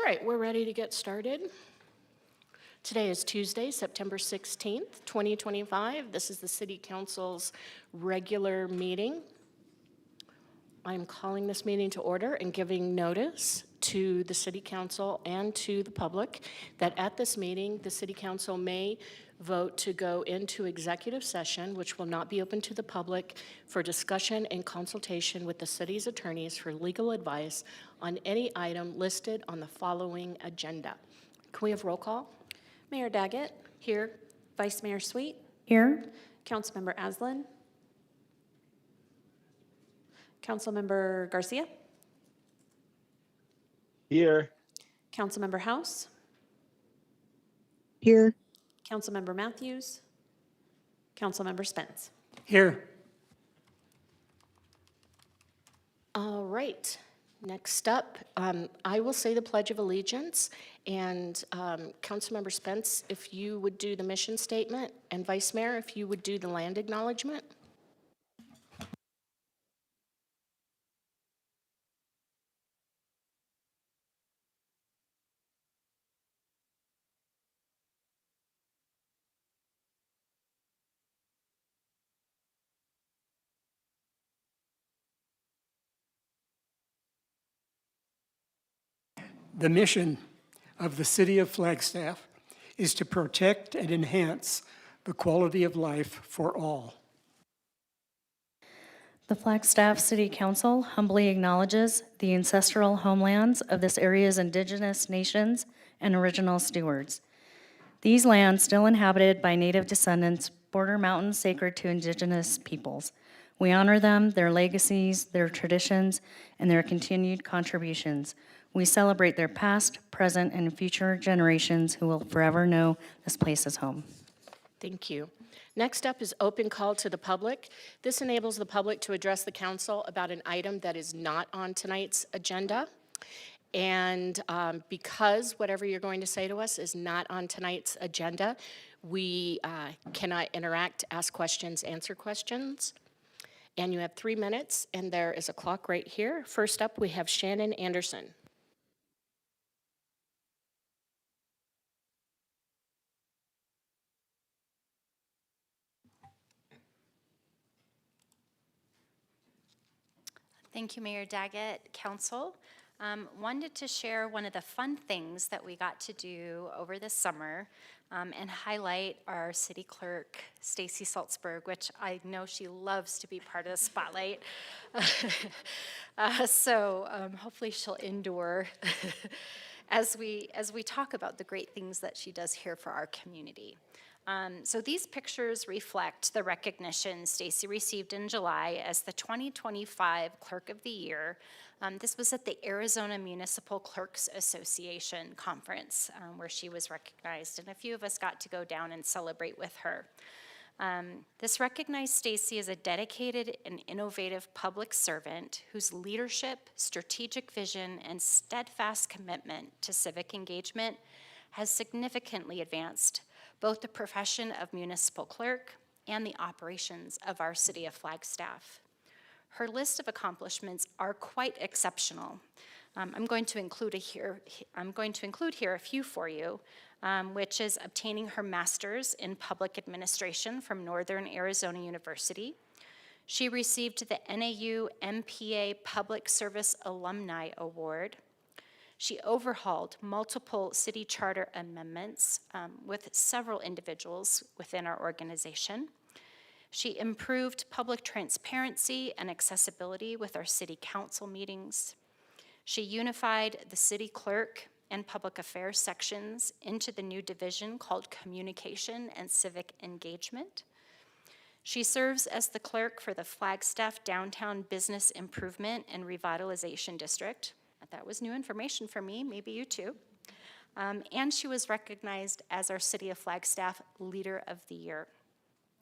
right, we're ready to get started. Today is Tuesday, September 16th, 2025. This is the City Council's regular meeting. I'm calling this meeting to order and giving notice to the City Council and to the public that at this meeting, the City Council may vote to go into executive session, which will not be open to the public, for discussion and consultation with the city's attorneys for legal advice on any item listed on the following agenda. Can we have roll call? Mayor Daggett. Here. Vice Mayor Sweet. Here. Councilmember Aslan. Councilmember Garcia. Here. Councilmember House. Here. Councilmember Matthews. Councilmember Spence. Here. All right. Next up, I will say the Pledge of Allegiance, and Councilmember Spence, if you would do the mission statement, and Vice Mayor, if you would do the land acknowledgement. The mission of the City of Flagstaff is to protect and enhance the quality of life for all. The Flagstaff City Council humbly acknowledges the ancestral homelands of this area's indigenous nations and original stewards. These lands, still inhabited by Native descendants, border mountains sacred to indigenous peoples. We honor them, their legacies, their traditions, and their continued contributions. We celebrate their past, present, and future generations who will forever know this place as home. Thank you. Next up is open call to the public. This enables the public to address the council about an item that is not on tonight's agenda. And because whatever you're going to say to us is not on tonight's agenda, we cannot interact, ask questions, answer questions. And you have 3 minutes, and there is a clock right here. First up, we have Shannon Anderson. Thank you, Mayor Daggett, Council. Wanted to share one of the fun things that we got to do over the summer and highlight our city clerk, Stacy Salzberg, which I know she loves to be part of the spotlight. So hopefully she'll endure as we talk about the great things that she does here for our community. So these pictures reflect the recognition Stacy received in July as the 2025 Clerk of the Year. This was at the Arizona Municipal Clerks Association conference where she was recognized, and a few of us got to go down and celebrate with her. This recognized Stacy as a dedicated and innovative public servant whose leadership, strategic vision, and steadfast commitment to civic engagement has significantly advanced both the profession of municipal clerk and the operations of our city of Flagstaff. Her list of accomplishments are quite exceptional. I'm going to include here a few for you, which is obtaining her master's in public administration from Northern Arizona University. She received the NAU MPA Public Service Alumni Award. She overhauled multiple city charter amendments with several individuals within our organization. She improved public transparency and accessibility with our city council meetings. She unified the city clerk and public affairs sections into the new division called Communication and Civic Engagement. She serves as the clerk for the Flagstaff Downtown Business Improvement and Revitalization District. That was new information for me, maybe you too. And she was recognized as our City of Flagstaff Leader of the Year.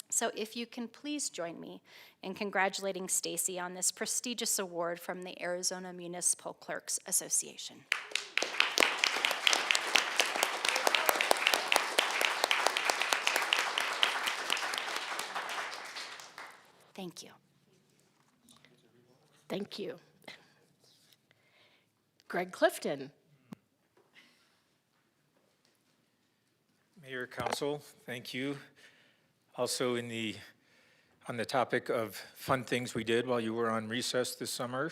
So if you can please join me in congratulating Stacy on this prestigious award from the Arizona Municipal Clerks Association. Thank you. Thank you. Greg Clifton. Mayor, Council, thank you. Also on the topic of fun things we did while you were on recess this summer,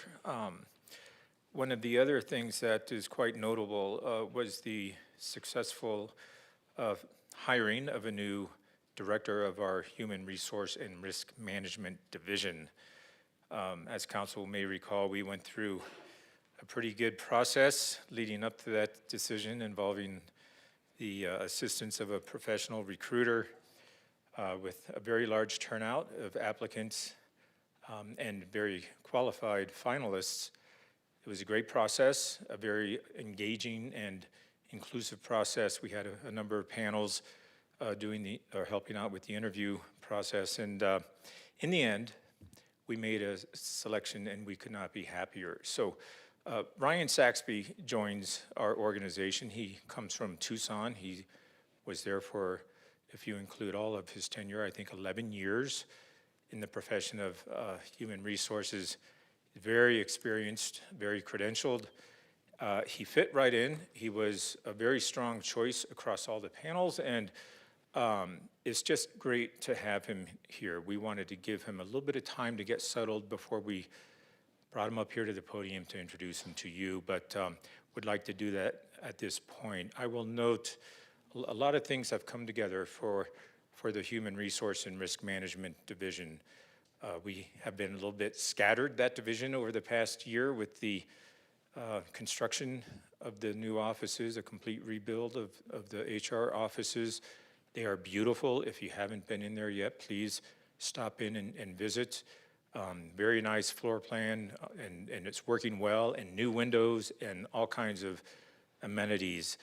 one of the other things that is quite notable was the successful hiring of a new director of our Human Resource and Risk Management Division. As council may recall, we went through a pretty good process leading up to that decision involving the assistance of a professional recruiter with a very large turnout of applicants and very qualified finalists. It was a great process, a very engaging and inclusive process. We had a number of panels helping out with the interview process, and in the end, we made a selection and we could not be happier. So Ryan Saxby joins our organization. He comes from Tucson. He was there for, if you include all of his tenure, I think 11 years in the profession of human resources. Very experienced, very credentialed. He fit right in. He was a very strong choice across all the panels, and it's just great to have him here. We wanted to give him a little bit of time to get settled before we brought him up here to the podium to introduce him to you, but would like to do that at this point. I will note a lot of things have come together for the Human Resource and Risk Management Division. We have been a little bit scattered, that division, over the past year with the construction of the new offices, a complete rebuild of the HR offices. They are beautiful. If you haven't been in there yet, please stop in and visit. Very nice floor plan, and it's working well, and new windows and all kinds of amenities.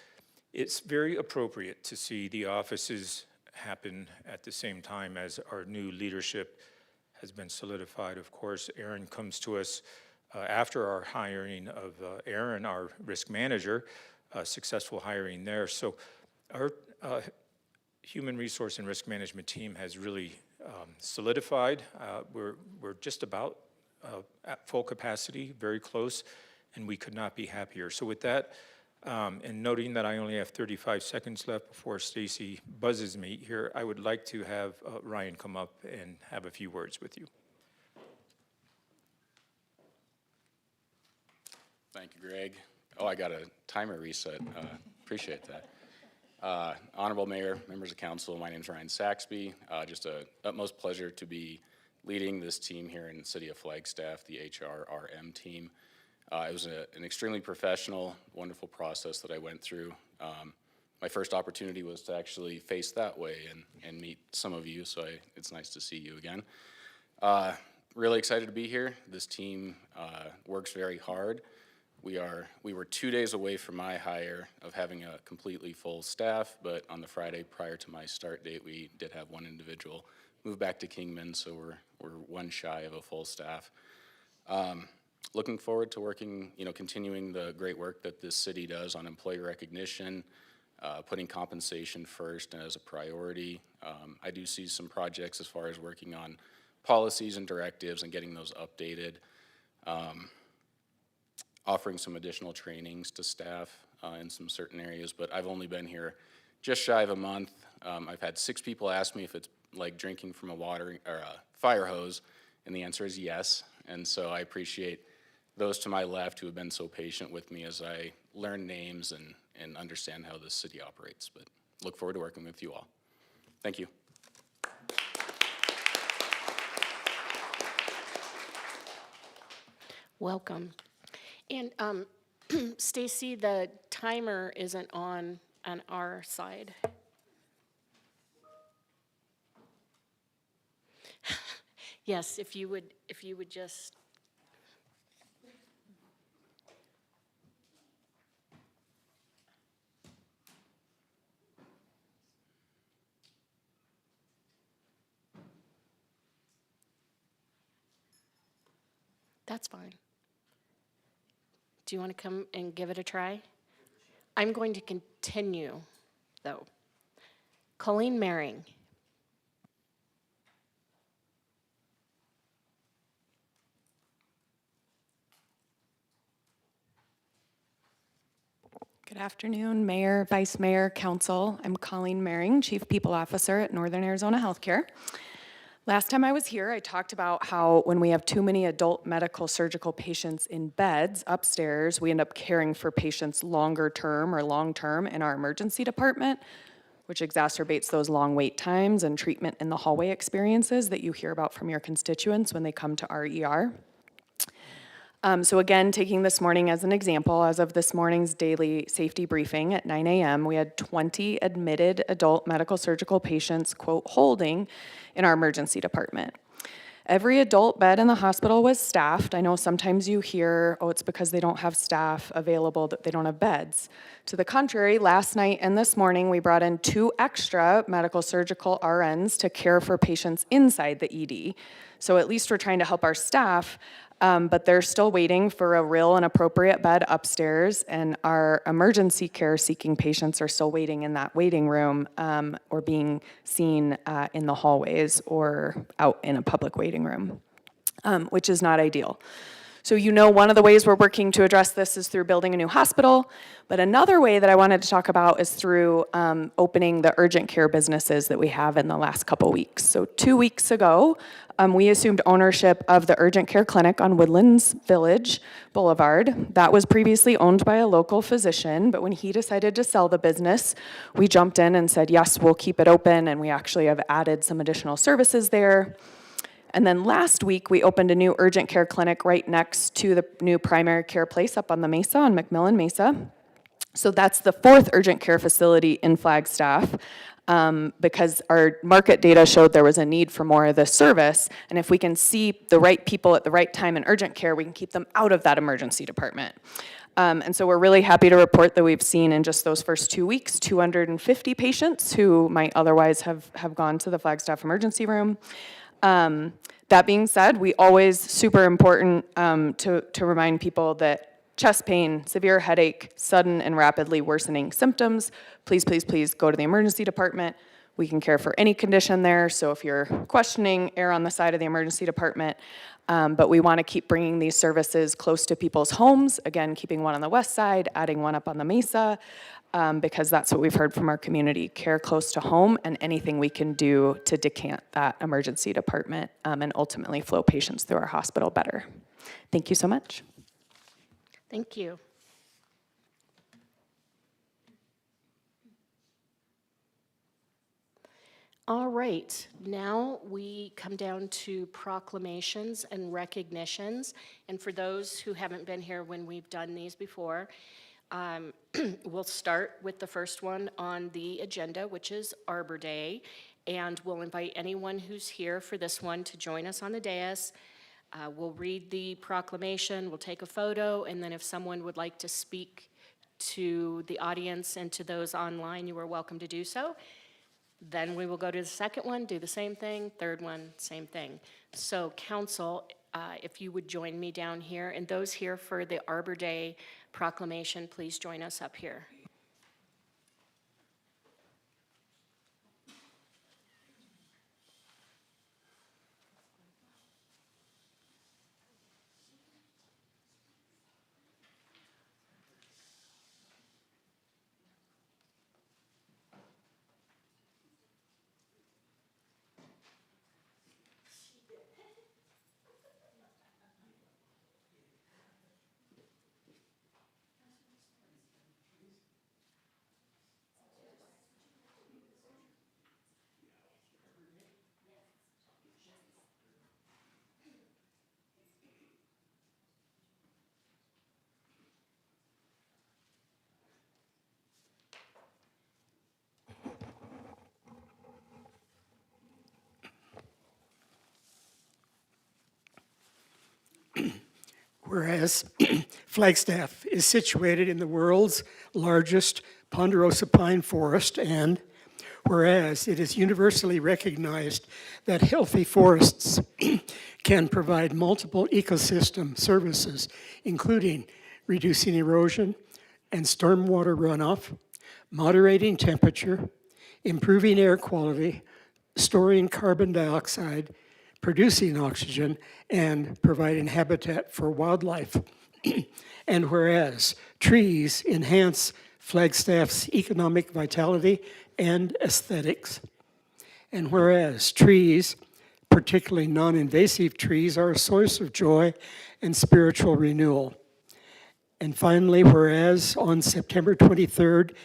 It's very appropriate to see the offices happen at the same time as our new leadership has been solidified. Of course, Aaron comes to us after our hiring of Aaron, our risk manager, successful hiring there. So our Human Resource and Risk Management team has really solidified. We're just about at full capacity, very close, and we could not be happier. So with that, and noting that I only have 35 seconds left before Stacy buzzes me here, I would like to have Ryan come up and have a few words with you. Thank you, Greg. Oh, I got a timer reset. Appreciate that. Honorable Mayor, members of council, my name is Ryan Saxby. Just an utmost pleasure to be leading this team here in the city of Flagstaff, the HRRM team. It was an extremely professional, wonderful process that I went through. My first opportunity was to actually face that way and meet some of you, so it's nice to see you again. Really excited to be here. This team works very hard. We were 2 days away from my hire of having a completely full staff, but on the Friday prior to my start date, we did have one individual move back to Kingman, so we're one shy of a full staff. Looking forward to working, continuing the great work that this city does on employee recognition, putting compensation first and as a priority. I do see some projects as far as working on policies and directives and getting those updated. Offering some additional trainings to staff in some certain areas, but I've only been here just shy of a month. I've had 6 people ask me if it's like drinking from a fire hose, and the answer is yes. And so I appreciate those to my left who have been so patient with me as I learn names and understand how this city operates. But look forward to working with you all. Thank you. Welcome. And Stacy, the timer isn't on our side. Yes, if you would just. That's fine. Do you want to come and give it a try? I'm going to continue, though. Colleen Maring. Good afternoon, Mayor, Vice Mayor, Council. I'm Colleen Mehring, Chief People Officer at Northern Arizona Healthcare. Last time I was here, I talked about how when we have too many adult medical surgical patients in beds upstairs, we end up caring for patients longer term or long term in our emergency department, which exacerbates those long wait times and treatment in the hallway experiences that you hear about from your constituents when they come to our ER. So again, taking this morning as an example, as of this morning's daily safety briefing at 9 a.m., we had 20 admitted adult medical surgical patients, quote, holding in our emergency department. Every adult bed in the hospital was staffed. I know sometimes you hear, oh, it's because they don't have staff available, that they don't have beds. To the contrary, last night and this morning, we brought in 2 extra medical surgical RNs to care for patients inside the ED. So at least we're trying to help our staff, but they're still waiting for a real and appropriate bed upstairs, and our emergency care seeking patients are still waiting in that waiting room or being seen in the hallways or out in a public waiting room, which is not ideal. So you know one of the ways we're working to address this is through building a new hospital, but another way that I wanted to talk about is through opening the urgent care businesses that we have in the last couple weeks. So 2 weeks ago, we assumed ownership of the urgent care clinic on Woodlands Village Boulevard. That was previously owned by a local physician, but when he decided to sell the business, we jumped in and said, yes, we'll keep it open, and we actually have added some additional services there. And then last week, we opened a new urgent care clinic right next to the new primary care place up on the Mesa, on McMillan Mesa. So that's the 4th urgent care facility in Flagstaff, because our market data showed there was a need for more of this service. And if we can see the right people at the right time in urgent care, we can keep them out of that emergency department. And so we're really happy to report that we've seen in just those first 2 weeks, 250 patients who might otherwise have gone to the Flagstaff emergency room. That being said, we always, super important to remind people that chest pain, severe headache, sudden and rapidly worsening symptoms, please, please, please go to the emergency department. We can care for any condition there, so if you're questioning, err on the side of the emergency department. But we want to keep bringing these services close to people's homes, again, keeping one on the west side, adding one up on the Mesa, because that's what we've heard from our community, care close to home and anything we can do to decant that emergency department and ultimately flow patients through our hospital better. Thank you so much. Thank you. All right, now we come down to proclamations and recognitions. And for those who haven't been here when we've done these before, we'll start with the first one on the agenda, which is Arbor Day. And we'll invite anyone who's here for this one to join us on the dais. We'll read the proclamation, we'll take a photo, and then if someone would like to speak to the audience and to those online, you are welcome to do so. Then we will go to the second one, do the same thing, third one, same thing. So council, if you would join me down here, and those here for the Arbor Day proclamation, please join us up here. Whereas Flagstaff is situated in the world's largest ponderosa pine forest, and whereas it is universally recognized that healthy forests can provide multiple ecosystem services, including reducing erosion and stormwater runoff, moderating temperature, improving air quality, storing carbon dioxide, producing oxygen, and providing habitat for wildlife. And whereas trees enhance Flagstaff's economic vitality and aesthetics. And whereas trees, particularly non-invasive trees, are a source of joy and spiritual renewal. And finally, whereas on September 23rd,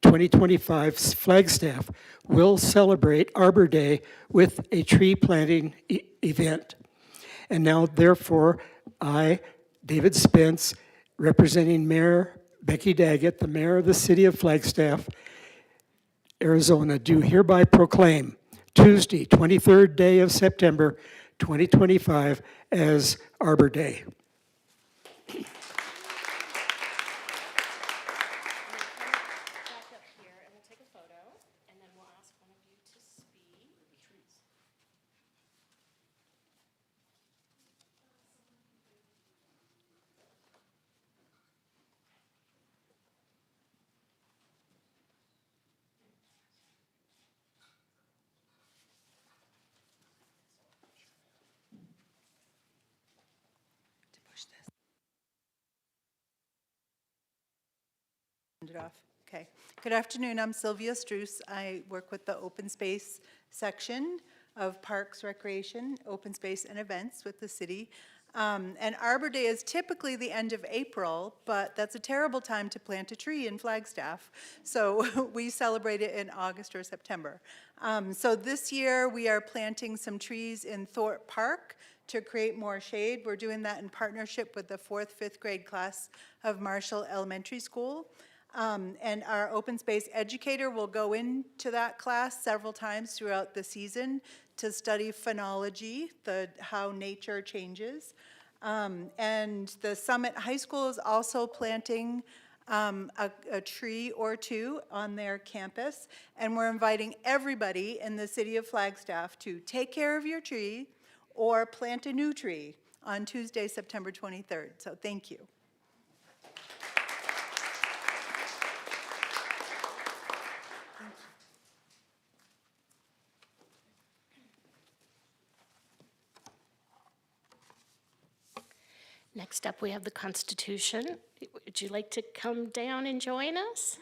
2025, Flagstaff will celebrate Arbor Day with a tree planting event. And now, therefore, I, David Spence, representing Mayor Becky Daggett, the mayor of the city of Flagstaff, Arizona, do hereby proclaim Tuesday, 23rd day of September, 2025, as Arbor Day. Back up here, and we'll take a photo, and then we'll ask one of you to speak. Hand it off. Okay. Good afternoon. I'm Sylvia Struess. I work with the open space section of Parks, Recreation, Open Space, and Events with the city. And Arbor Day is typically the end of April, but that's a terrible time to plant a tree in Flagstaff. So we celebrate it in August or September. So this year we are planting some trees in Thorpe Park to create more shade. We're doing that in partnership with the 4th, 5th grade class of Marshall Elementary School. And our open space educator will go into that class several times throughout the season to study phenology, how nature changes. And the Summit High School is also planting a tree or two on their campus. And we're inviting everybody in the city of Flagstaff to take care of your tree or plant a new tree on Tuesday, September 23rd. So thank you. Next up, we have the Constitution. Would you like to come down and join us?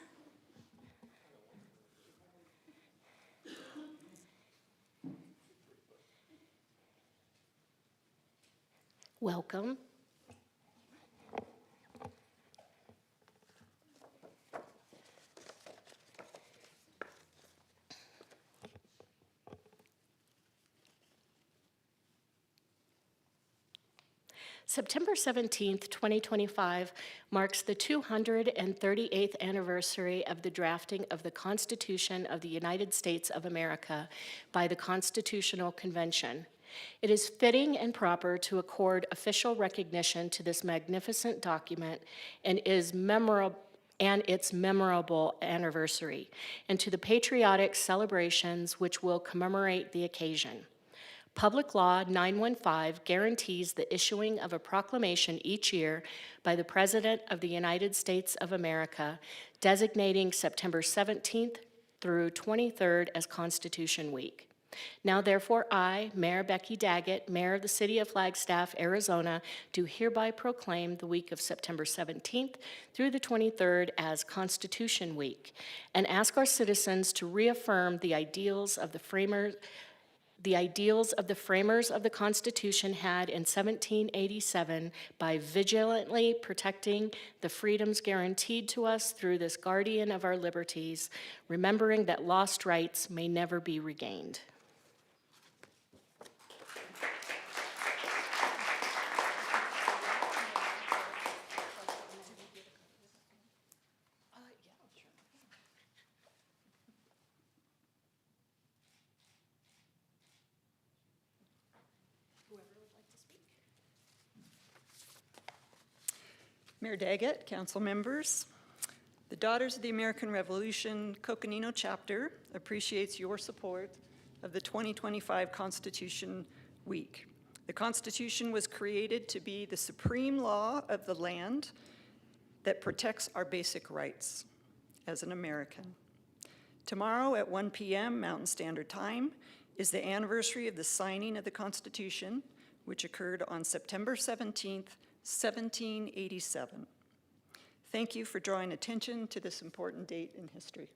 Welcome. September 17th, 2025 marks the 238th anniversary of the drafting of the Constitution of the United States of America by the Constitutional Convention. It is fitting and proper to accord official recognition to this magnificent document and its memorable anniversary, and to the patriotic celebrations which will commemorate the occasion. Public Law 915 guarantees the issuing of a proclamation each year by the President of the United States of America, designating September 17th through 23rd as Constitution Week. Now therefore I, Mayor Becky Daggett, Mayor of the City of Flagstaff, Arizona, do hereby proclaim the week of September 17th through the 23rd as Constitution Week, and ask our citizens to reaffirm the ideals of the framers of the Constitution had in 1787 by vigilantly protecting the freedoms guaranteed to us through this guardian of our liberties, remembering that lost rights may never be regained. Mayor Daggett, council members, the Daughters of the American Revolution Coconino chapter appreciates your support of the 2025 Constitution Week. The Constitution was created to be the supreme law of the land that protects our basic rights as an American. Tomorrow at 1 p.m. Mountain Standard Time is the anniversary of the signing of the Constitution, which occurred on September 17th, 1787. Thank you for drawing attention to this important date in history.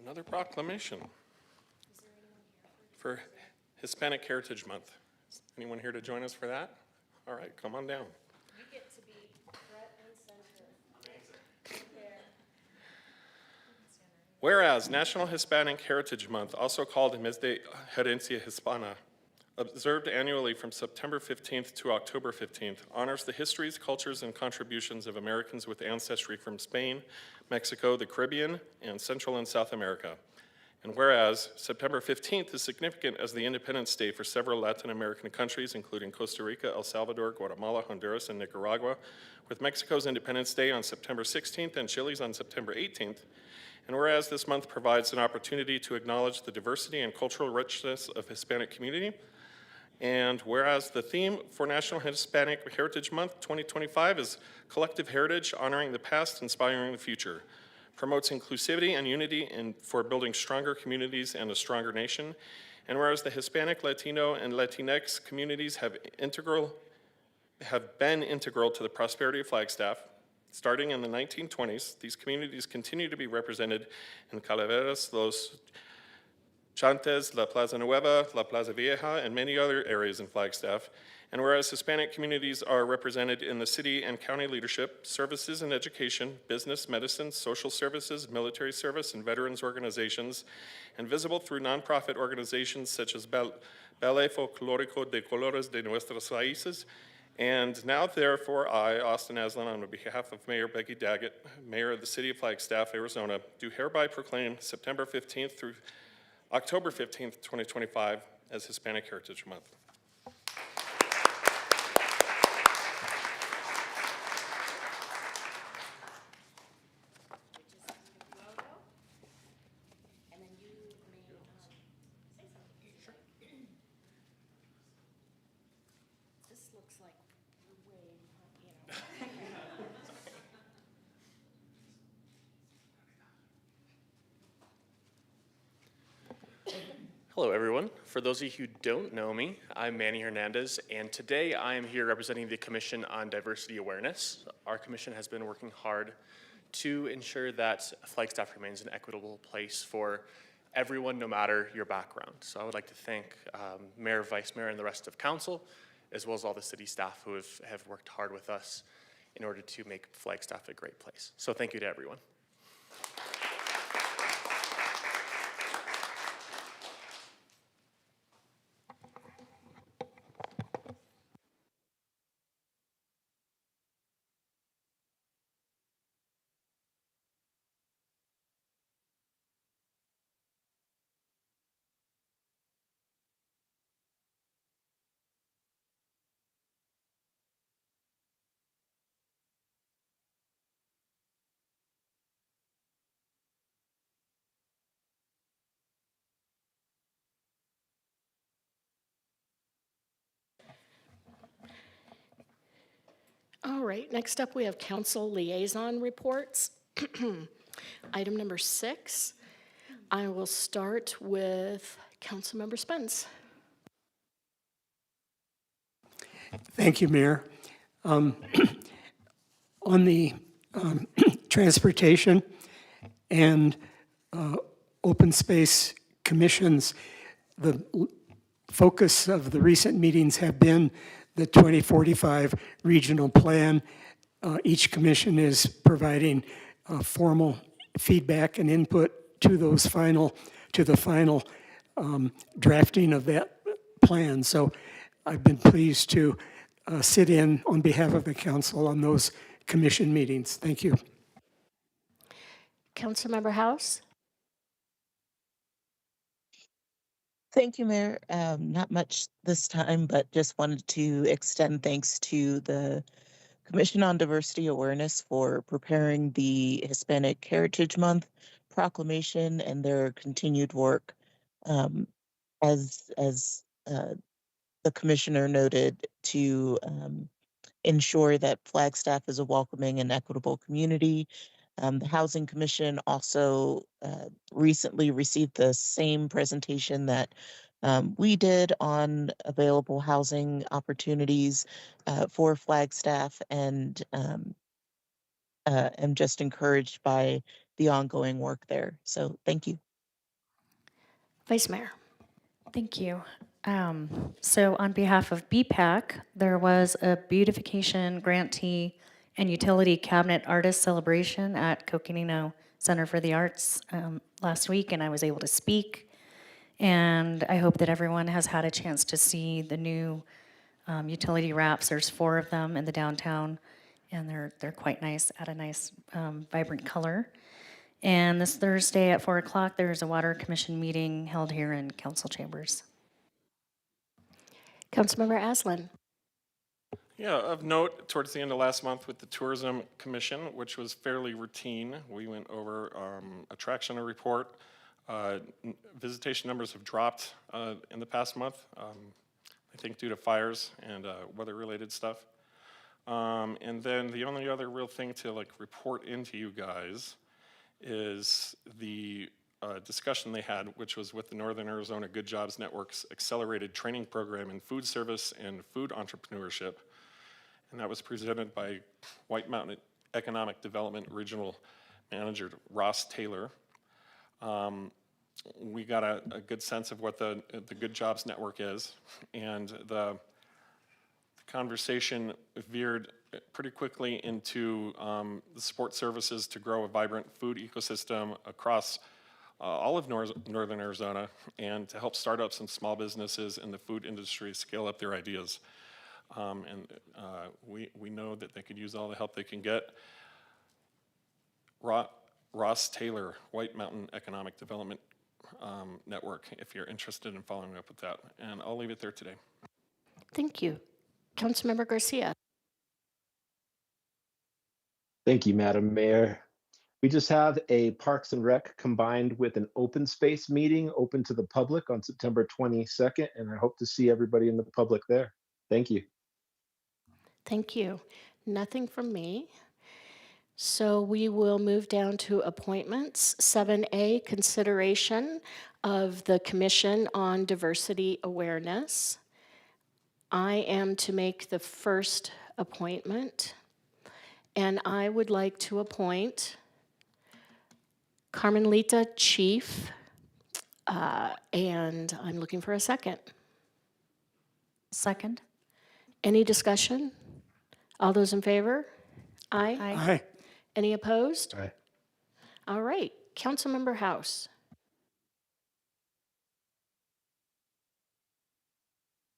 Another proclamation for Hispanic Heritage Month. Is anyone here to join us for that? All right, come on down. You get to be front and center. Whereas National Hispanic Heritage Month, also called Mes de Herencia Hispana, observed annually from September 15th to October 15th, honors the histories, cultures, and contributions of Americans with ancestry from Spain, Mexico, the Caribbean, and Central and South America. And whereas September 15th is significant as the Independence Day for several Latin American countries, including Costa Rica, El Salvador, Guatemala, Honduras, and Nicaragua, with Mexico's Independence Day on September 16th and Chile's on September 18th. And whereas this month provides an opportunity to acknowledge the diversity and cultural richness of Hispanic community, and whereas the theme for National Hispanic Heritage Month 2025 is Collective Heritage, Honoring the Past, Inspiring the Future, promotes inclusivity and unity for building stronger communities and a stronger nation. And whereas the Hispanic, Latino, and Latinx communities have been integral to the prosperity of Flagstaff, starting in the 1920s, these communities continue to be represented in Calaveras, Los Chantes, La Plaza Nueva, La Plaza Vieja, and many other areas in Flagstaff. And whereas Hispanic communities are represented in the city and county leadership, services and education, business, medicine, social services, military service, and veterans organizations, and visible through nonprofit organizations such as Ballet Folclórico de Colores de Nuestras Raíces. And now, therefore, I, Austin Aslan, on behalf of Mayor Becky Daggett, Mayor of the City of Flagstaff, Arizona, do hereby proclaim September 15th through October 15th, 2025 as Hispanic Heritage Month. And then you may say something. Sure. This looks like we're way, Hello, everyone. For those of you who don't know me, I'm Manny Hernandez, and today I am here representing the Commission on Diversity Awareness. Our commission has been working hard to ensure that Flagstaff remains an equitable place for everyone, no matter your background. So I would like to thank Mayor, Vice Mayor, and the rest of council, as well as all the city staff who have worked hard with us in order to make Flagstaff a great place. So thank you to everyone. All right, next up we have council liaison reports. Item number 6, I will start with Councilmember Spence. Thank you, Mayor. On the transportation and open space commissions, the focus of the recent meetings have been the 2045 regional plan. Each commission is providing formal feedback and input to the final drafting of that plan. So I've been pleased to sit in on behalf of the council on those commission meetings. Thank you. Councilmember House? Thank you, Mayor. Not much this time, but just wanted to extend thanks to the Commission on Diversity Awareness for preparing the Hispanic Heritage Month proclamation and their continued work. As the commissioner noted, to ensure that Flagstaff is a welcoming and equitable community The Housing Commission also recently received the same presentation that we did on available housing opportunities for Flagstaff, and am just encouraged by the ongoing work there. So thank you. Vice Mayor. Thank you. So on behalf of BPAC, there was a beautification grantee and utility cabinet artist celebration at Coconino Center for the Arts last week, and I was able to speak. And I hope that everyone has had a chance to see the new utility wraps. There's 4 of them in the downtown, and they're quite nice, add a nice vibrant color. And this Thursday at 4 o'clock, there's a Water Commission meeting held here in council chambers. Councilmember Aslan. Yeah, of note, towards the end of last month with the Tourism Commission, which was fairly routine, we went over attraction report. Visitation numbers have dropped in the past month, I think due to fires and weather-related stuff. And then the only other real thing to report into you guys is the discussion they had, which was with the Northern Arizona Good Jobs Network's accelerated training program in food service and food entrepreneurship. And that was presented by White Mountain Economic Development Regional Manager Ross Taylor. We got a good sense of what the Good Jobs Network is, and the conversation veered pretty quickly into the support services to grow a vibrant food ecosystem across all of Northern Arizona, and to help startups and small businesses in the food industry scale up their ideas. We know that they could use all the help they can get. Ross Taylor, White Mountain Economic Development Network, if you're interested in following up with that. And I'll leave it there today. Thank you. Councilmember Garcia. Thank you, Madam Mayor. We just have a Parks and Rec combined with an open space meeting open to the public on September 22nd, and I hope to see everybody in the public there. Thank you. Thank you. Nothing from me. So we will move down to appointments. 7A, consideration of the Commission on Diversity Awareness. I am to make the first appointment, and I would like to appoint Carmenlita Chief, and I'm looking for a second. Second. Any discussion? All those in favor? Aye. Aye. Any opposed? Aye. All right, Councilmember House.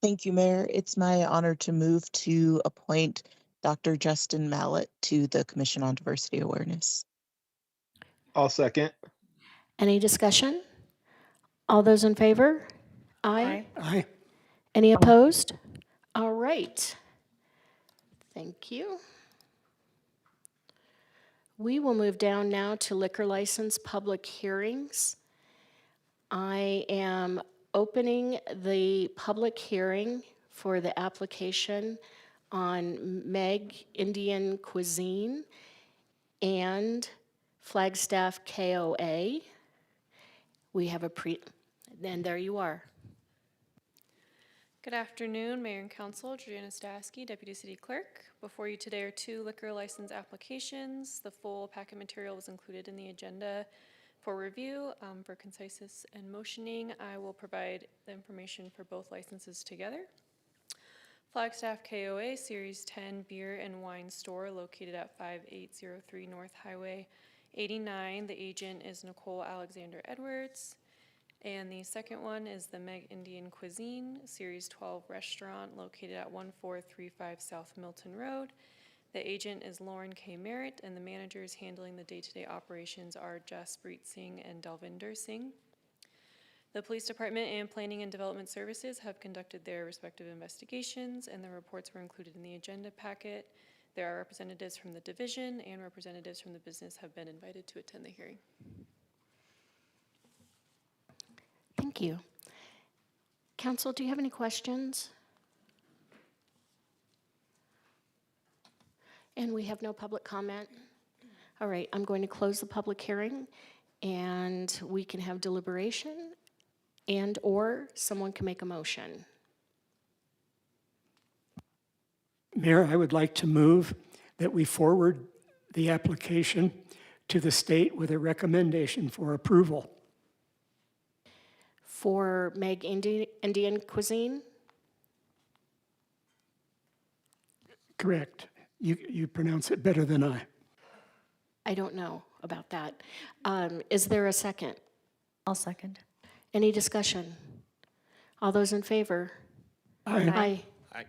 Thank you, Mayor. It's my honor to move to appoint Dr. Justin Mallett to the Commission on Diversity Awareness. I'll second. Any discussion? All those in favor? Aye. Aye. Any opposed? All right. Thank you. We will move down now to liquor license public hearings. I am opening the public hearing for the application on Meg Indian Cuisine and Flagstaff KOA. We have and there you are. Good afternoon, Mayor and Council. Juliana Stasky, Deputy City Clerk. Before you today are 2 liquor license applications. The full packet material was included in the agenda for review. For conciseness and motioning, I will provide the information for both licenses together. Flagstaff KOA Series 10 Beer and Wine Store located at 5803 North Highway 89. The agent is Nicole Alexander Edwards. And the second one is the Meg Indian Cuisine Series 12 Restaurant located at 1435 South Milton Road. The agent is Lauren K. Merritt, and the managers handling the day-to-day operations are Jaspreet Singh and Dalvinder Singh. The Police Department and Planning and Development Services have conducted their respective investigations, and the reports were included in the agenda packet. There are representatives from the division and representatives from the business have been invited to attend the hearing. Thank you. Council, do you have any questions? And we have no public comment. All right, I'm going to close the public hearing, and we can have deliberation, and/or someone can make a motion. Mayor, I would like to move that we forward the application to the state with a recommendation for approval. For Meg Indian Cuisine, Correct. You pronounce it better than I. I don't know about that. Is there a second? I'll second. Any discussion? All those in favor? Aye. Aye.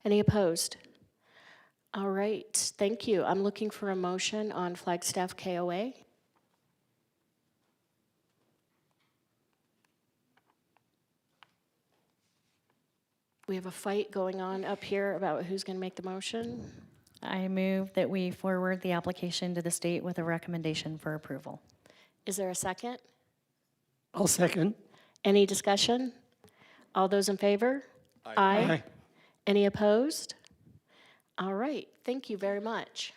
Any opposed? All right, thank you. I'm looking for a motion on Flagstaff KOA. We have a fight going on up here about who's going to make the motion. I move that we forward the application to the state with a recommendation for approval. Is there a second? I'll second. Any discussion? All those in favor? Aye. Any opposed? All right, thank you very much.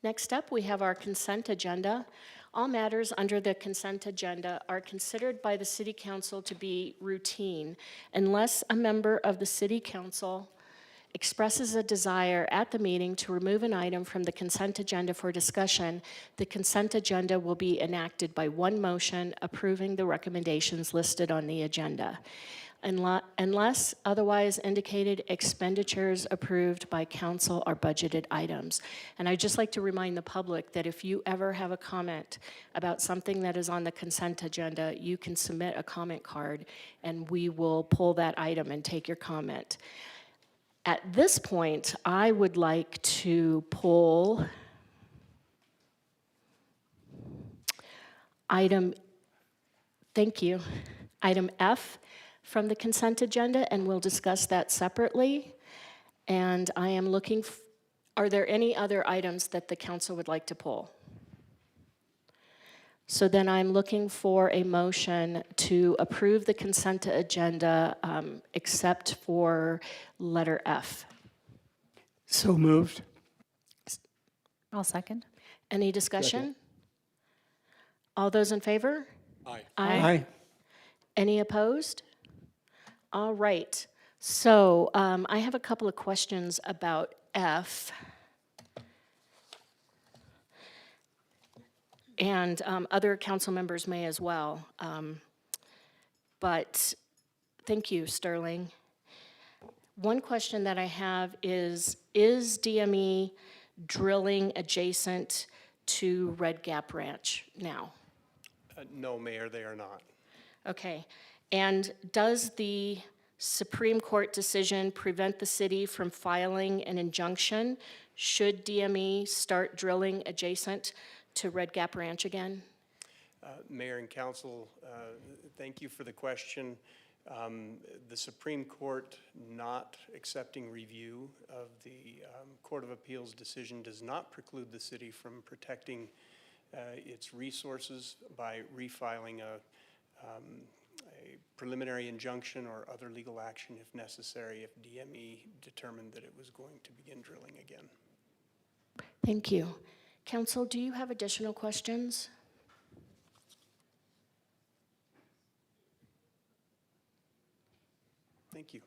Next up, we have our consent agenda. All matters under the consent agenda are considered by the City Council to be routine unless a member of the City Council expresses a desire at the meeting to remove an item from the consent agenda for discussion. The consent agenda will be enacted by one motion approving the recommendations listed on the agenda. Unless otherwise indicated, expenditures approved by council are budgeted items. And I'd just like to remind the public that if you ever have a comment about something that is on the consent agenda, you can submit a comment card and we will pull that item and take your comment. At this point, I would like to pull item F from the consent agenda, and we'll discuss that separately. And I am looking, are there any other items that the council would like to pull? So then I'm looking for a motion to approve the consent agenda except for letter F. So moved. I'll second. Any discussion? All those in favor? Aye. Aye. Any opposed? All right. So I have a couple of questions about F. And other council members may as well. But thank you, Sterling. One question that I have is DME drilling adjacent to Red Gap Ranch now? No, Mayor, they are not. Okay. And does the Supreme Court decision prevent the city from filing an injunction should DME start drilling adjacent to Red Gap Ranch again? Mayor and Council, thank you for the question. The Supreme Court not accepting review of the Court of Appeals decision does not preclude the city from protecting its resources by refiling a preliminary injunction or other legal action if necessary if DME determined that it was going to begin drilling again. Thank you. Council, do you have additional questions? Thank you.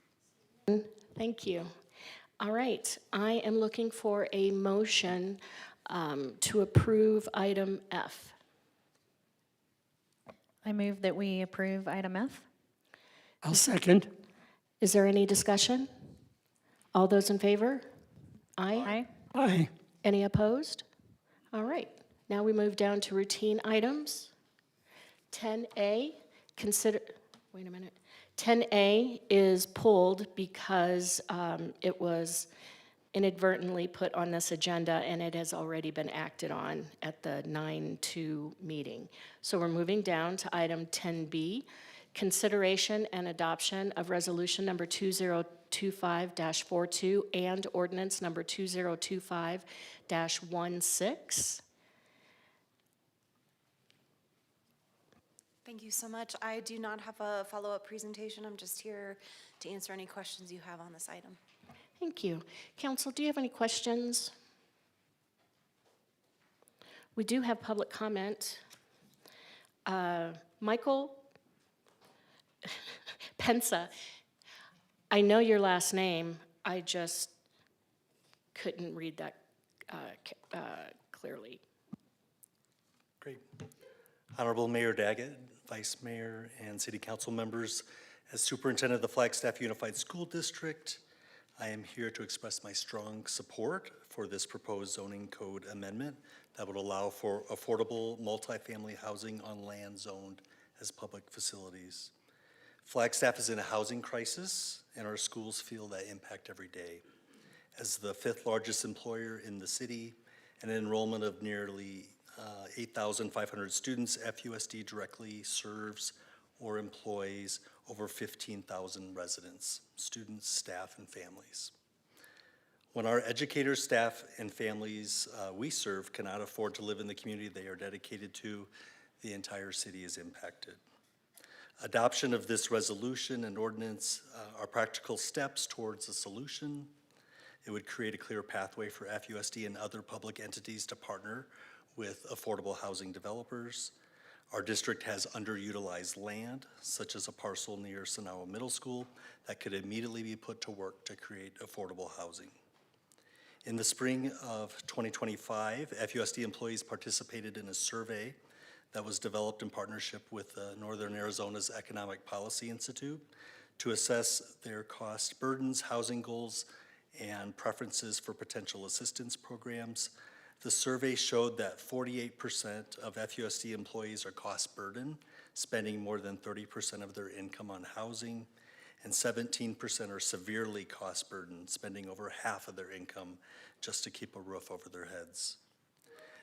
Thank you. All right, I am looking for a motion to approve item F. I move that we approve item F. I'll second. Is there any discussion? All those in favor? Aye. Aye. Aye. Any opposed? All right, now we move down to routine items. 10A, wait a minute. 10A is pulled because it was inadvertently put on this agenda and it has already been acted on at the 9/2 meeting. So we're moving down to item 10B, consideration and adoption of resolution number 2025-42 and ordinance number 2025-16. Thank you so much. I do not have a follow-up presentation. I'm just here to answer any questions you have on this item. Thank you. Council, do you have any questions? We do have public comment. Michael Pensa, I know your last name, I just couldn't read that clearly. Great. Honorable Mayor Daggett, Vice Mayor, and City Council members, as Superintendent of the Flagstaff Unified School District, I am here to express my strong support for this proposed zoning code amendment that would allow for affordable multifamily housing on land zoned as public facilities. Flagstaff is in a housing crisis, and our schools feel that impact every day. As the 5th largest employer in the city, and an enrollment of nearly 8,500 students, FUSD directly serves or employs over 15,000 residents, students, staff, and families. When our educators, staff, and families we serve cannot afford to live in the community they are dedicated to, the entire city is impacted. Adoption of this resolution and ordinance are practical steps towards a solution. It would create a clear pathway for FUSD and other public entities to partner with affordable housing developers. Our district has underutilized land, such as a parcel near Sanawa Middle School, that could immediately be put to work to create affordable housing. In the spring of 2025, FUSD employees participated in a survey that was developed in partnership with Northern Arizona's Economic Policy Institute to assess their cost burdens, housing goals, and preferences for potential assistance programs. The survey showed that 48% of FUSD employees are cost burdened, spending more than 30% of their income on housing, and 17% are severely cost burdened, spending over half of their income just to keep a roof over their heads.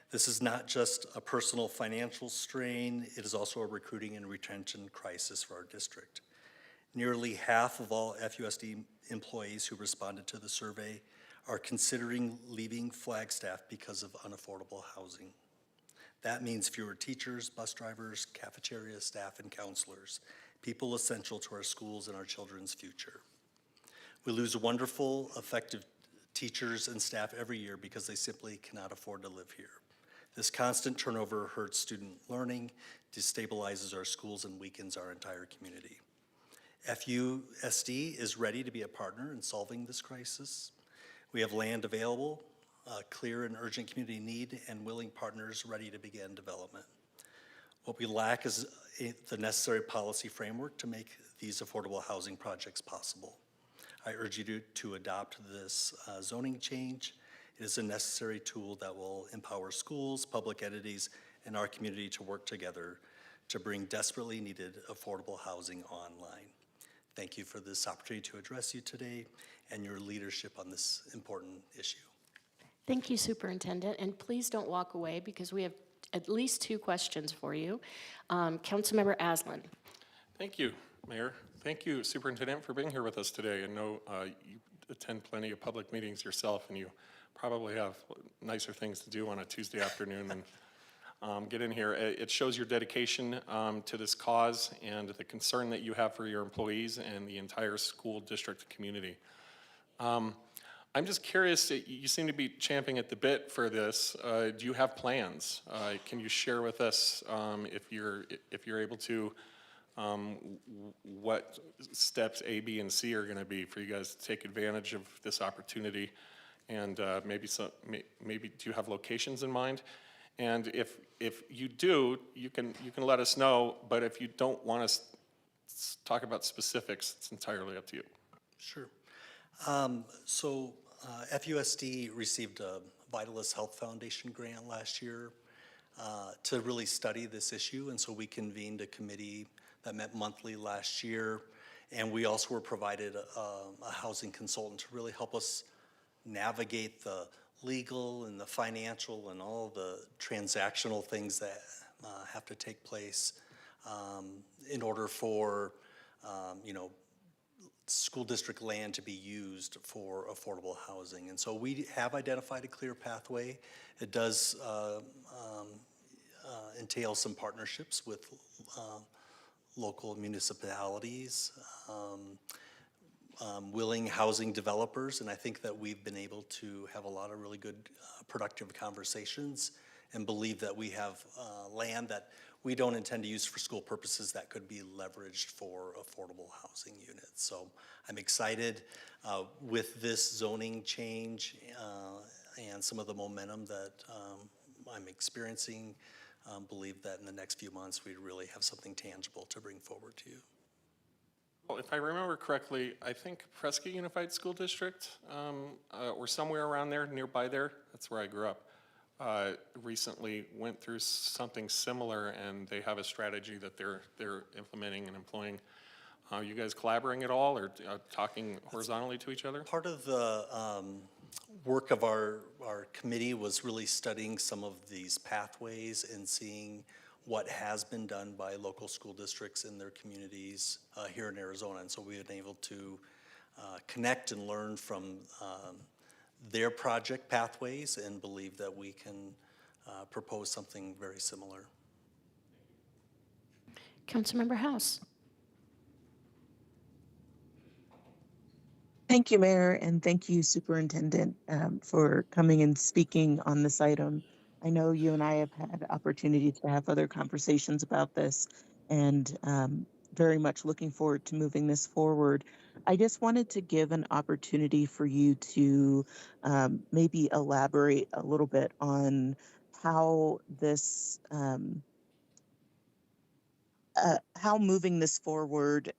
This is not just a personal financial strain, it is also a recruiting and retention crisis for our district. Nearly half of all FUSD employees who responded to the survey are considering leaving Flagstaff because of unaffordable housing. That means fewer teachers, bus drivers, cafeteria staff, and counselors, people essential to our schools and our children's future. We lose wonderful, effective teachers and staff every year because they simply cannot afford to live here. This constant turnover hurts student learning, destabilizes our schools, and weakens our entire community. FUSD is ready to be a partner in solving this crisis. We have land available, a clear and urgent community need, and willing partners ready to begin development. What we lack is the necessary policy framework to make these affordable housing projects possible. I urge you to adopt this zoning change. It is a necessary tool that will empower schools, public entities, and our community to work together to bring desperately needed affordable housing online. Thank you for this opportunity to address you today and your leadership on this important issue. Thank you, Superintendent, and please don't walk away because we have at least 2 questions for you. Councilmember Aslan. Thank you, Mayor. Thank you, Superintendent, for being here with us today. I know you attend plenty of public meetings yourself, and you probably have nicer things to do on a Tuesday afternoon than get in here. It shows your dedication to this cause and the concern that you have for your employees and the entire school district community. I'm just curious, you seem to be champing at the bit for this. Do you have plans? Can you share with us, if you're able to, what steps A, B, and C are going to be for you guys to take advantage of this opportunity? And maybe do you have locations in mind? And if you do, you can let us know. But if you don't want us to talk about specifics, it's entirely up to you. Sure. FUSD received a Vitalist Health Foundation grant last year to really study this issue, and so we convened a committee that met monthly last year, and we also were provided a housing consultant to really help us navigate the legal and the financial and all the transactional things that have to take place in order for school district land to be used for affordable housing. And so we have identified a clear pathway. It does entail some partnerships with local municipalities, willing housing developers, and I think that we've been able to have a lot of really good productive conversations and believe that we have land that we don't intend to use for school purposes that could be leveraged for affordable housing units. So I'm excited with this zoning change and some of the momentum that I'm experiencing. Believe that in the next few months, we really have something tangible to bring forward to you. Well, if I remember correctly, I think Prescott Unified School District, or somewhere around there, nearby there, that's where I grew up, recently went through something similar, and they have a strategy that they're implementing and employing. Are you guys collaborating at all, or talking horizontally to each other? Part of the work of our committee was really studying some of these pathways and seeing what has been done by local school districts in their communities here in Arizona. And so we've been able to connect and learn from their project pathways and believe that we can propose something very similar. Councilmember House. Thank you, Mayor, and thank you, Superintendent, for coming and speaking on this item. I know you and I have had opportunity to have other conversations about this, and very much looking forward to moving this forward. I just wanted to give an opportunity for you to maybe elaborate a little bit on how this how moving this forward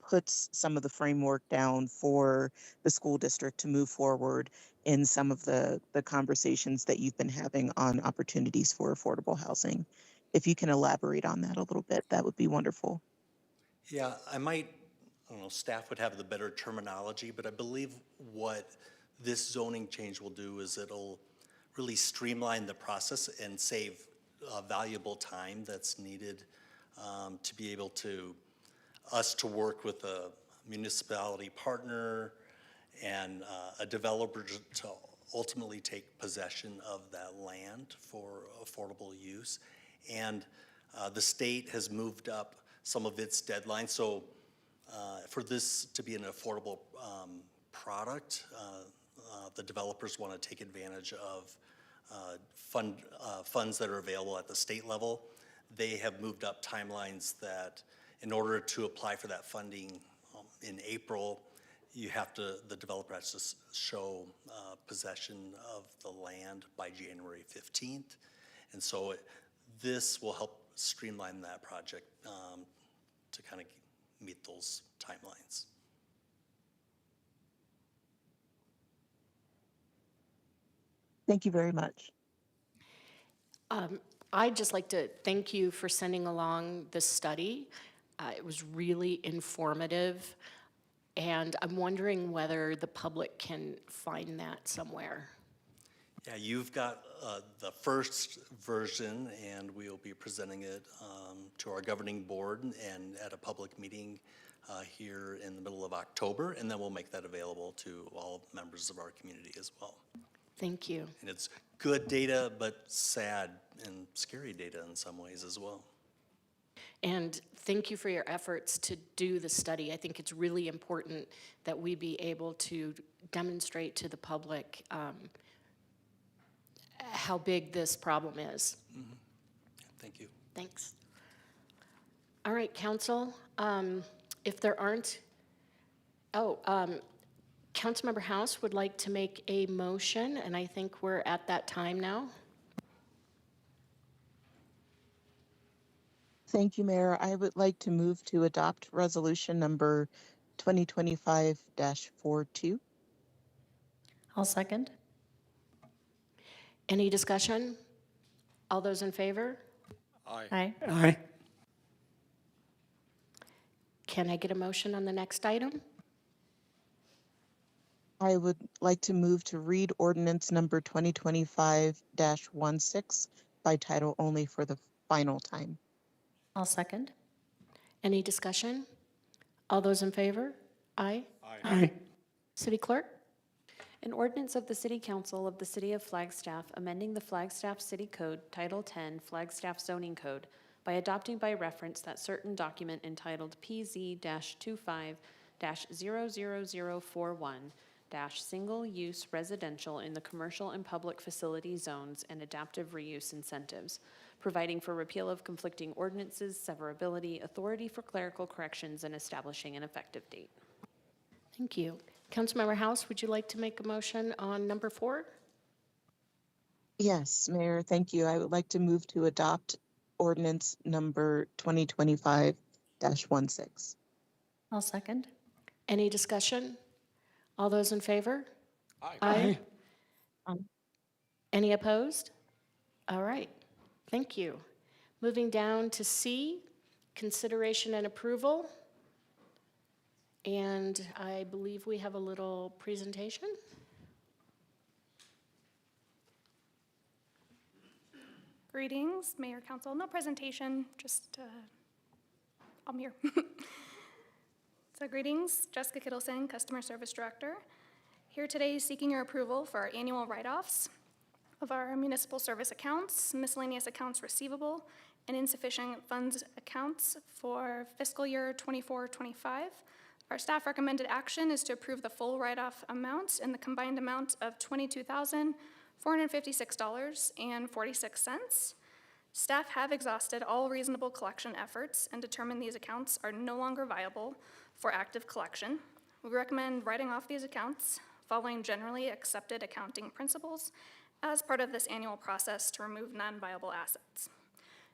puts some of the framework down for the school district to move forward in some of the conversations that you've been having on opportunities for affordable housing. If you can elaborate on that a little bit, that would be wonderful. Yeah, I don't know, staff would have the better terminology, but I believe what this zoning change will do is it'll really streamline the process and save valuable time that's needed to be able to work with a municipality partner and a developer to ultimately take possession of that land for affordable use. And the state has moved up some of its deadlines. So for this to be an affordable product, the developers want to take advantage of funds that are available at the state level. They have moved up timelines that in order to apply for that funding in April, the developer has to show possession of the land by January 15th. And so this will help streamline that project to kind of meet those timelines. Thank you very much. I'd just like to thank you for sending along this study. It was really informative, and I'm wondering whether the public can find that somewhere. Yeah, you've got the first version, and we'll be presenting it to our governing board and at a public meeting here in the middle of October, and then we'll make that available to all members of our community as well. Thank you. And it's good data, but sad and scary data in some ways as well. And thank you for your efforts to do the study. I think it's really important that we be able to demonstrate to the public how big this problem is. Mm-hmm. Thank you. Thanks. All right, council, if there aren't, Councilmember House would like to make a motion, and I think we're at that time now. Thank you, Mayor. I would like to move to adopt resolution number 2025-42. I'll second. Any discussion? All those in favor? Aye. Aye. Aye. Can I get a motion on the next item? I would like to move to read ordinance number 2025-16 by title only for the final time. I'll second. Any discussion? All those in favor? Aye. Aye. City Clerk? An ordinance of the City Council of the City of Flagstaff amending the Flagstaff City Code, Title 10, Flagstaff Zoning Code, by adopting by reference that certain document entitled PZ-25-00041, single-use residential in the commercial and public facility zones and adaptive reuse incentives, providing for repeal of conflicting ordinances, severability, authority for clerical corrections, and establishing an effective date. Thank you. Councilmember House, would you like to make a motion on number 4? Yes, Mayor, thank you. I would like to move to adopt ordinance number 2025-16. I'll second. Any discussion? All those in favor? Aye. Any opposed? All right, thank you. Moving down to C, consideration and approval. And I believe we have a little presentation. Greetings, Mayor, Council. No presentation, just I'm here. So greetings, Jessica Kittleson, Customer Service Director. Here today seeking your approval for our annual write-offs of our municipal service accounts, miscellaneous accounts receivable, and insufficient funds accounts for fiscal year 24-25. Our staff recommended action is to approve the full write-off amount in the combined amount of $22,456.46. Staff have exhausted all reasonable collection efforts and determined these accounts are no longer viable for active collection. We recommend writing off these accounts following generally accepted accounting principles as part of this annual process to remove non-viable assets.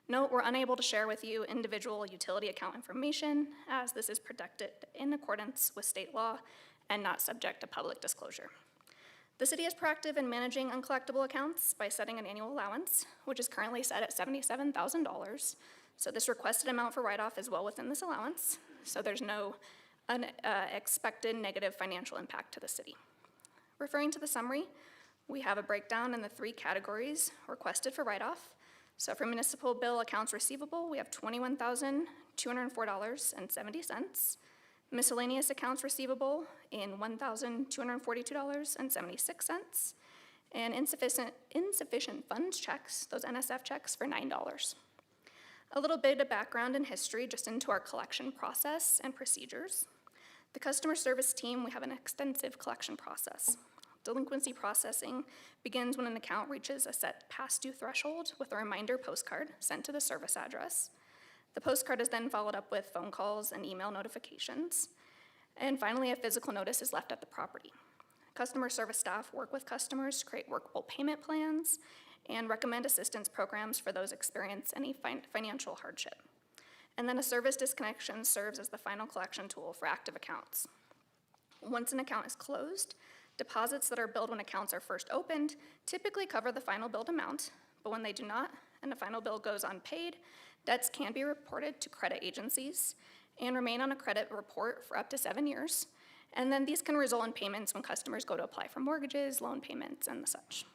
Note, we're unable to share with you individual utility account information as this is protected in accordance with state law and not subject to public disclosure. The city is proactive in managing uncollectible accounts by setting an annual allowance, which is currently set at $77,000. So this requested amount for write-off is well within this allowance, so there's no unexpected negative financial impact to the city. Referring to the summary, we have a breakdown in the 3 categories requested for write-off. So for municipal bill accounts receivable, we have $21,204.70. Miscellaneous accounts receivable in $1,242.76. And insufficient funds checks, those NSF checks, for $9. A little bit of background and history just into our collection process and procedures. The customer service team, we have an extensive collection process. Delinquency processing begins when an account reaches a set past due threshold with a reminder postcard sent to the service address. The postcard is then followed up with phone calls and email notifications. And finally, a physical notice is left at the property. Customer service staff work with customers to create workable payment plans and recommend assistance programs for those experience any financial hardship. And then a service disconnection serves as the final collection tool for active accounts. Once an account is closed, deposits that are billed when accounts are first opened typically cover the final billed amount, but when they do not and the final bill goes unpaid, debts can be reported to credit agencies and remain on a credit report for up to 7 years. And then these can result in payments when customers go to apply for mortgages, loan payments, and such.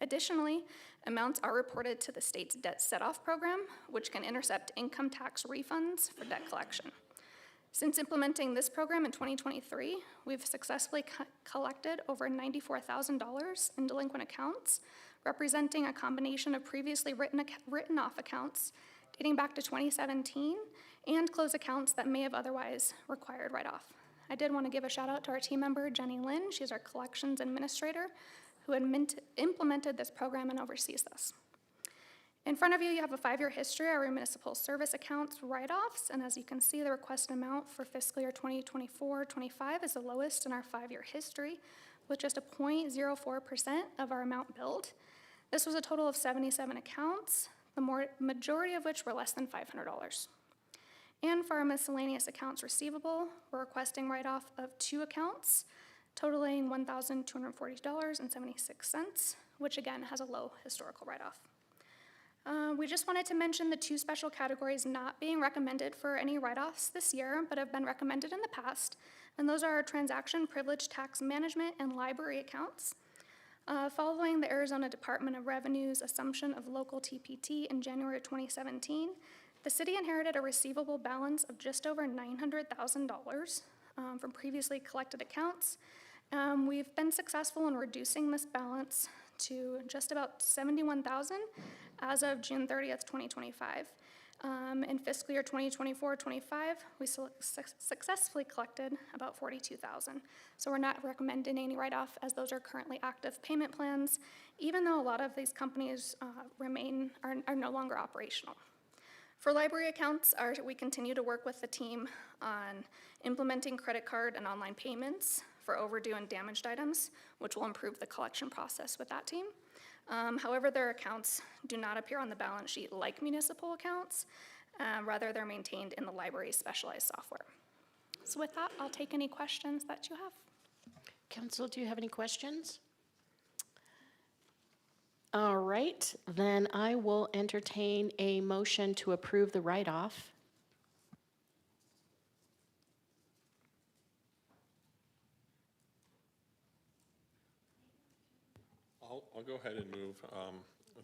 Additionally, amounts are reported to the state's debt set-off program, which can intercept income tax refunds for debt collection. Since implementing this program in 2023, we've successfully collected over $94,000 in delinquent accounts, representing a combination of previously written off accounts dating back to 2017 and closed accounts that may have otherwise required write-off. I did want to give a shout out to our team member, Jenny Lynn. She's our collections administrator who had implemented this program and oversees this. In front of you, you have a 5-year history of our municipal service accounts write-offs, and as you can see, the requested amount for fiscal year 2024-25 is the lowest in our 5-year history, with just a 0.04% of our amount billed. This was a total of 77 accounts, the majority of which were less than $500. And for our miscellaneous accounts receivable, we're requesting write-off of 2 accounts, totaling $1,240.76, which again has a low historical write-off. We just wanted to mention the 2 special categories not being recommended for any write-offs this year, but have been recommended in the past, and those are our transaction privilege tax management and library accounts. Following the Arizona Department of Revenue's assumption of local TPT in January of 2017, the city inherited a receivable balance of just over $900,000 from previously collected accounts. We've been successful in reducing this balance to just about $71,000 as of June 30th, 2025. In fiscal year 2024-25, we successfully collected about $42,000. So we're not recommending any write-off as those are currently active payment plans, even though a lot of these companies are no longer operational. For library accounts, we continue to work with the team on implementing credit card and online payments for overdue and damaged items, which will improve the collection process with that team. However, their accounts do not appear on the balance sheet like municipal accounts. Rather, they're maintained in the library's specialized software. So with that, I'll take any questions that you have. Council, do you have any questions? All right, then I will entertain a motion to approve the write-off. I'll go ahead and move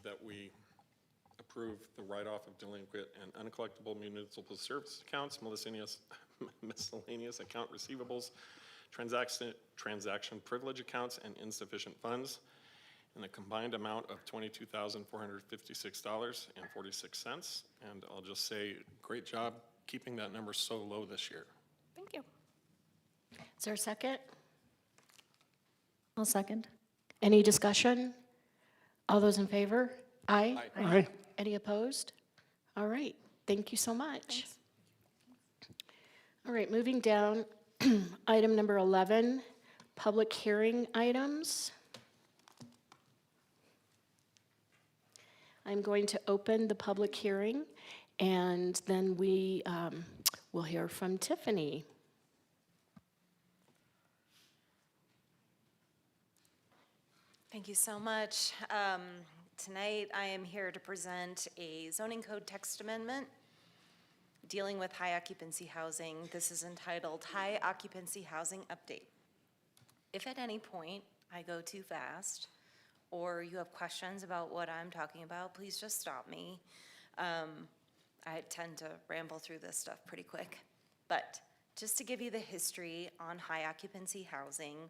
that we approve the write-off of delinquent and uncollectible municipal service accounts, miscellaneous account receivables, transaction privilege accounts, and insufficient funds in the combined amount of $22,456.46. And I'll just say, great job keeping that number so low this year. Thank you. Is there a second? I'll second. Any discussion? All those in favor? Aye. Aye. Any opposed? All right, thank you so much. All right, moving down, item number 11, public hearing items. I'm going to open the public hearing, and then we will hear from Tiffany. Thank you so much. Tonight, I am here to present a zoning code text amendment dealing with high occupancy housing. This is entitled High Occupancy Housing Update. If at any point I go too fast or you have questions about what I'm talking about, please just stop me. I tend to ramble through this stuff pretty quick. But just to give you the history on high occupancy housing,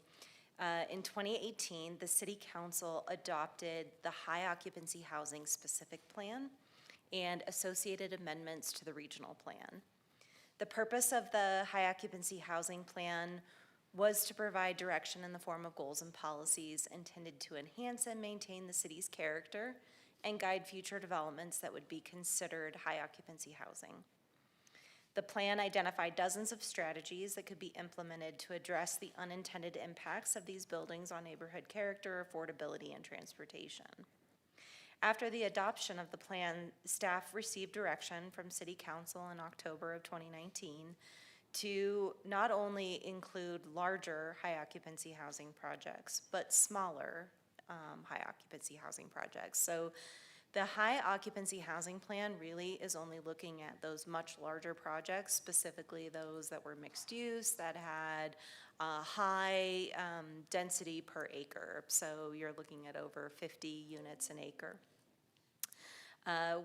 in 2018, the City Council adopted the High Occupancy Housing Specific Plan and associated amendments to the regional plan. The purpose of the High Occupancy Housing Plan was to provide direction in the form of goals and policies intended to enhance and maintain the city's character and guide future developments that would be considered high occupancy housing. The plan identified dozens of strategies that could be implemented to address the unintended impacts of these buildings on neighborhood character, affordability, and transportation. After the adoption of the plan, staff received direction from City Council in October of 2019 to not only include larger high occupancy housing projects, but smaller high occupancy housing projects. So the high occupancy housing plan really is only looking at those much larger projects, specifically those that were mixed use, that had high density per acre. So you're looking at over 50 units an acre.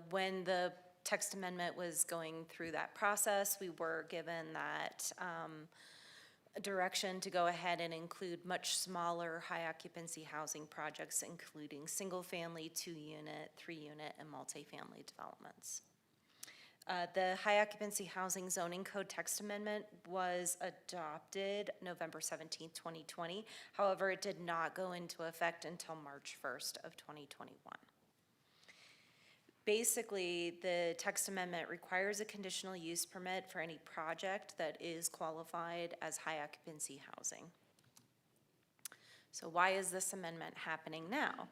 When the text amendment was going through that process, we were given that direction to go ahead and include much smaller high occupancy housing projects, including single family, 2-unit, 3-unit, and multifamily developments. The high occupancy housing zoning code text amendment was adopted November 17, 2020. However, it did not go into effect until March 1st of 2021. Basically, the text amendment requires a conditional use permit for any project that is qualified as high occupancy housing. So why is this amendment happening now?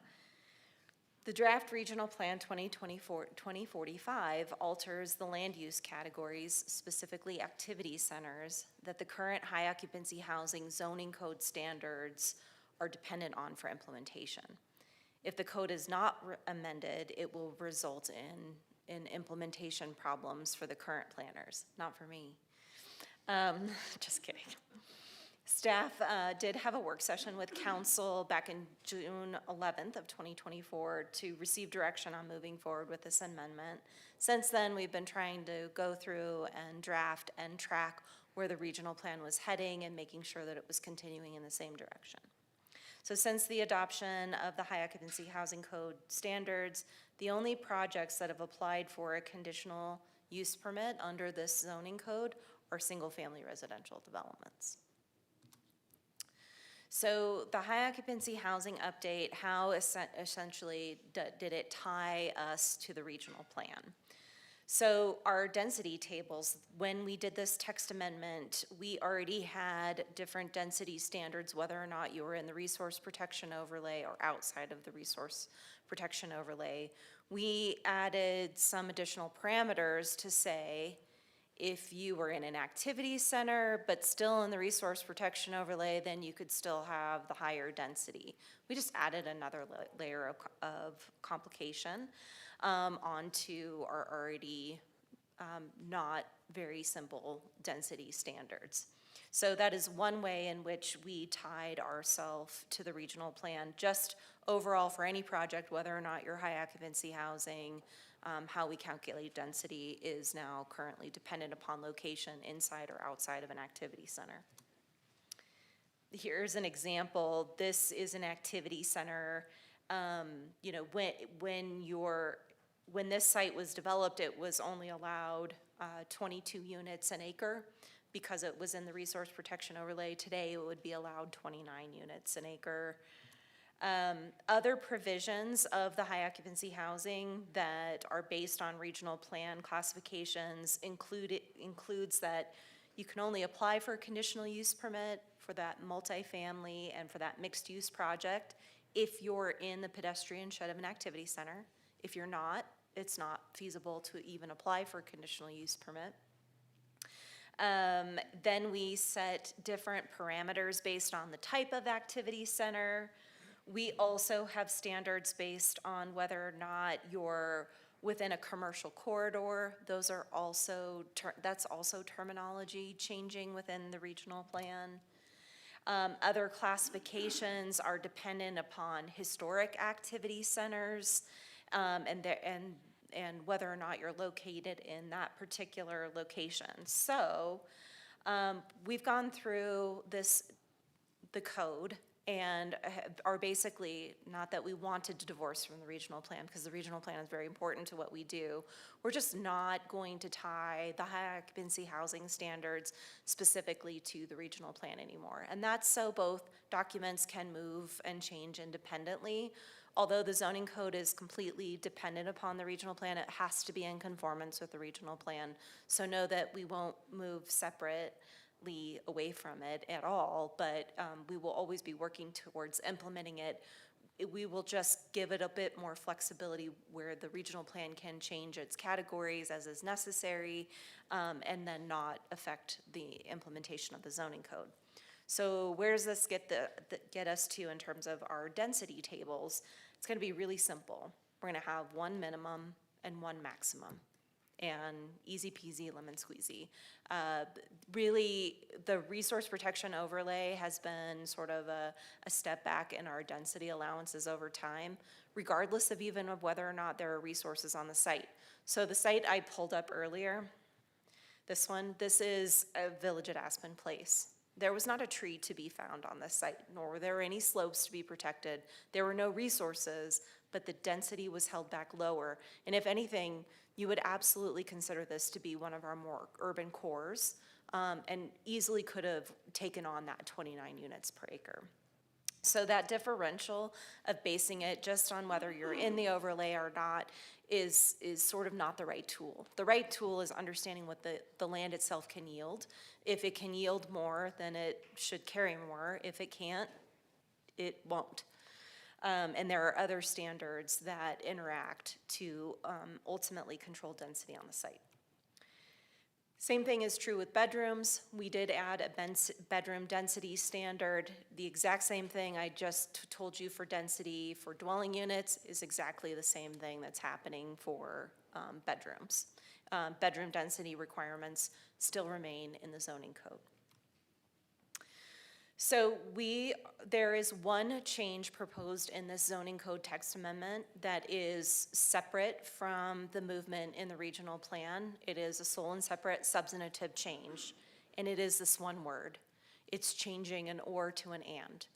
The draft regional plan 2024-2045 alters the land use categories, specifically activity centers, that the current high occupancy housing zoning code standards are dependent on for implementation. If the code is not amended, it will result in implementation problems for the current planners, not for me. Just kidding. Staff did have a work session with council back in June 11th of 2024 to receive direction on moving forward with this amendment. Since then, we've been trying to go through and draft and track where the regional plan was heading and making sure that it was continuing in the same direction. So since the adoption of the high occupancy housing code standards, the only projects that have applied for a conditional use permit under this zoning code are single-family residential developments. So the high occupancy housing update, how essentially did it tie us to the regional plan? So our density tables, when we did this text amendment, we already had different density standards, whether or not you were in the resource protection overlay or outside of the resource protection overlay. We added some additional parameters to say, if you were in an activity center, but still in the resource protection overlay, then you could still have the higher density. We just added another layer of complication onto our already not very simple density standards. So that is one way in which we tied ourselves to the regional plan, just overall for any project, whether or not you're high occupancy housing, how we calculate density is now currently dependent upon location inside or outside of an activity center. Here's an example. This is an activity center. You know, when this site was developed, it was only allowed 22 units an acre because it was in the resource protection overlay. Today, it would be allowed 29 units an acre. Other provisions of the high occupancy housing that are based on regional plan classifications includes that you can only apply for a conditional use permit for that multifamily and for that mixed use project if you're in the pedestrian shed of an activity center. If you're not, it's not feasible to even apply for a conditional use permit. Then we set different parameters based on the type of activity center. We also have standards based on whether or not you're within a commercial corridor. Those are also, that's also terminology changing within the regional plan. Other classifications are dependent upon historic activity centers and whether or not you're located in that particular location. So we've gone through the code, and are basically, not that we wanted to divorce from the regional plan, because the regional plan is very important to what we do. We're just not going to tie the high occupancy housing standards specifically to the regional plan anymore. And that's so both documents can move and change independently. Although the zoning code is completely dependent upon the regional plan, it has to be in conformance with the regional plan. So know that we won't move separately away from it at all, but we will always be working towards implementing it. We will just give it a bit more flexibility where the regional plan can change its categories as is necessary, and then not affect the implementation of the zoning code. So where does this get us to in terms of our density tables? It's going to be really simple. We're going to have one minimum and one maximum, and easy peasy lemon squeezy. Really, the resource protection overlay has been sort of a step back in our density allowances over time, regardless of even of whether or not there are resources on the site. So the site I pulled up earlier, this is a village at Aspen Place. There was not a tree to be found on this site, nor were there any slopes to be protected. There were no resources, but the density was held back lower. And if anything, you would absolutely consider this to be one of our more urban cores, and easily could have taken on that 29 units per acre. So that differential of basing it just on whether you're in the overlay or not is sort of not the right tool. The right tool is understanding what the land itself can yield. If it can yield more, then it should carry more. If it can't, it won't. And there are other standards that interact to ultimately control density on the site. Same thing is true with bedrooms. We did add a bedroom density standard. The exact same thing I just told you for density for dwelling units is exactly the same thing that's happening for bedrooms. Bedroom density requirements still remain in the zoning code. So there is one change proposed in this zoning code text amendment that is separate from the movement in the regional plan. It is a sole and separate substantive change, and it is this one word. It's changing an or to an and.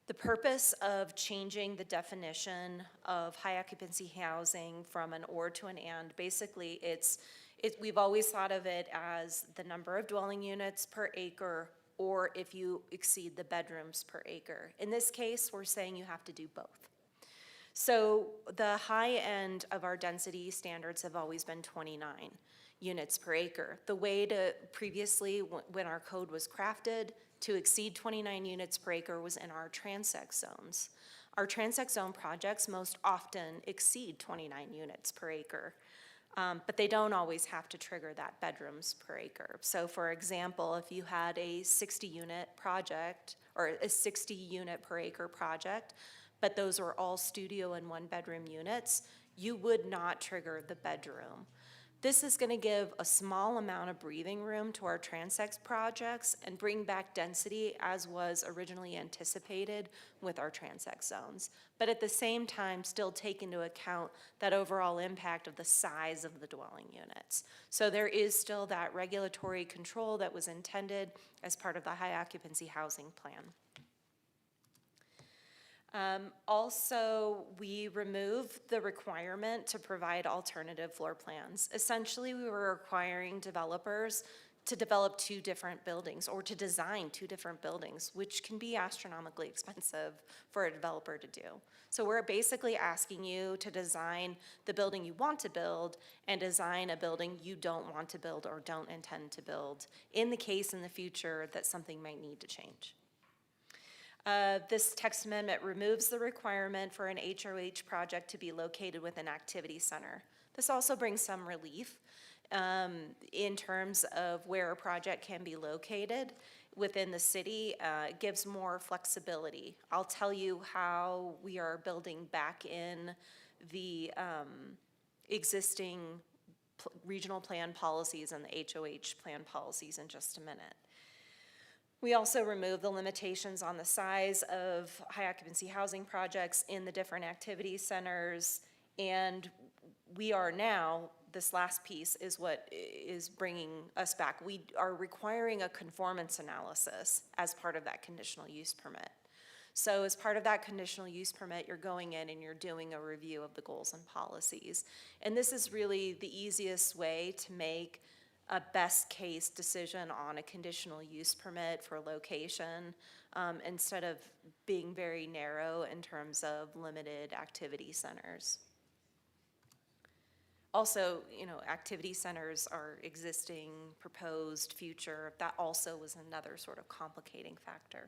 The purpose of changing the definition of high occupancy housing from an or to an and, basically it's We've always thought of it as the number of dwelling units per acre, or if you exceed the bedrooms per acre. In this case, we're saying you have to do both. So the high end of our density standards have always been 29 units per acre. The way to previously, when our code was crafted, to exceed 29 units per acre was in our transect zones. Our transect zone projects most often exceed 29 units per acre. But they don't always have to trigger that bedrooms per acre. So for example, if you had a 60-unit project, or a 60-unit per acre project, but those were all studio and one-bedroom units, you would not trigger the bedroom. This is going to give a small amount of breathing room to our transect projects and bring back density as was originally anticipated with our transect zones. But at the same time, still take into account that overall impact of the size of the dwelling units. So there is still that regulatory control that was intended as part of the high occupancy housing plan. Also, we removed the requirement to provide alternative floor plans. Essentially, we were requiring developers to develop two different buildings or to design two different buildings, which can be astronomically expensive for a developer to do. So we're basically asking you to design the building you want to build and design a building you don't want to build or don't intend to build in the case in the future that something might need to change. This text amendment removes the requirement for an HOH project to be located with an activity center. This also brings some relief in terms of where a project can be located within the city. It gives more flexibility. I'll tell you how we are building back in the existing regional plan policies and the HOH plan policies in just a minute. We also remove the limitations on the size of high occupancy housing projects in the different activity centers. And we are now, this last piece is what is bringing us back. We are requiring a conformance analysis as part of that conditional use permit. So as part of that conditional use permit, you're going in and you're doing a review of the goals and policies. And this is really the easiest way to make a best case decision on a conditional use permit for location instead of being very narrow in terms of limited activity centers. Also, activity centers are existing, proposed, future. That also was another sort of complicating factor.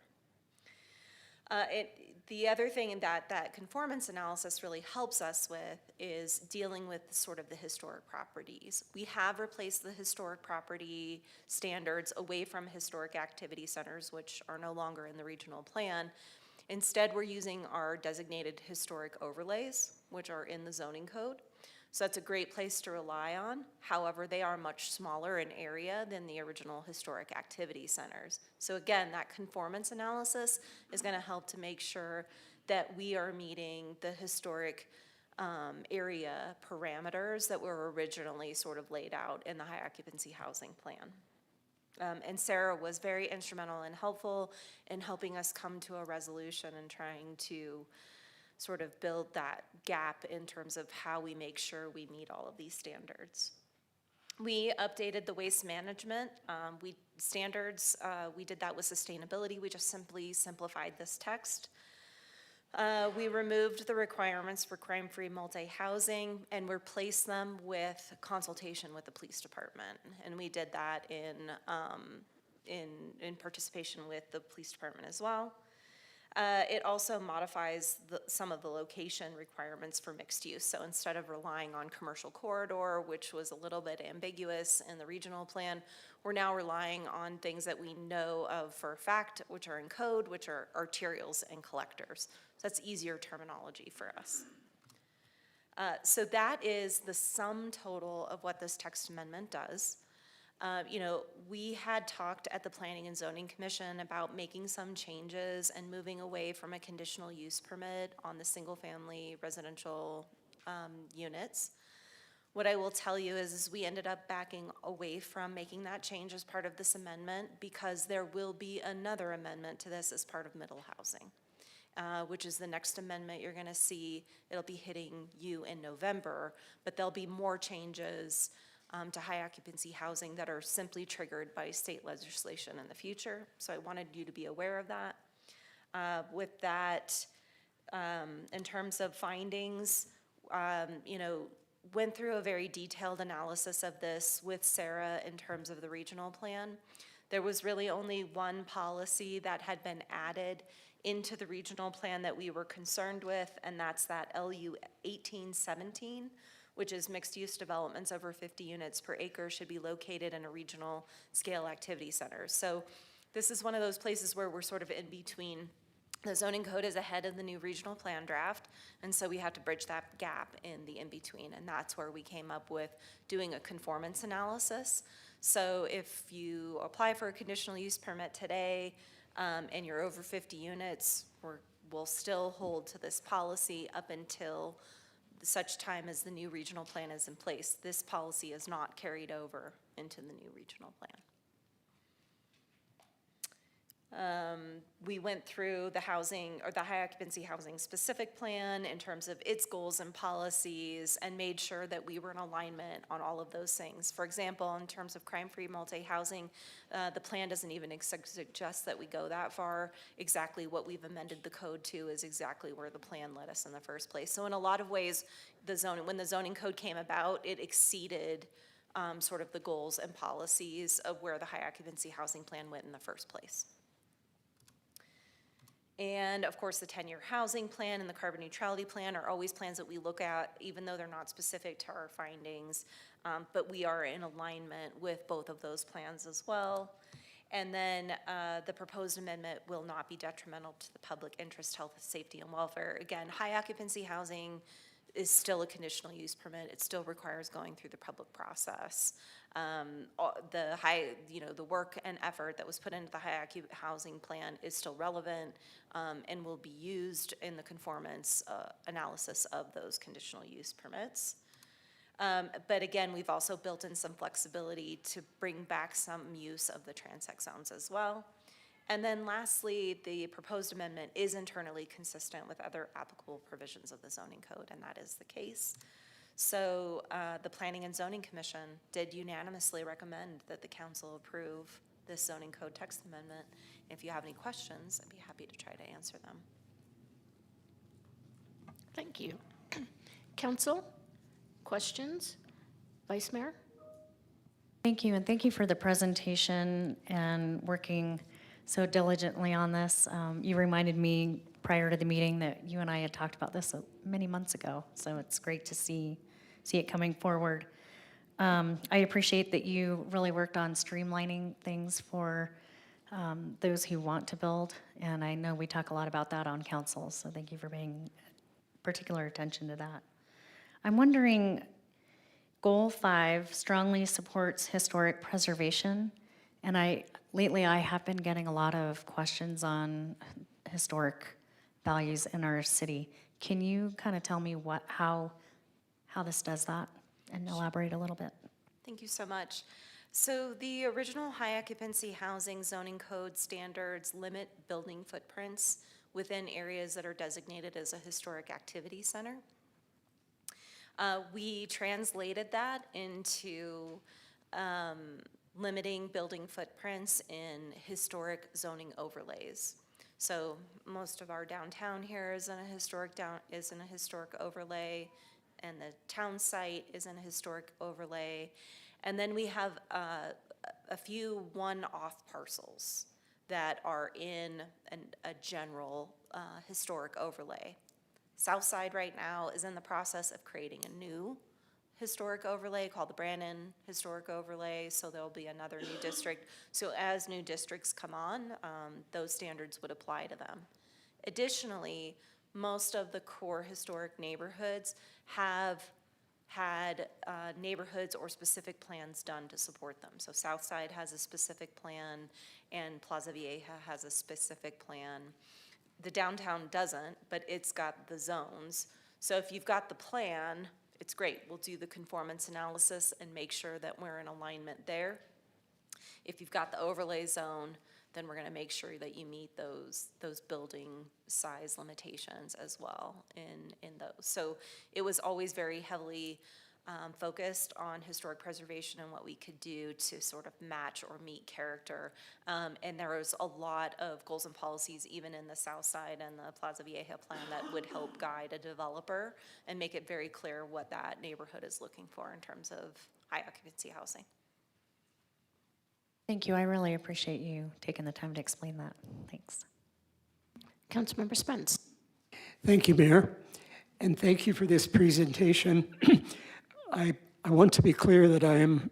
The other thing that conformance analysis really helps us with is dealing with sort of the historic properties. We have replaced the historic property standards away from historic activity centers, which are no longer in the regional plan. Instead, we're using our designated historic overlays, which are in the zoning code. So that's a great place to rely on. However, they are much smaller in area than the original historic activity centers. So again, that conformance analysis is going to help to make sure that we are meeting the historic area parameters that were originally sort of laid out in the high occupancy housing plan. And Sarah was very instrumental and helpful in helping us come to a resolution and trying to sort of build that gap in terms of how we make sure we meet all of these standards. We updated the waste management standards. We did that with sustainability. We just simply simplified this text. We removed the requirements for crime-free multi-housing and replaced them with consultation with the police department. And we did that in participation with the police department as well. It also modifies some of the location requirements for mixed use. So instead of relying on commercial corridor, which was a little bit ambiguous in the regional plan, we're now relying on things that we know of for a fact, which are in code, which are arterials and collectors. So that's easier terminology for us. So that is the sum total of what this text amendment does. We had talked at the Planning and Zoning Commission about making some changes and moving away from a conditional use permit on the single-family residential units. What I will tell you is we ended up backing away from making that change as part of this amendment because there will be another amendment to this as part of middle housing, which is the next amendment you're going to see. It'll be hitting you in November, but there'll be more changes to high occupancy housing that are simply triggered by state legislation in the future. So I wanted you to be aware of that. With that, in terms of findings, went through a very detailed analysis of this with Sarah in terms of the regional plan. There was really only one policy that had been added into the regional plan that we were concerned with, and that's that LU 1817, which is mixed-use developments over 50 units per acre should be located in a regional scale activity center. So this is one of those places where we're sort of in between. The zoning code is ahead of the new regional plan draft, and so we have to bridge that gap in the in-between, and that's where we came up with doing a conformance analysis. So if you apply for a conditional use permit today, and you're over 50 units, we'll still hold to this policy up until such time as the new regional plan is in place. This policy is not carried over into the new regional plan. We went through the housing, or the high occupancy housing specific plan in terms of its goals and policies, and made sure that we were in alignment on all of those things. For example, in terms of crime-free multi-housing, the plan doesn't even suggest that we go that far. Exactly what we've amended the code to is exactly where the plan led us in the first place. So in a lot of ways, when the zoning code came about, it exceeded sort of the goals and policies of where the high occupancy housing plan went in the first place. And of course, the 10-year housing plan and the carbon neutrality plan are always plans that we look at, even though they're not specific to our findings, but we are in alignment with both of those plans as well. And then the proposed amendment will not be detrimental to the public interest, health, safety, and welfare. Again, high occupancy housing is still a conditional use permit. It still requires going through the public process. The work and effort that was put into the high occupancy housing plan is still relevant and will be used in the conformance analysis of those conditional use permits. But again, we've also built in some flexibility to bring back some use of the transect zones as well. And then lastly, the proposed amendment is internally consistent with other applicable provisions of the zoning code, and that is the case. So the Planning and Zoning Commission did unanimously recommend that the council approve this zoning code text amendment. If you have any questions, I'd be happy to try to answer them. Thank you. Council, questions? Vice Mayor? Thank you, and thank you for the presentation and working so diligently on this. You reminded me prior to the meeting that you and I had talked about this many months ago, so it's great to see it coming forward. I appreciate that you really worked on streamlining things for those who want to build, and I know we talk a lot about that on council, so thank you for paying particular attention to that. I'm wondering, Goal 5 strongly supports historic preservation, and lately I have been getting a lot of questions on historic values in our city. Can you kind of tell me how this does that and elaborate a little bit? Thank you so much. So the original high occupancy housing zoning code standards limit building footprints within areas that are designated as a historic activity center. We translated that into limiting building footprints in historic zoning overlays. So most of our downtown here is in a historic overlay, and the town site is in a historic overlay. And then we have a few one-off parcels that are in a general historic overlay. Southside right now is in the process of creating a new historic overlay called the Brandon Historic Overlay, so there'll be another new district. So as new districts come on, those standards would apply to them. Additionally, most of the core historic neighborhoods have had neighborhoods or specific plans done to support them. So Southside has a specific plan, and Plaza Vieja has a specific plan. The downtown doesn't, but it's got the zones. So if you've got the plan, it's great. We'll do the conformance analysis and make sure that we're in alignment there. If you've got the overlay zone, then we're gonna make sure that you meet those building size limitations as well in those. So it was always very heavily focused on historic preservation and what we could do to sort of match or meet character. And there was a lot of goals and policies, even in the South Side and the Plaza Vieja plan, that would help guide a developer and make it very clear what that neighborhood is looking for in terms of high occupancy housing. Thank you. I really appreciate you taking the time to explain that. Thanks. Councilmember Spence. Thank you, Mayor, and thank you for this presentation. I want to be clear that I am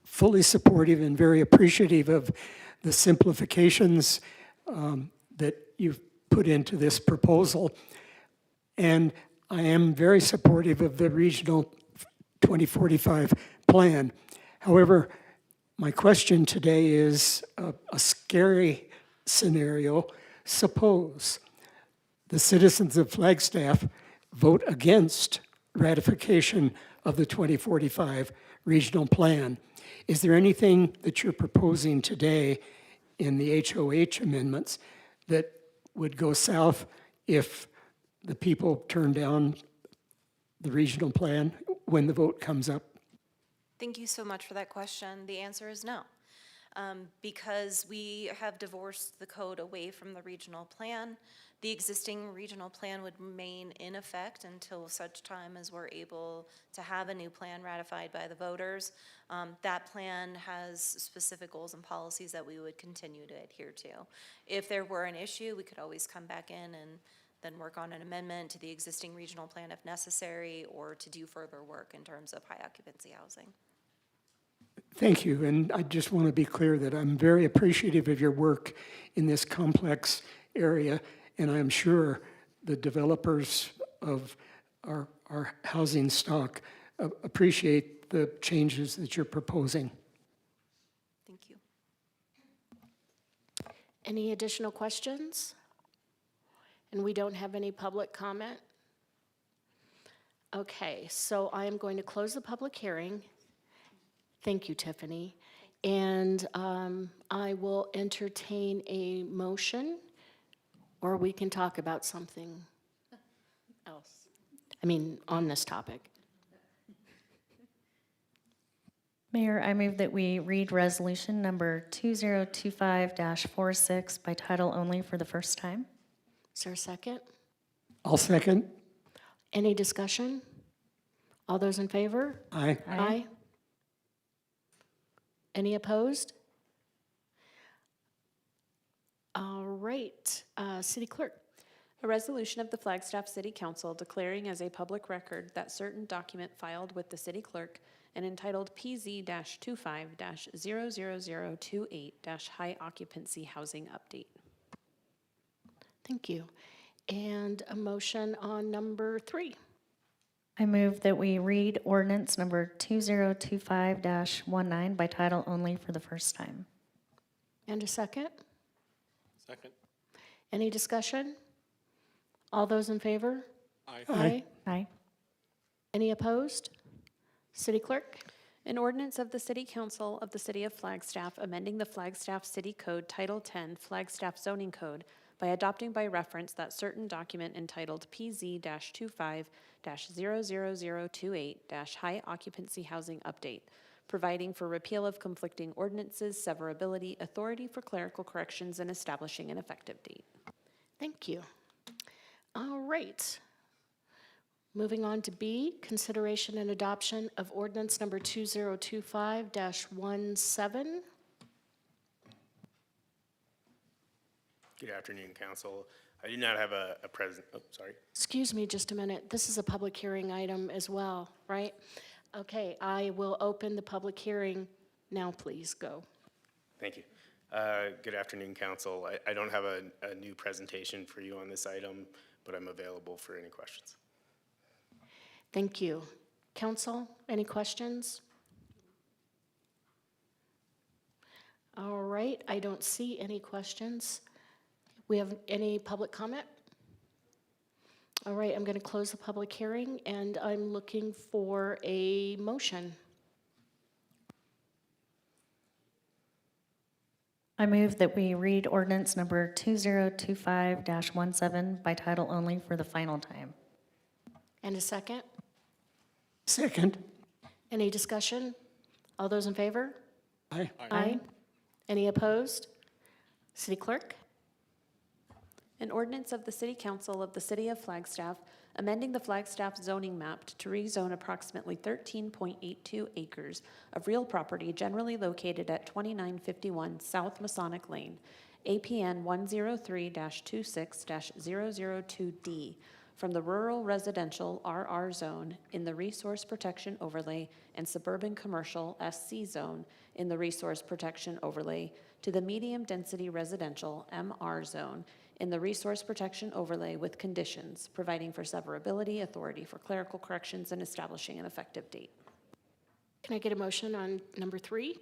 fully supportive and very appreciative of the simplifications that you've put into this proposal. And I am very supportive of the Regional 2045 plan. However, my question today is a scary scenario. Suppose the citizens of Flagstaff vote against ratification of the 2045 regional plan. Is there anything that you're proposing today in the HOH amendments that would go south if the people turn down the regional plan when the vote comes up? Thank you so much for that question. The answer is no. Because we have divorced the code away from the regional plan, the existing regional plan would remain in effect until such time as we're able to have a new plan ratified by the voters. That plan has specific goals and policies that we would continue to adhere to. If there were an issue, we could always come back in and then work on an amendment to the existing regional plan if necessary, or to do further work in terms of high occupancy housing. Thank you, and I just want to be clear that I'm very appreciative of your work in this complex area, and I'm sure the developers of our housing stock appreciate the changes that you're proposing. Thank you. Any additional questions? And we don't have any public comment? Okay, so I am going to close the public hearing. Thank you, Tiffany. And I will entertain a motion, or we can talk about something else. I mean, on this topic. Mayor, I move that we read resolution number 2025-46 by title only for the first time. Is there a second? I'll second. Any discussion? All those in favor? Aye. Aye. Any opposed? All right, City Clerk. A resolution of the Flagstaff City Council declaring as a public record that certain document filed with the city clerk and entitled PZ-25-00028- High Occupancy Housing Update. Thank you. And a motion on number 3. I move that we read ordinance number 2025-19 by title only for the first time. And a second? Second. Any discussion? All those in favor? Aye. Aye. Aye. Any opposed? City Clerk? An ordinance of the City Council of the City of Flagstaff amending the Flagstaff City Code Title 10 Flagstaff Zoning Code by adopting by reference that certain document entitled PZ-25-00028- High Occupancy Housing Update, providing for repeal of conflicting ordinances, severability, authority for clerical corrections, and establishing an effective date. Thank you. All right. Moving on to B, consideration and adoption of ordinance number 2025-17. Good afternoon, Council. I do not have a present, oh, sorry. Excuse me just a minute. This is a public hearing item as well, right? Okay, I will open the public hearing now. Please go. Thank you. Good afternoon, Council. I don't have a new presentation for you on this item, but I'm available for any questions. Thank you. Council, any questions? All right, I don't see any questions. We have any public comment? All right, I'm going to close the public hearing, and I'm looking for a motion. I move that we read ordinance number 2025-17 by title only for the final time. And a second? Second. Any discussion? All those in favor? Aye. Aye. Any opposed? City Clerk? An ordinance of the City Council of the City of Flagstaff amending the Flagstaff zoning map to rezone approximately 13.82 acres of real property generally located at 2951 South Masonic Lane, APN 103-26-002D, from the rural residential RR zone in the Resource Protection Overlay and suburban commercial SC zone in the Resource Protection Overlay to the medium-density residential MR zone in the Resource Protection Overlay with conditions, providing for severability, authority for clerical corrections, and establishing an effective date. Can I get a motion on number 3?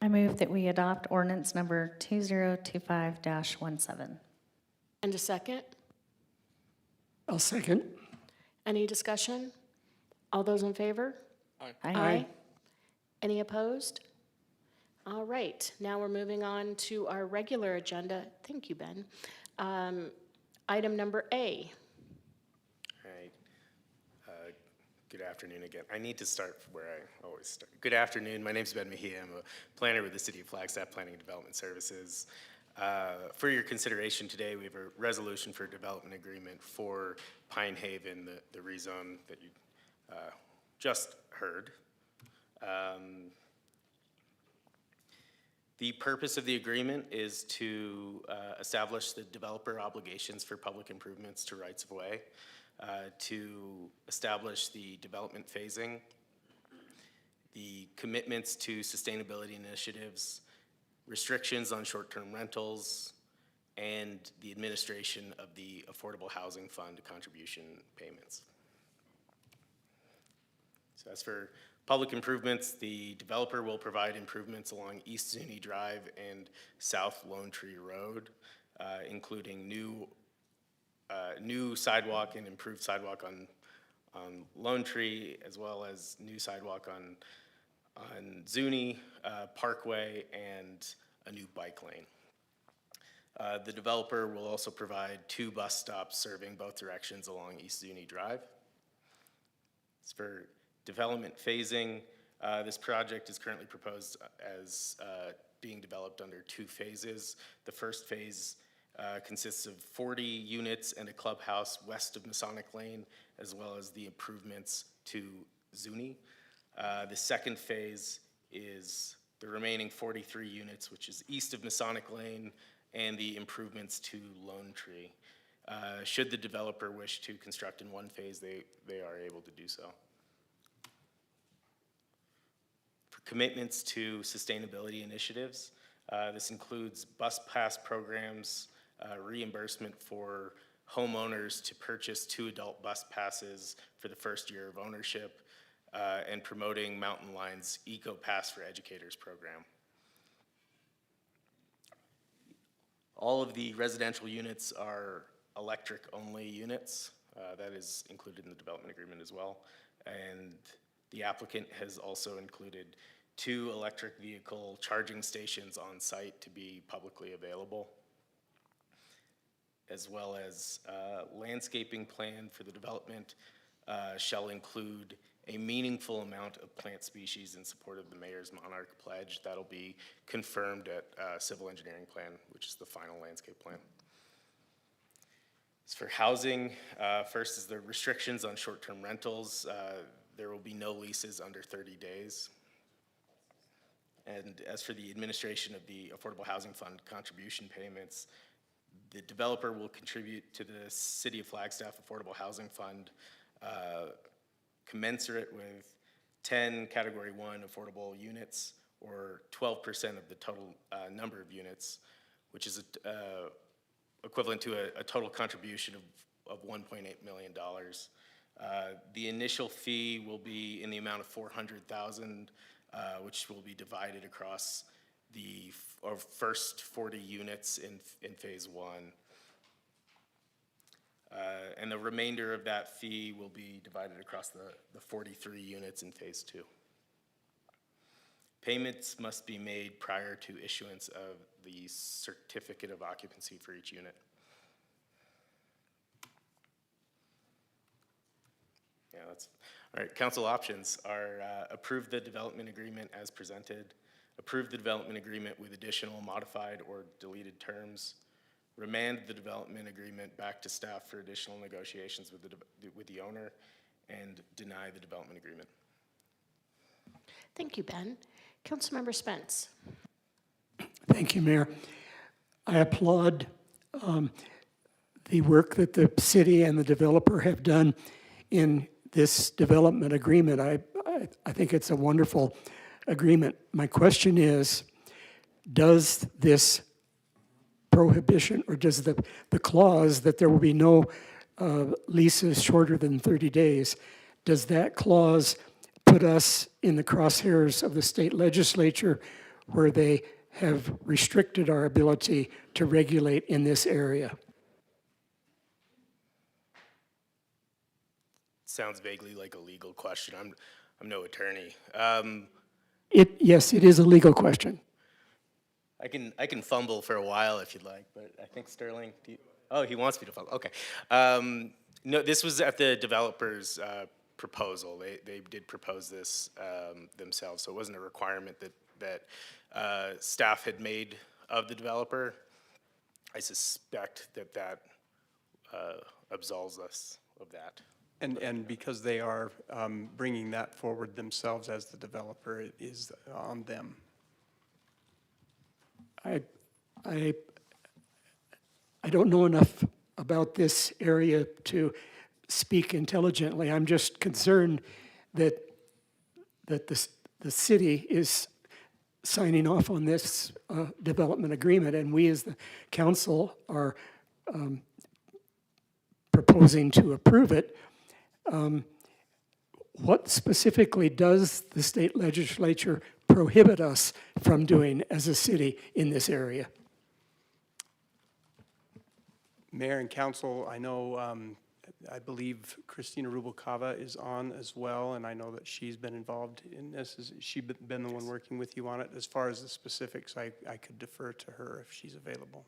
I move that we adopt ordinance number 2025-17. And a second? I'll second. Any discussion? All those in favor? Aye. Any opposed? All right, now we're moving on to our regular agenda. Thank you, Ben. Item number A. All right. Good afternoon again. I need to start where I always start. Good afternoon. My name is Ben Mejia. I'm a planner with the City of Flagstaff Planning and Development Services. For your consideration today, we have a resolution for development agreement for Pine Haven, the rezone that you just heard. The purpose of the agreement is to establish the developer obligations for public improvements to rights-of-way, to establish the development phasing, the commitments to sustainability initiatives, restrictions on short-term rentals, and the administration of the Affordable Housing Fund contribution payments. So as for public improvements, the developer will provide improvements along East Zuni Drive and South Lone Tree Road, including new sidewalk and improved sidewalk on Lone Tree, as well as new sidewalk on Zuni Parkway and a new bike lane. The developer will also provide 2 bus stops serving both directions along East Zuni Drive. As for development phasing, this project is currently proposed as being developed under 2 phases. The first phase consists of 40 units and a clubhouse west of Masonic Lane, as well as the improvements to Zuni. The second phase is the remaining 43 units, which is east of Masonic Lane, and the improvements to Lone Tree. Should the developer wish to construct in one phase, they are able to do so. For commitments to sustainability initiatives, this includes bus pass programs, reimbursement for homeowners to purchase 2 adult bus passes for the first year of ownership, and promoting Mountain Line's Eco Pass for Educators program. All of the residential units are electric-only units. That is included in the development agreement as well. And the applicant has also included 2 electric vehicle charging stations on site to be publicly available, as well as landscaping plan for the development shall include a meaningful amount of plant species in support of the Mayor's Monarch Pledge. That'll be confirmed at civil engineering plan, which is the final landscape plan. As for housing, first is the restrictions on short-term rentals. There will be no leases under 30 days. And as for the administration of the Affordable Housing Fund contribution payments, the developer will contribute to the City of Flagstaff Affordable Housing Fund commensurate with 10 Category 1 affordable units, or 12% of the total number of units, which is equivalent to a total contribution of $1.8 million. The initial fee will be in the amount of $400,000, which will be divided across the first 40 units in phase 1. And the remainder of that fee will be divided across the 43 units in phase 2. Payments must be made prior to issuance of the certificate of occupancy for each unit. Yeah, that's, all right, council options are approve the development agreement as presented, approve the development agreement with additional modified or deleted terms, remand the development agreement back to staff for additional negotiations with the owner, and deny the development agreement. Thank you, Ben. Councilmember Spence. Thank you, Mayor. I applaud the work that the city and the developer have done in this development agreement. I think it's a wonderful agreement. My question is, does this prohibition, or does the clause that there will be no leases shorter than 30 days, does that clause put us in the crosshairs of the state legislature where they have restricted our ability to regulate in this area? Sounds vaguely like a legal question. I'm no attorney. Yes, it is a legal question. I can fumble for a while if you'd like, but I think Sterling, oh, he wants me to fumble, okay. No, this was at the developer's proposal. They did propose this themselves, so it wasn't a requirement that staff had made of the developer. I suspect that absolves us of that. And because they are bringing that forward themselves as the developer, it is on them. I don't know enough about this area to speak intelligently. I'm just concerned that the city is signing off on this development agreement, and we as the council are proposing to approve it. What specifically does the state legislature prohibit us from doing as a city in this area? Mayor and council, I know, I believe Christina Rubalcava is on as well, and I know that she's been involved in this. Has she been the one working with you on it? As far as the specifics, I could defer to her if she's available.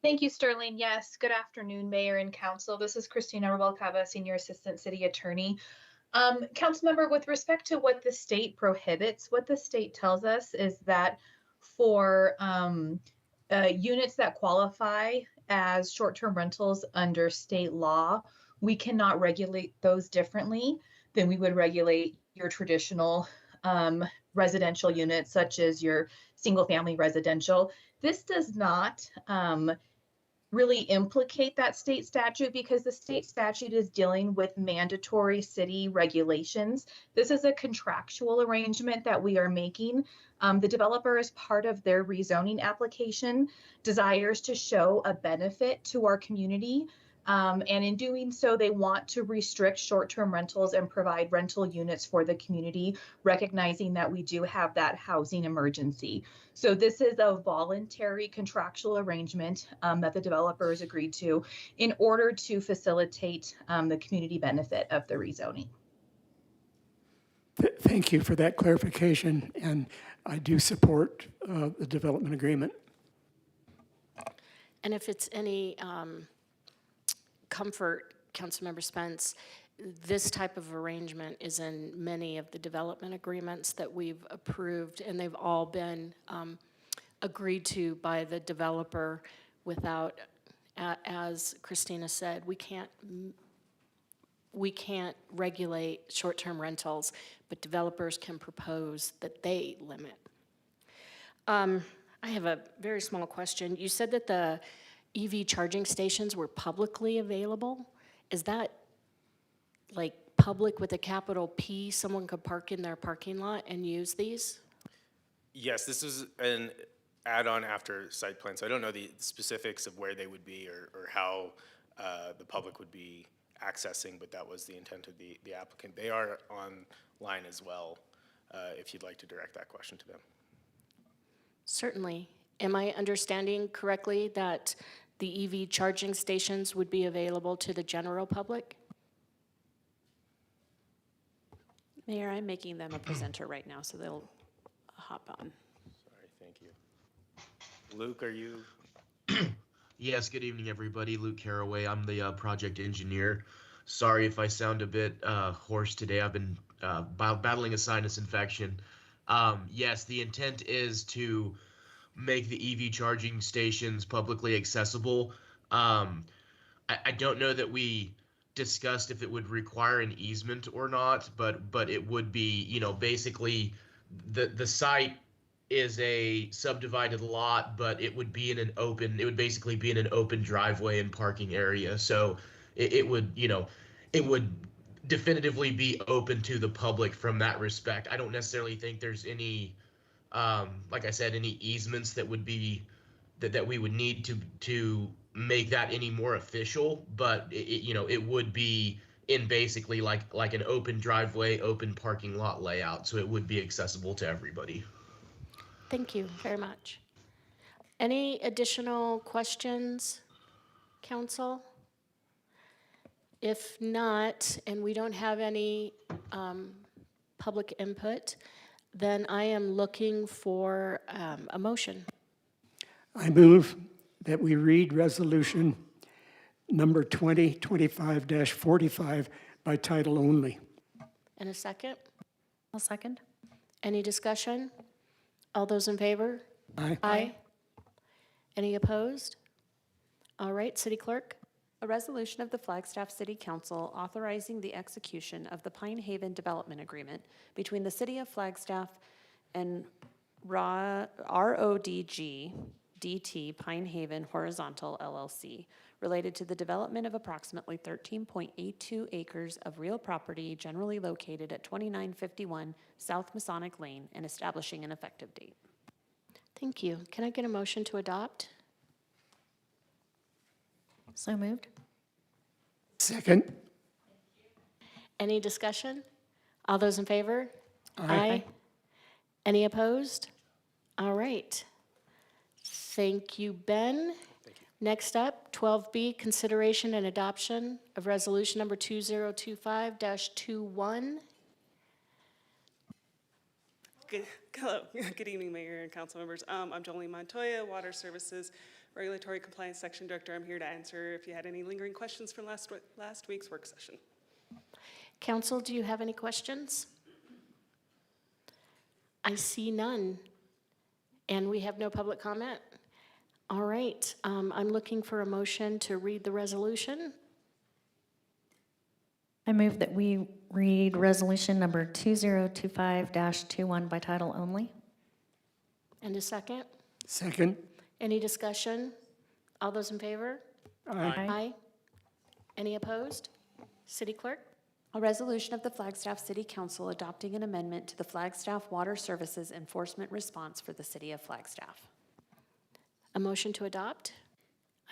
Thank you, Sterling. Yes, good afternoon, Mayor and Council. This is Christina Rubalcava, Senior Assistant City Attorney. Councilmember, with respect to what the state prohibits, what the state tells us is that for units that qualify as short-term rentals under state law, we cannot regulate those differently than we would regulate your traditional residential units, such as your single-family residential. This does not really implicate that state statute because the state statute is dealing with mandatory city regulations. This is a contractual arrangement that we are making. The developer, as part of their rezoning application, desires to show a benefit to our community. And in doing so, they want to restrict short-term rentals and provide rental units for the community, recognizing that we do have that housing emergency. So this is a voluntary contractual arrangement that the developers agreed to in order to facilitate the community benefit of the rezoning. Thank you for that clarification, and I do support the development agreement. And if it's any comfort, Councilmember Spence, this type of arrangement is in many of the development agreements that we've approved, and they've all been agreed to by the developer without, as Christina said, we can't regulate short-term rentals, but developers can propose that they limit. I have a very small question. You said that the EV charging stations were publicly available. Is that like public with a capital P? Someone could park in their parking lot and use these? Yes, this is an add-on after site plan, so I don't know the specifics of where they would be or how the public would be accessing, but that was the intent of the applicant. They are online as well, if you'd like to direct that question to them. Certainly. Am I understanding correctly that the EV charging stations would be available to the general public? Mayor, I'm making them a presenter right now, so they'll hop on. Sorry, thank you. Luke, are you? Yes, good evening, everybody. Luke Caraway. I'm the project engineer. Sorry if I sound a bit hoarse today. I've been battling a sinus infection. Yes, the intent is to make the EV charging stations publicly accessible. I don't know that we discussed if it would require an easement or not, but it would be, basically the site is a subdivided lot, but it would basically be in an open driveway and parking area. So it would, it would definitively be open to the public from that respect. I don't necessarily think there's any, like I said, any easements that would be that we would need to make that any more official, but it would be in basically like an open driveway, open parking lot layout, so it would be accessible to everybody. Thank you very much. Any additional questions, council? If not, and we don't have any public input, then I am looking for a motion. I move that we read resolution number 2025-45 by title only. And a second? I'll second. Any discussion? All those in favor? Aye. Aye. Any opposed? All right, City Clerk? A resolution of the Flagstaff City Council authorizing the execution of the Pine Haven Development Agreement between the City of Flagstaff and RODG DT Pine Haven Horizontal LLC related to the development of approximately 13.82 acres of real property generally located at 2951 South Masonic Lane and establishing an effective date. Thank you. Can I get a motion to adopt? So moved. Second. Any discussion? All those in favor? Aye. Any opposed? All right. Thank you, Ben. Next up, 12B, consideration and adoption of resolution number 2025-21. Hello, good evening, Mayor and council members. I'm Jolene Montoya, Water Services Regulatory Compliance Section Director. I'm here to answer if you had any lingering questions from last week's work session. Council, do you have any questions? I see none. And we have no public comment. All right, I'm looking for a motion to read the resolution. I move that we read resolution number 2025-21 by title only. And a second? Second. Any discussion? All those in favor? Aye. Aye. Any opposed? City Clerk? A resolution of the Flagstaff City Council adopting an amendment to the Flagstaff Water Services Enforcement Response for the City of Flagstaff. A motion to adopt?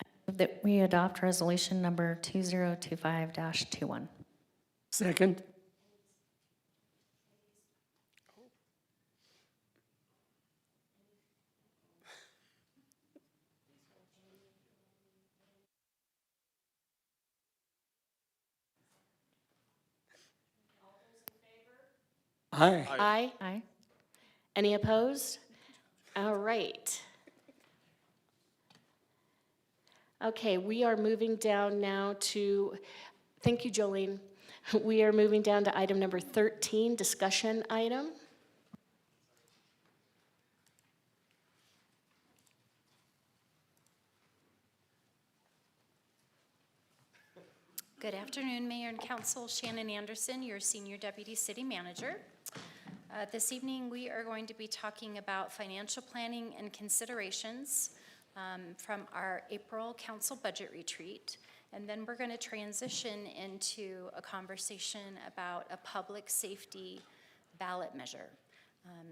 I move that we adopt resolution number 2025-21. Second. Aye. Aye. Aye. Any opposed? All right. Okay, we are moving down now to, thank you, Jolene. We are moving down to item number 13, discussion item. Good afternoon, Mayor and Council. Shannon Anderson, your Senior Deputy City Manager. This evening, we are going to be talking about financial planning and considerations from our April Council Budget Retreat. And then we're going to transition into a conversation about a public safety ballot measure.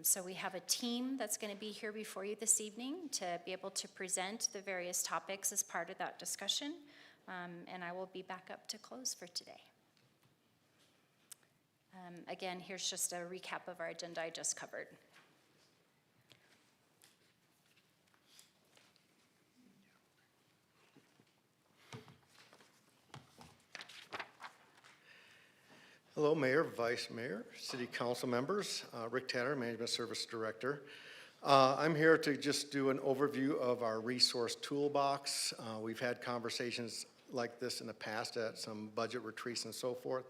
So we have a team that's going to be here before you this evening to be able to present the various topics as part of that discussion. And I will be back up to close for today. Again, here's just a recap of our agenda I just covered. Hello, Mayor, Vice Mayor, City Council members. Rick Tatter, Management Service Director. I'm here to just do an overview of our resource toolbox. We've had conversations like this in the past at some budget retreats and so forth,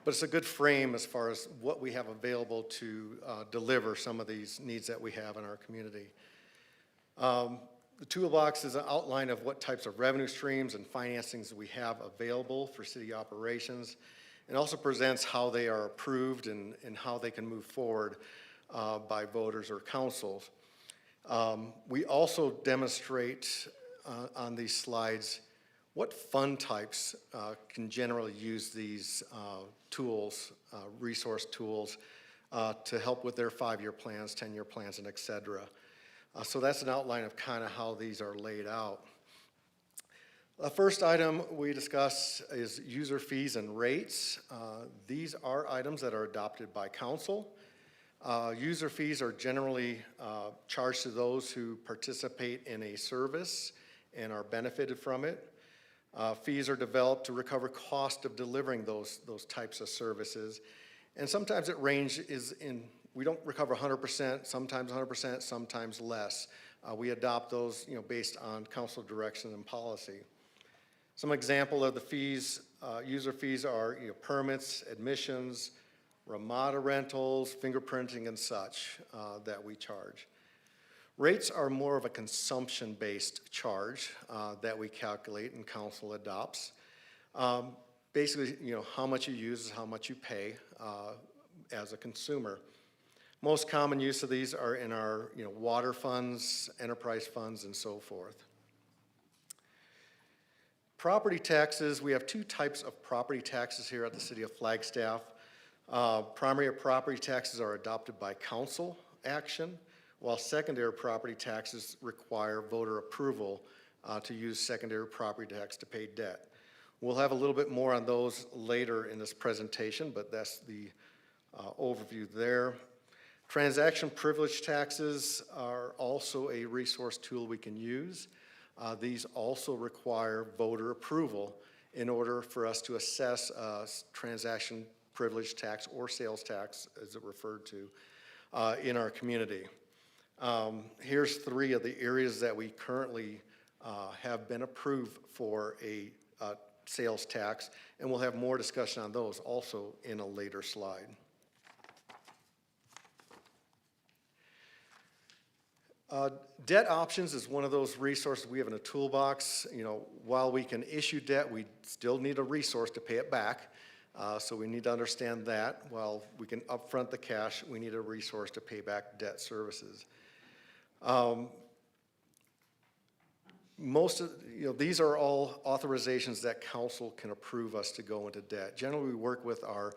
but it's a good frame as far as what we have available to deliver some of these needs that we have in our community. The toolbox is an outline of what types of revenue streams and financings we have available for city operations, and also presents how they are approved and how they can move forward by voters or councils. We also demonstrate on these slides what fund types can generally use these tools, resource tools, to help with their 5-year plans, 10-year plans, and et cetera. So that's an outline of kind of how these are laid out. The first item we discuss is user fees and rates. These are items that are adopted by council. User fees are generally charged to those who participate in a service and are benefited from it. Fees are developed to recover cost of delivering those types of services. And sometimes it ranges in, we don't recover 100%, sometimes 100%, sometimes less. We adopt those, based on council direction and policy. Some example of the fees, user fees are permits, admissions, Ramada rentals, fingerprinting, and such that we charge. Rates are more of a consumption-based charge that we calculate and council adopts. Basically, how much you use is how much you pay as a consumer. Most common use of these are in our water funds, enterprise funds, and so forth. Property taxes, we have 2 types of property taxes here at the City of Flagstaff. Primary property taxes are adopted by council action, while secondary property taxes require voter approval to use secondary property tax to pay debt. We'll have a little bit more on those later in this presentation, but that's the overview there. Transaction privilege taxes are also a resource tool we can use. These also require voter approval in order for us to assess transaction privilege tax or sales tax, as it referred to, in our community. Here's 3 of the areas that we currently have been approved for a sales tax, and we'll have more discussion on those also in a later slide. Debt options is one of those resources we have in a toolbox. While we can issue debt, we still need a resource to pay it back. So we need to understand that. While we can upfront the cash, we need a resource to pay back debt services. These are all authorizations that council can approve us to go into debt. Generally, we work with our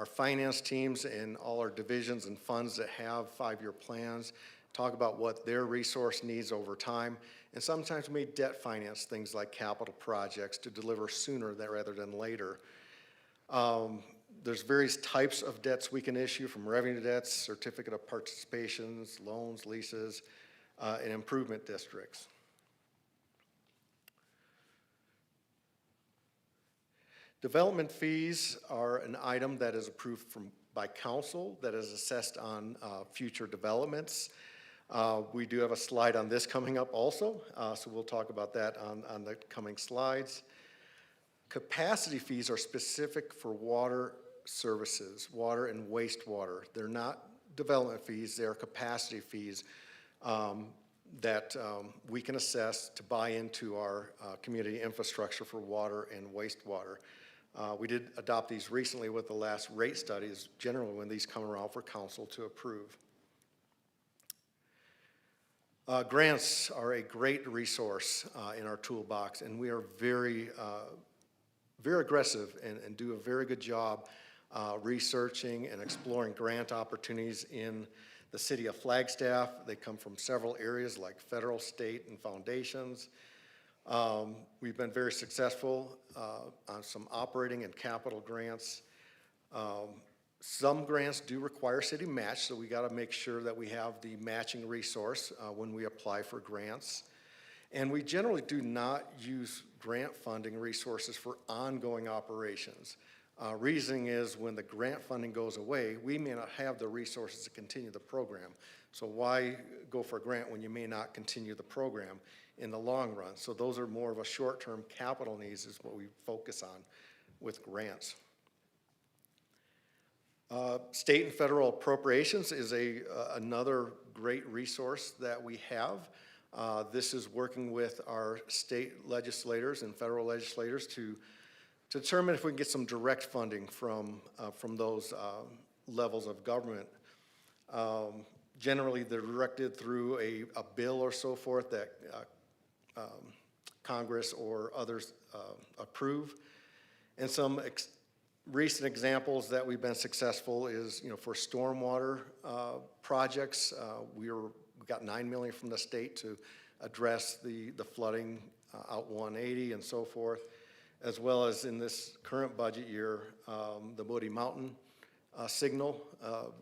finance teams and all our divisions and funds that have 5-year plans, talk about what their resource needs over time, and sometimes we debt finance things like capital projects to deliver sooner rather than later. There's various types of debts we can issue, from revenue debts, certificate of participations, loans, leases, and improvement districts. Development fees are an item that is approved by council that is assessed on future developments. We do have a slide on this coming up also, so we'll talk about that on the coming slides. Capacity fees are specific for water services, water and wastewater. They're not development fees, they're capacity fees that we can assess to buy into our community infrastructure for water and wastewater. We did adopt these recently with the last rate studies, generally when these come around for council to approve. Grants are a great resource in our toolbox, and we are very aggressive and do a very good job researching and exploring grant opportunities in the City of Flagstaff. They come from several areas like federal, state, and foundations. We've been very successful on some operating and capital grants. Some grants do require city match, so we got to make sure that we have the matching resource when we apply for grants. And we generally do not use grant funding resources for ongoing operations. Reasoning is when the grant funding goes away, we may not have the resources to continue the program. So why go for a grant when you may not continue the program in the long run? So those are more of a short-term capital needs is what we focus on with grants. State and federal appropriations is another great resource that we have. This is working with our state legislators and federal legislators to determine if we can get some direct funding from those levels of government. Generally, they're directed through a bill or so forth that Congress or others approve. And some recent examples that we've been successful is, for stormwater projects, we got $9 million from the state to address the flooding out 180 and so forth, as well as in this current budget year, the Moody Mountain signal.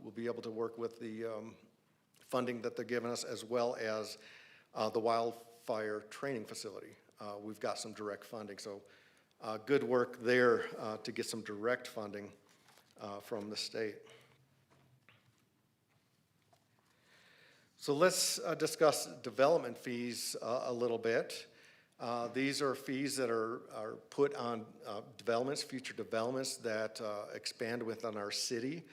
We'll be able to work with the funding that they're giving us, as well as the wildfire training facility. We've got some direct funding, so good work there to get some direct funding from the state. So let's discuss development fees a little bit. These are fees that are put on developments, future developments that expand within our city.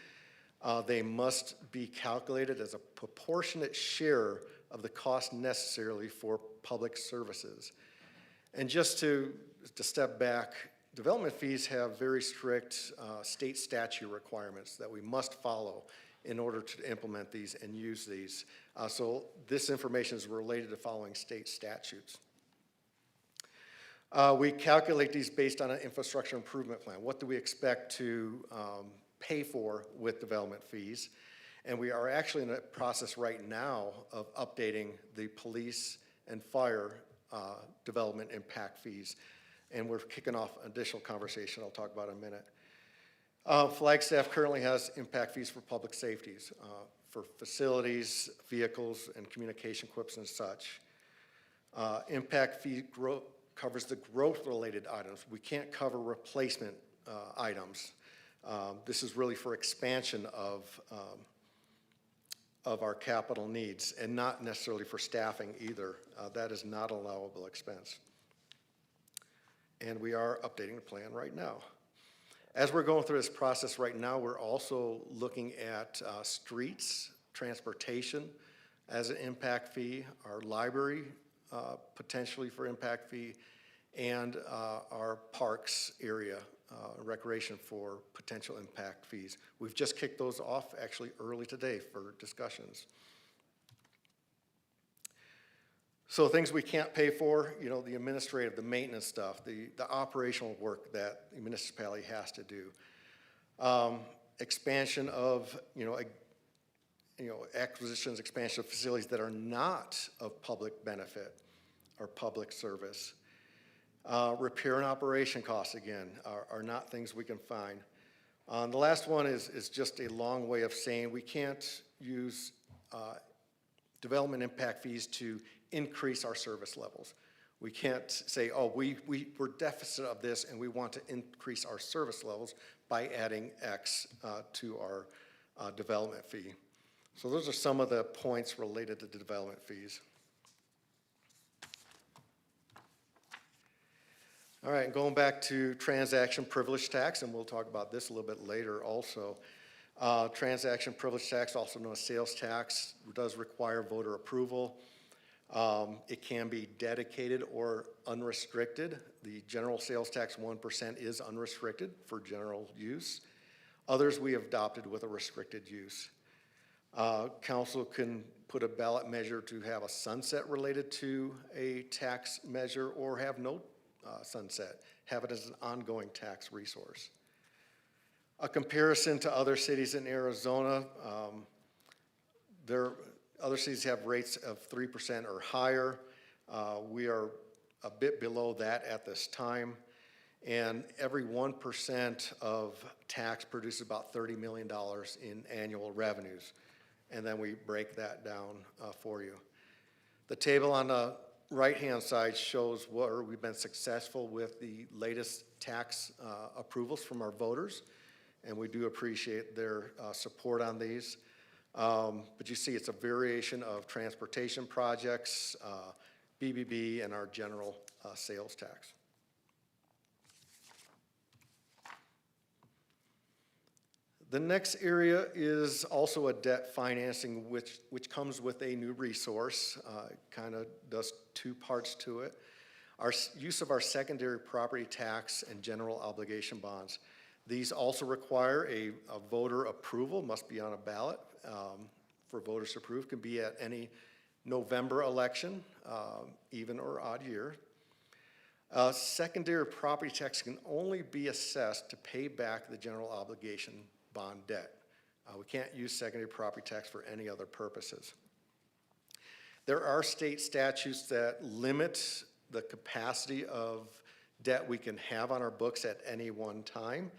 They must be calculated as a proportionate share of the cost necessarily for public services. And just to step back, development fees have very strict state statute requirements that we must follow in order to implement these and use these. So this information is related to following state statutes. We calculate these based on an infrastructure improvement plan. What do we expect to pay for with development fees? And we are actually in a process right now of updating the police and fire development impact fees. And we're kicking off additional conversation I'll talk about in a minute. Flagstaff currently has impact fees for public safeties, for facilities, vehicles, and communication equipment and such. Impact fee covers the growth-related items. We can't cover replacement items. This is really for expansion of our capital needs and not necessarily for staffing either. That is not an allowable expense. And we are updating the plan right now. As we're going through this process right now, we're also looking at streets, transportation as an impact fee, our library potentially for impact fee, and our parks area, recreation for potential impact fees. We've just kicked those off actually early today for discussions. So things we can't pay for, the administrative, the maintenance stuff, the operational work that the municipality has to do. Expansion of, acquisitions, expansion of facilities that are not of public benefit or public service. Repair and operation costs, again, are not things we can find. The last one is just a long way of saying we can't use development impact fees to increase our service levels. We can't say, oh, we're deficit of this and we want to increase our service levels by adding X to our development fee. So those are some of the points related to the development fees. All right, going back to transaction privilege tax, and we'll talk about this a little bit later also. Transaction privilege tax, also known as sales tax, does require voter approval. It can be dedicated or unrestricted. The general sales tax 1% is unrestricted for general use. Others we have adopted with a restricted use. Council can put a ballot measure to have a sunset related to a tax measure or have no sunset, have it as an ongoing tax resource. A comparison to other cities in Arizona, other cities have rates of 3% or higher. We are a bit below that at this time. And every 1% of tax produces about $30 million in annual revenues. And then we break that down for you. The table on the right-hand side shows where we've been successful with the latest tax approvals from our voters. And we do appreciate their support on these. But you see, it's a variation of transportation projects, BBB, and our general sales tax. The next area is also a debt financing, which comes with a new resource. It kind of does two parts to it. Our use of our secondary property tax and general obligation bonds. These also require a voter approval, must be on a ballot for voters to approve, can be at any November election, even or odd year. Secondary property tax can only be assessed to pay back the general obligation bond debt. We can't use secondary property tax for any other purposes. There are state statutes that limit the capacity of debt we can have on our books at any one time.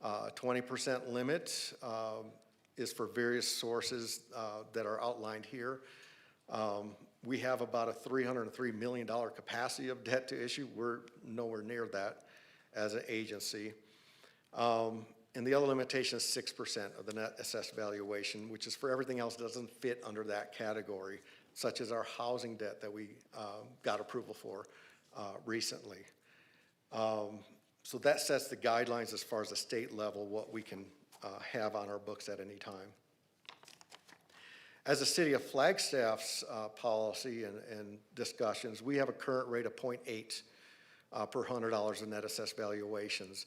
20% limit is for various sources that are outlined here. We have about a $303 million capacity of debt to issue. We're nowhere near that as an agency. And the other limitation is 6% of the net assessed valuation, which is for everything else that doesn't fit under that category, such as our housing debt that we got approval for recently. So that sets the guidelines as far as the state level, what we can have on our books at any time. As a city of Flagstaff's policy and discussions, we have a current rate of 0.8 per $100 in net assessed valuations.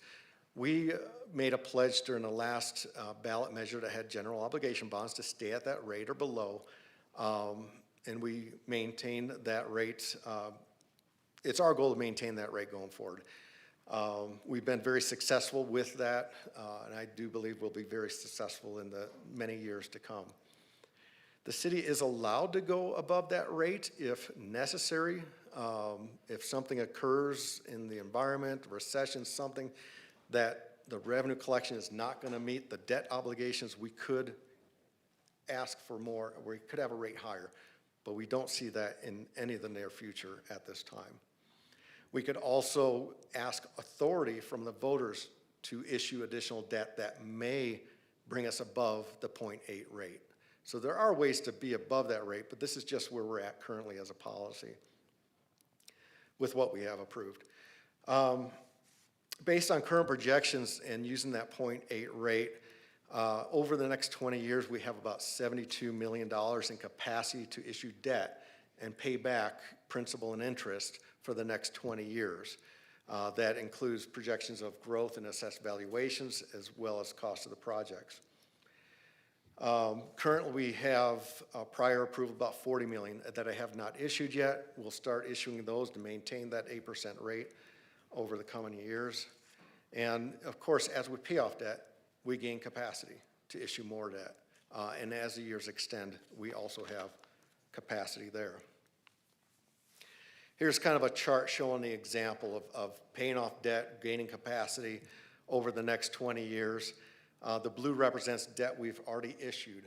We made a pledge during the last ballot measure that had general obligation bonds to stay at that rate or below, and we maintain that rate. It's our goal to maintain that rate going forward. We've been very successful with that, and I do believe we'll be very successful in the many years to come. The city is allowed to go above that rate if necessary. If something occurs in the environment, recession, something that the revenue collection is not going to meet the debt obligations, we could ask for more, we could have a rate higher, but we don't see that in any of the near future at this time. We could also ask authority from the voters to issue additional debt that may bring us above the 0.8 rate. So there are ways to be above that rate, but this is just where we're at currently as a policy with what we have approved. Based on current projections and using that 0.8 rate, over the next 20 years, we have about $72 million in capacity to issue debt and pay back principal and interest for the next 20 years. That includes projections of growth and assessed valuations as well as cost of the projects. Currently, we have prior approval about $40 million that I have not issued yet. We'll start issuing those to maintain that 8% rate over the coming years. And of course, as we pay off debt, we gain capacity to issue more debt. And as the years extend, we also have capacity there. Here's kind of a chart showing the example of paying off debt, gaining capacity over the next 20 years. The blue represents debt we've already issued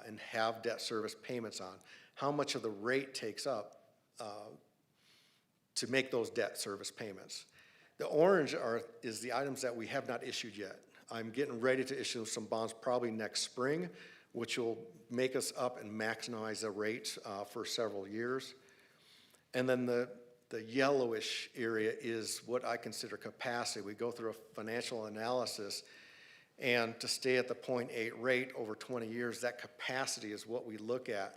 and have debt service payments on. How much of the rate takes up to make those debt service payments. The orange is the items that we have not issued yet. I'm getting ready to issue some bonds probably next spring, which will make us up and maximize the rate for several years. And then the yellowish area is what I consider capacity. We go through a financial analysis, and to stay at the 0.8 rate over 20 years, that capacity is what we look at,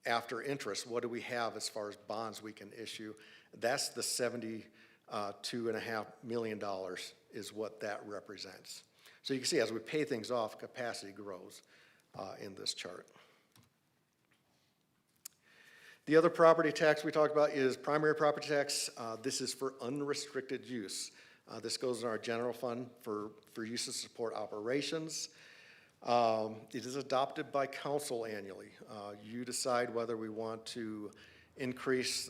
after interest. What do we have as far as bonds we can issue? That's the $72.5 million is what that represents. So you can see as we pay things off, capacity grows in this chart. The other property tax we talked about is primary property tax. This is for unrestricted use. This goes in our general fund for use to support operations. It is adopted by council annually. You decide whether we want to increase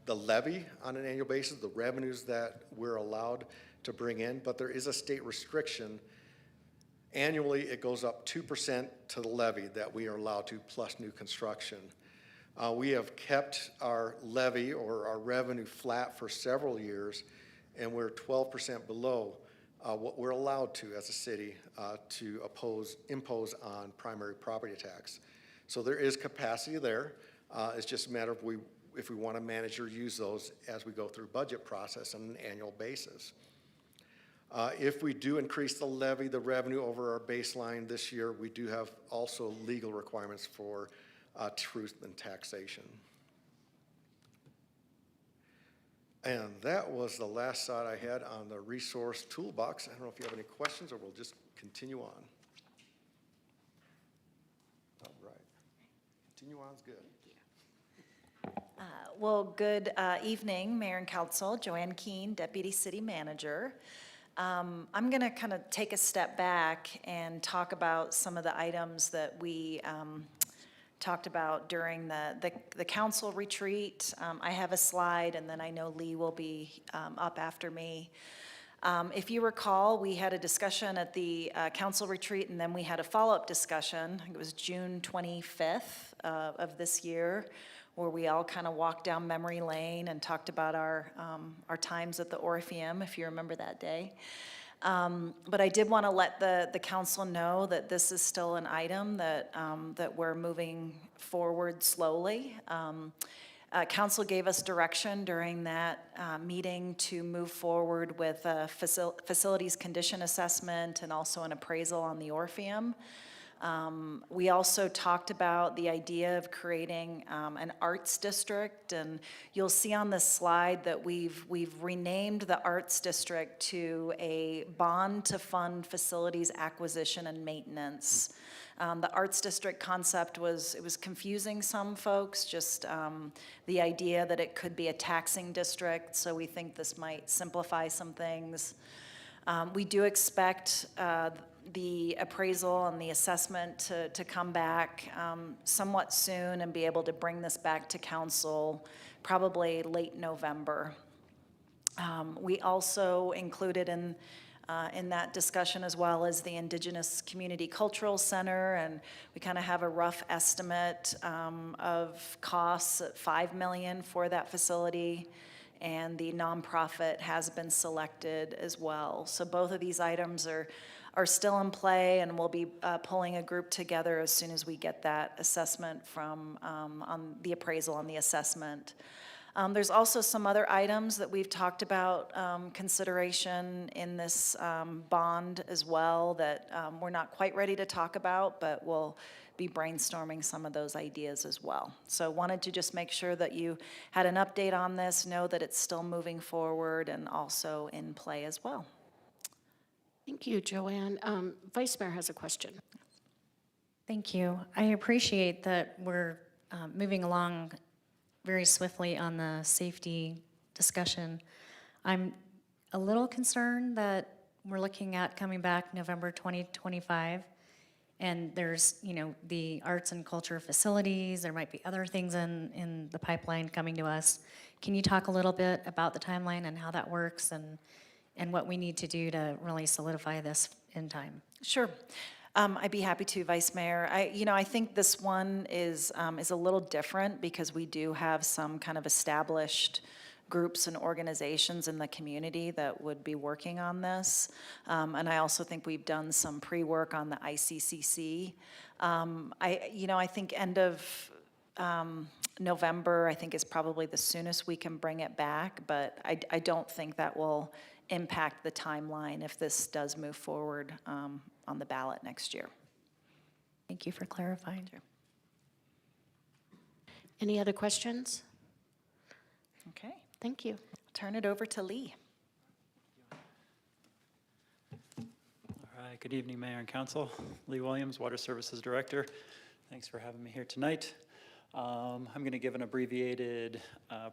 the levy on an annual basis, the revenues that we're allowed to bring in, but there is a state restriction. Annually, it goes up 2% to the levy that we are allowed to, plus new construction. We have kept our levy or our revenue flat for several years, and we're 12% below what we're allowed to as a city to impose on primary property tax. So there is capacity there. It's just a matter of if we want to manage or use those as we go through budget process on an annual basis. If we do increase the levy, the revenue over our baseline this year, we do have also legal requirements for truth and taxation. And that was the last slide I had on the resource toolbox. I don't know if you have any questions or we'll just continue on. All right. Continue on is good. Well, good evening, Mayor and Council. Joanne Keene, Deputy City Manager. I'm going to kind of take a step back and talk about some of the items that we talked about during the council retreat. I have a slide, and then I know Lee will be up after me. If you recall, we had a discussion at the council retreat, and then we had a follow-up discussion. I think it was June 25th of this year, where we all kind of walked down memory lane and talked about our times at the Orpheum, if you remember that day. But I did want to let the council know that this is still an item that we're moving forward slowly. Council gave us direction during that meeting to move forward with a facilities condition assessment and also an appraisal on the Orpheum. We also talked about the idea of creating an arts district, and you'll see on this slide that we've renamed the arts district to a bond to fund facilities acquisition and maintenance. The arts district concept was confusing some folks, just the idea that it could be a taxing district, so we think this might simplify some things. We do expect the appraisal and the assessment to come back somewhat soon and be able to bring this back to council probably late November. We also included in that discussion as well as the Indigenous Community Cultural Center, and we kind of have a rough estimate of costs at $5 million for that facility, and the nonprofit has been selected as well. So both of these items are still in play, and we'll be pulling a group together as soon as we get that assessment from on the appraisal on the assessment. There's also some other items that we've talked about consideration in this bond as well that we're not quite ready to talk about, but we'll be brainstorming some of those ideas as well. So wanted to just make sure that you had an update on this, know that it's still moving forward and also in play as well. Thank you, Joanne. Vice Mayor has a question. Thank you. I appreciate that we're moving along very swiftly on the safety discussion. I'm a little concerned that we're looking at coming back November 2025, and there's, the arts and culture facilities, there might be other things in the pipeline coming to us. Can you talk a little bit about the timeline and how that works and what we need to do to really solidify this in time? Sure. I'd be happy to, Vice Mayor. I think this one is a little different because we do have some kind of established groups and organizations in the community that would be working on this. And I also think we've done some pre-work on the ICCC. I think end of November, I think is probably the soonest we can bring it back, but I don't think that will impact the timeline if this does move forward on the ballot next year. Thank you for clarifying. Sure. Any other questions? Okay. Thank you. I'll turn it over to Lee. All right, good evening, Mayor and Council. Lee Williams, Water Services Director. Thanks for having me here tonight. I'm going to give an abbreviated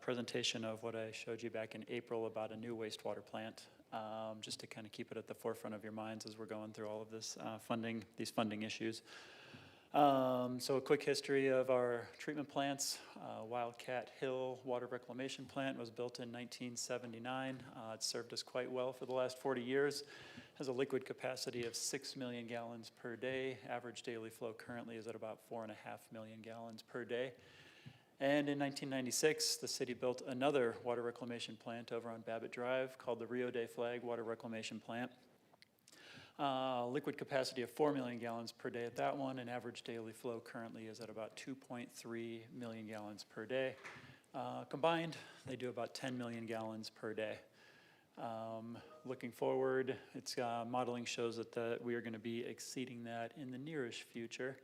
presentation of what I showed you back in April about a new wastewater plant, just to kind of keep it at the forefront of your minds as we're going through all of this these funding issues. So a quick history of our treatment plants. Wildcat Hill Water Reclamation Plant was built in 1979. It's served us quite well for the last 40 years. Has a liquid capacity of 6 million gallons per day. Average daily flow currently is at about 4.5 million gallons per day. And in 1996, the city built another water reclamation plant over on Babbitt Drive called the Rio de Flag Water Reclamation Plant. Liquid capacity of 4 million gallons per day at that one, and average daily flow currently is at about 2.3 million gallons per day. Combined, they do about 10 million gallons per day. Looking forward, it's modeling shows that we are going to be exceeding that in the nearish future.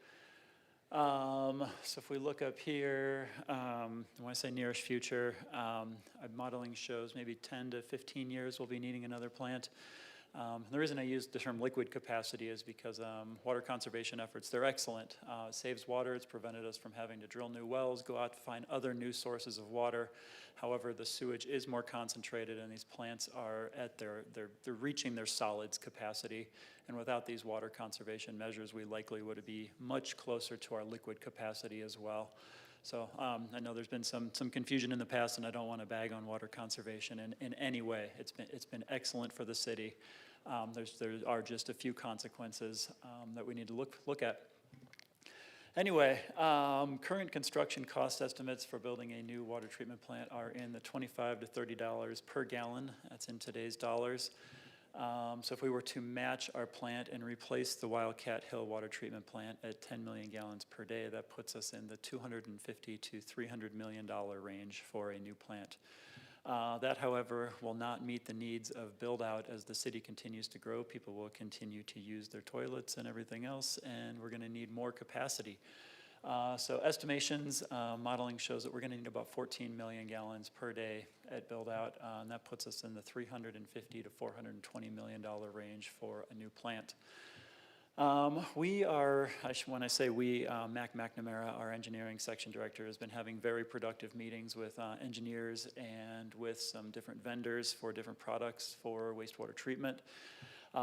So if we look up here, when I say nearish future, modeling shows maybe 10 to 15 years we'll be needing another plant. The reason I use the term liquid capacity is because water conservation efforts, they're excellent. It saves water, it's prevented us from having to drill new wells, go out to find other new sources of water. However, the sewage is more concentrated and these plants are at they're reaching their solids capacity. And without these water conservation measures, we likely would be much closer to our liquid capacity as well. So I know there's been some confusion in the past, and I don't want to bag on water conservation in any way. It's been excellent for the city. There are just a few consequences that we need to look at. Anyway, current construction cost estimates for building a new water treatment plant are in the $25 to $30 per gallon. That's in today's dollars. So if we were to match our plant and replace the Wildcat Hill water treatment plant at 10 million gallons per day, that puts us in the $250 to $300 million range for a new plant. That, however, will not meet the needs of build-out as the city continues to grow. People will continue to use their toilets and everything else, and we're going to need more capacity. So estimations, modeling shows that we're going to need about 14 million gallons per day at build-out, and that puts us in the $350 to $420 million range for a new plant. We are, when I say we, Mac McNamara, our engineering section director, has been having very productive meetings with engineers and with some different vendors for different products for wastewater treatment.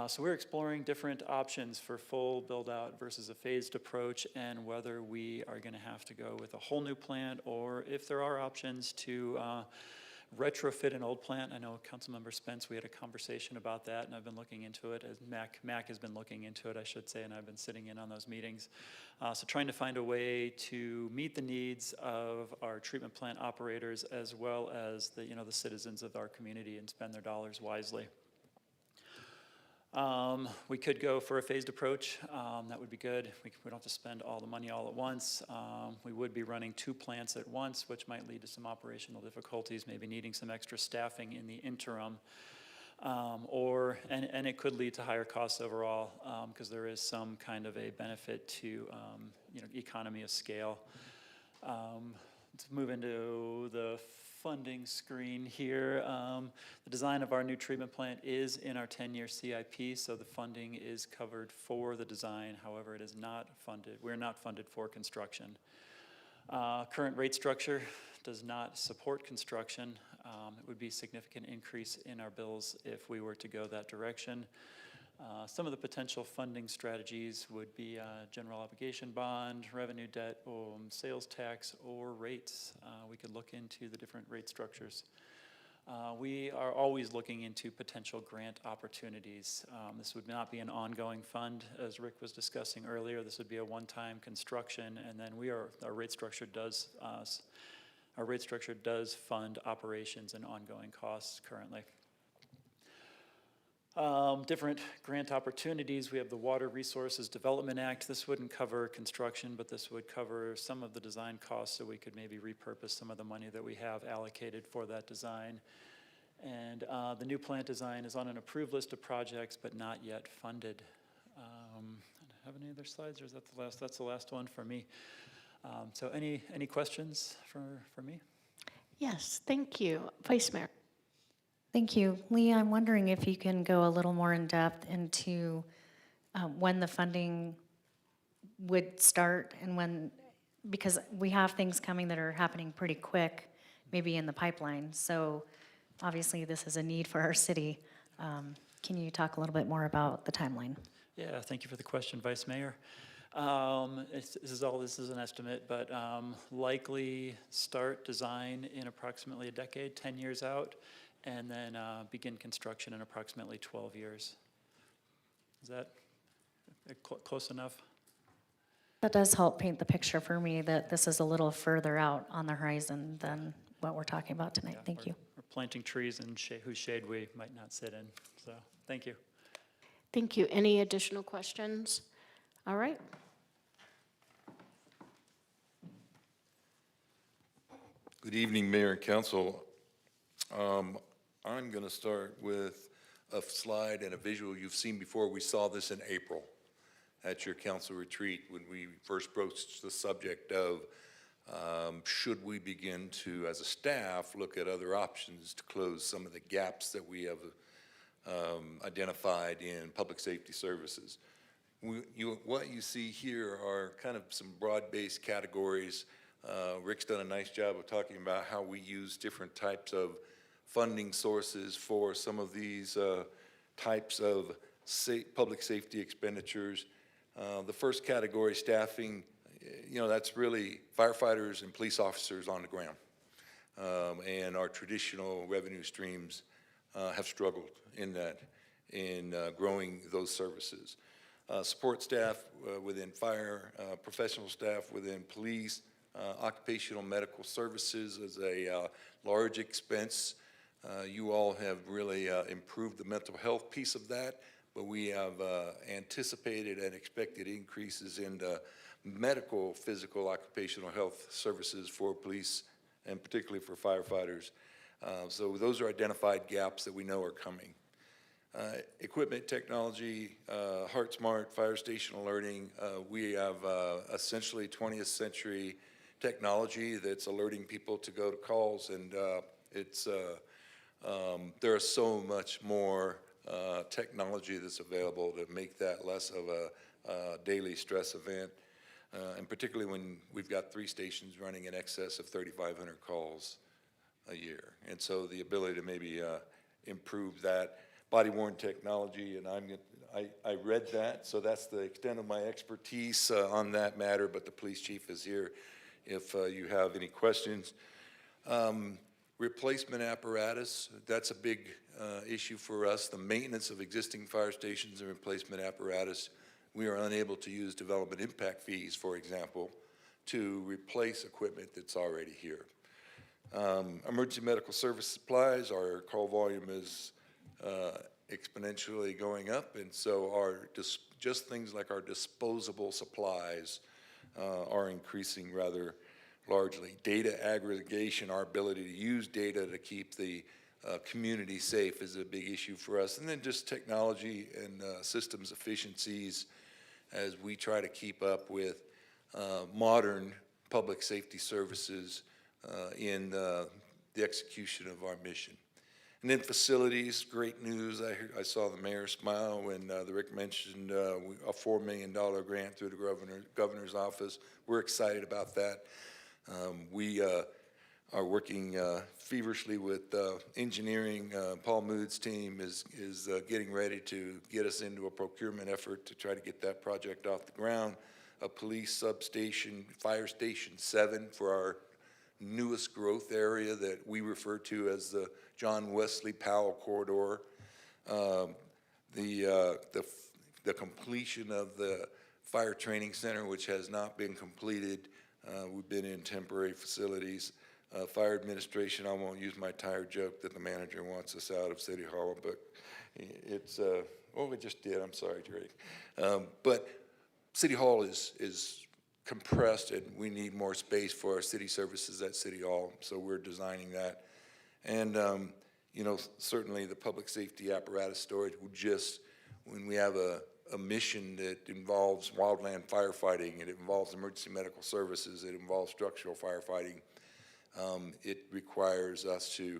So we're exploring different options for full build-out versus a phased approach, and whether we are going to have to go with a whole new plant or if there are options to retrofit an old plant. I know Councilmember Spence, we had a conversation about that, and I've been looking into it, as Mac has been looking into it, I should say, and I've been sitting in on those meetings. So trying to find a way to meet the needs of our treatment plant operators as well as the citizens of our community and spend their dollars wisely. We could go for a phased approach. That would be good. We don't have to spend all the money all at once. We would be running 2 plants at once, which might lead to some operational difficulties, maybe needing some extra staffing in the interim. And it could lead to higher costs overall because there is some kind of a benefit to economy of scale. Let's move into the funding screen here. The design of our new treatment plant is in our 10-year CIP, so the funding is covered for the design. However, it is not funded. We're not funded for construction. Current rate structure does not support construction. It would be a significant increase in our bills if we were to go that direction. Some of the potential funding strategies would be general obligation bond, revenue debt, sales tax, or rates. We could look into the different rate structures. We are always looking into potential grant opportunities. This would not be an ongoing fund, as Rick was discussing earlier. This would be a one-time construction, and then our rate structure does fund operations and ongoing costs currently. Different grant opportunities. We have the Water Resources Development Act. This wouldn't cover construction, but this would cover some of the design costs, so we could maybe repurpose some of the money that we have allocated for that design. And the new plant design is on an approved list of projects, but not yet funded. Have any other slides, or is that the last? That's the last one for me. So any questions for me? Yes, thank you. Vice Mayor. Thank you. Lee, I'm wondering if you can go a little more in depth into when the funding would start and when, because we have things coming that are happening pretty quick, maybe in the pipeline. So obviously this is a need for our city. Can you talk a little bit more about the timeline? Yeah, thank you for the question, Vice Mayor. This is an estimate, but likely start design in approximately a decade, 10 years out, and then begin construction in approximately 12 years. Is that close enough? That does help paint the picture for me that this is a little further out on the horizon than what we're talking about tonight. Thank you. We're planting trees in whose shade we might not sit in, so thank you. Thank you. Any additional questions? All right. Good evening, Mayor and Council. I'm going to start with a slide and a visual you've seen before. We saw this in April at your council retreat when we first broached the subject of should we begin to, as a staff, look at other options to close some of the gaps that we have identified in public safety services. What you see here are kind of some broad-based categories. Rick's done a nice job of talking about how we use different types of funding sources for some of these types of public safety expenditures. The first category, staffing, that's really firefighters and police officers on the ground. And our traditional revenue streams have struggled in growing those services. Support staff within fire, professional staff within police, occupational medical services is a large expense. You all have really improved the mental health piece of that, but we have anticipated and expected increases in the medical, physical, occupational health services for police and particularly for firefighters. So those are identified gaps that we know are coming. Equipment technology, HeartSmart, fire station alerting. We have essentially 20th century technology that's alerting people to go to calls, and there is so much more technology that's available to make that less of a daily stress event, and particularly when we've got 3 stations running in excess of 3,500 calls a year. And so the ability to maybe improve that. Body-worn technology, and I read that, so that's the extent of my expertise on that matter, but the police chief is here if you have any questions. Replacement apparatus, that's a big issue for us. The maintenance of existing fire stations and replacement apparatus. We are unable to use development impact fees, for example, to replace equipment that's already here. Emergency medical service supplies, our call volume is exponentially going up, and so just things like our disposable supplies are increasing rather largely. Data aggregation, our ability to use data to keep the community safe is a big issue for us. And then just technology and systems efficiencies as we try to keep up with modern public safety services in the execution of our mission. And then facilities, great news. I saw the mayor smile when the Rick mentioned a $4 million grant through the governor's office. We're excited about that. We are working feverishly with engineering. Paul Mood's team is getting ready to get us into a procurement effort to try to get that project off the ground. A police substation, Fire Station 7 for our newest growth area that we refer to as the John Wesley Powell corridor. The completion of the fire training center, which has not been completed. We've been in temporary facilities. Fire administration, I won't use my tired joke that the manager wants us out of City Hall, but it's, we just did, I'm sorry, Drake. But City Hall is compressed, and we need more space for our city services at City Hall, so we're designing that. And, certainly the public safety apparatus storage will when we have a mission that involves wildland firefighting, it involves emergency medical services, it involves structural firefighting, it requires us to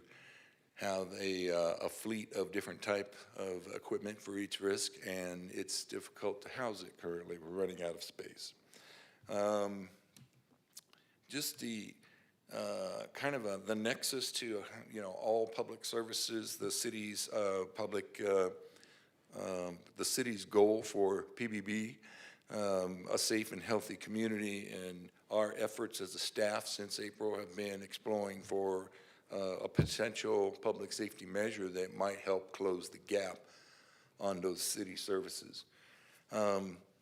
have a fleet of different type of equipment for each risk, and it's difficult to house it currently. We're running out of space. Just the kind of the nexus to all public services, the city's the city's goal for PBB, a safe and healthy community, and our efforts as a staff since April have been exploring for a potential public safety measure that might help close the gap on those city services.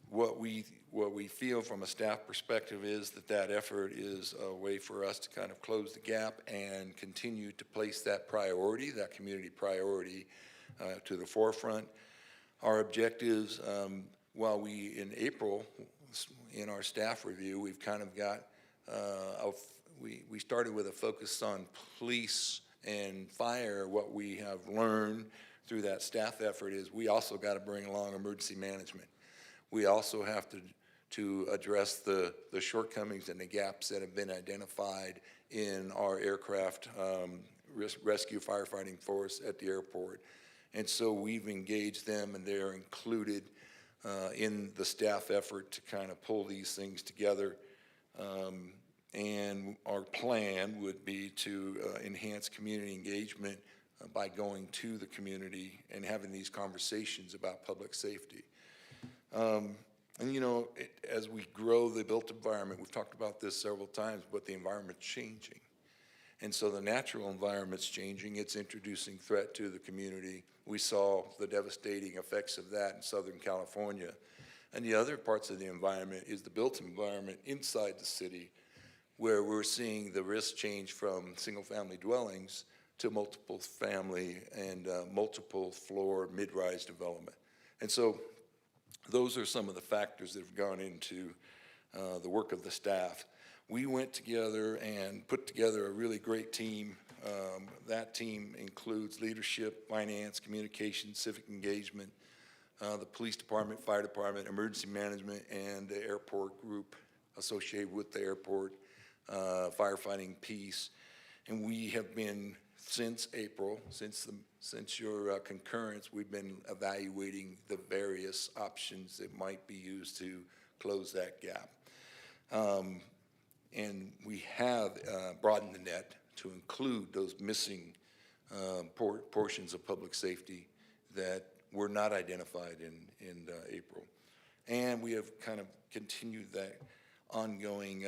What we feel from a staff perspective is that effort is a way for us to kind of close the gap and continue to place that priority, that community priority, to the forefront. Our objectives, while in April, in our staff review, we've kind of got, we started with a focus on police and fire. What we have learned through that staff effort is we also got to bring along emergency management. We also have to address the shortcomings and the gaps that have been identified in our aircraft rescue firefighting force at the airport. And so we've engaged them, and they're included in the staff effort to kind of pull these things together. And our plan would be to enhance community engagement by going to the community and having these conversations about public safety. And you know, as we grow the built environment, we've talked about this several times, but the environment's changing. And so the natural environment's changing. It's introducing threat to the community. We saw the devastating effects of that in Southern California. And the other parts of the environment is the built environment inside the city, where we're seeing the risk change from single-family dwellings to multiple family and multiple floor mid-rise development. And so those are some of the factors that have gone into the work of the staff. We went together and put together a really great team. That team includes leadership, finance, communication, civic engagement, the police department, fire department, emergency management, and the airport group associated with the airport, firefighting piece. And we have been, since April, since your concurrence, we've been evaluating the various options that might be used to close that gap. And we have broadened the net to include those missing portions of public safety that were not identified in April. And we have kind of continued that ongoing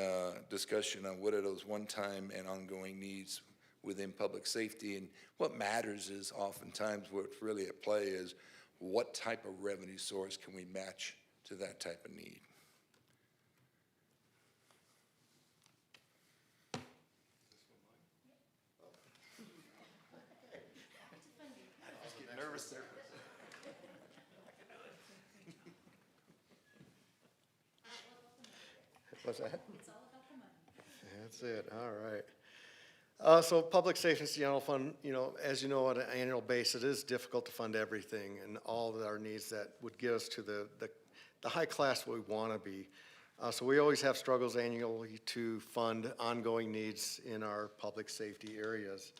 discussion on what are those one-time and ongoing needs within public safety. And what matters is oftentimes what's really at play is what type of revenue source can we match to that type of need. Nervous there. What's that? It's all about the money. That's it. All right. So public safety general fund, you know, as you know, on an annual basis, it is difficult to fund everything and all of our needs that would get us to the high class we want to be. So we always have struggles annually to fund ongoing needs in our public safety areas.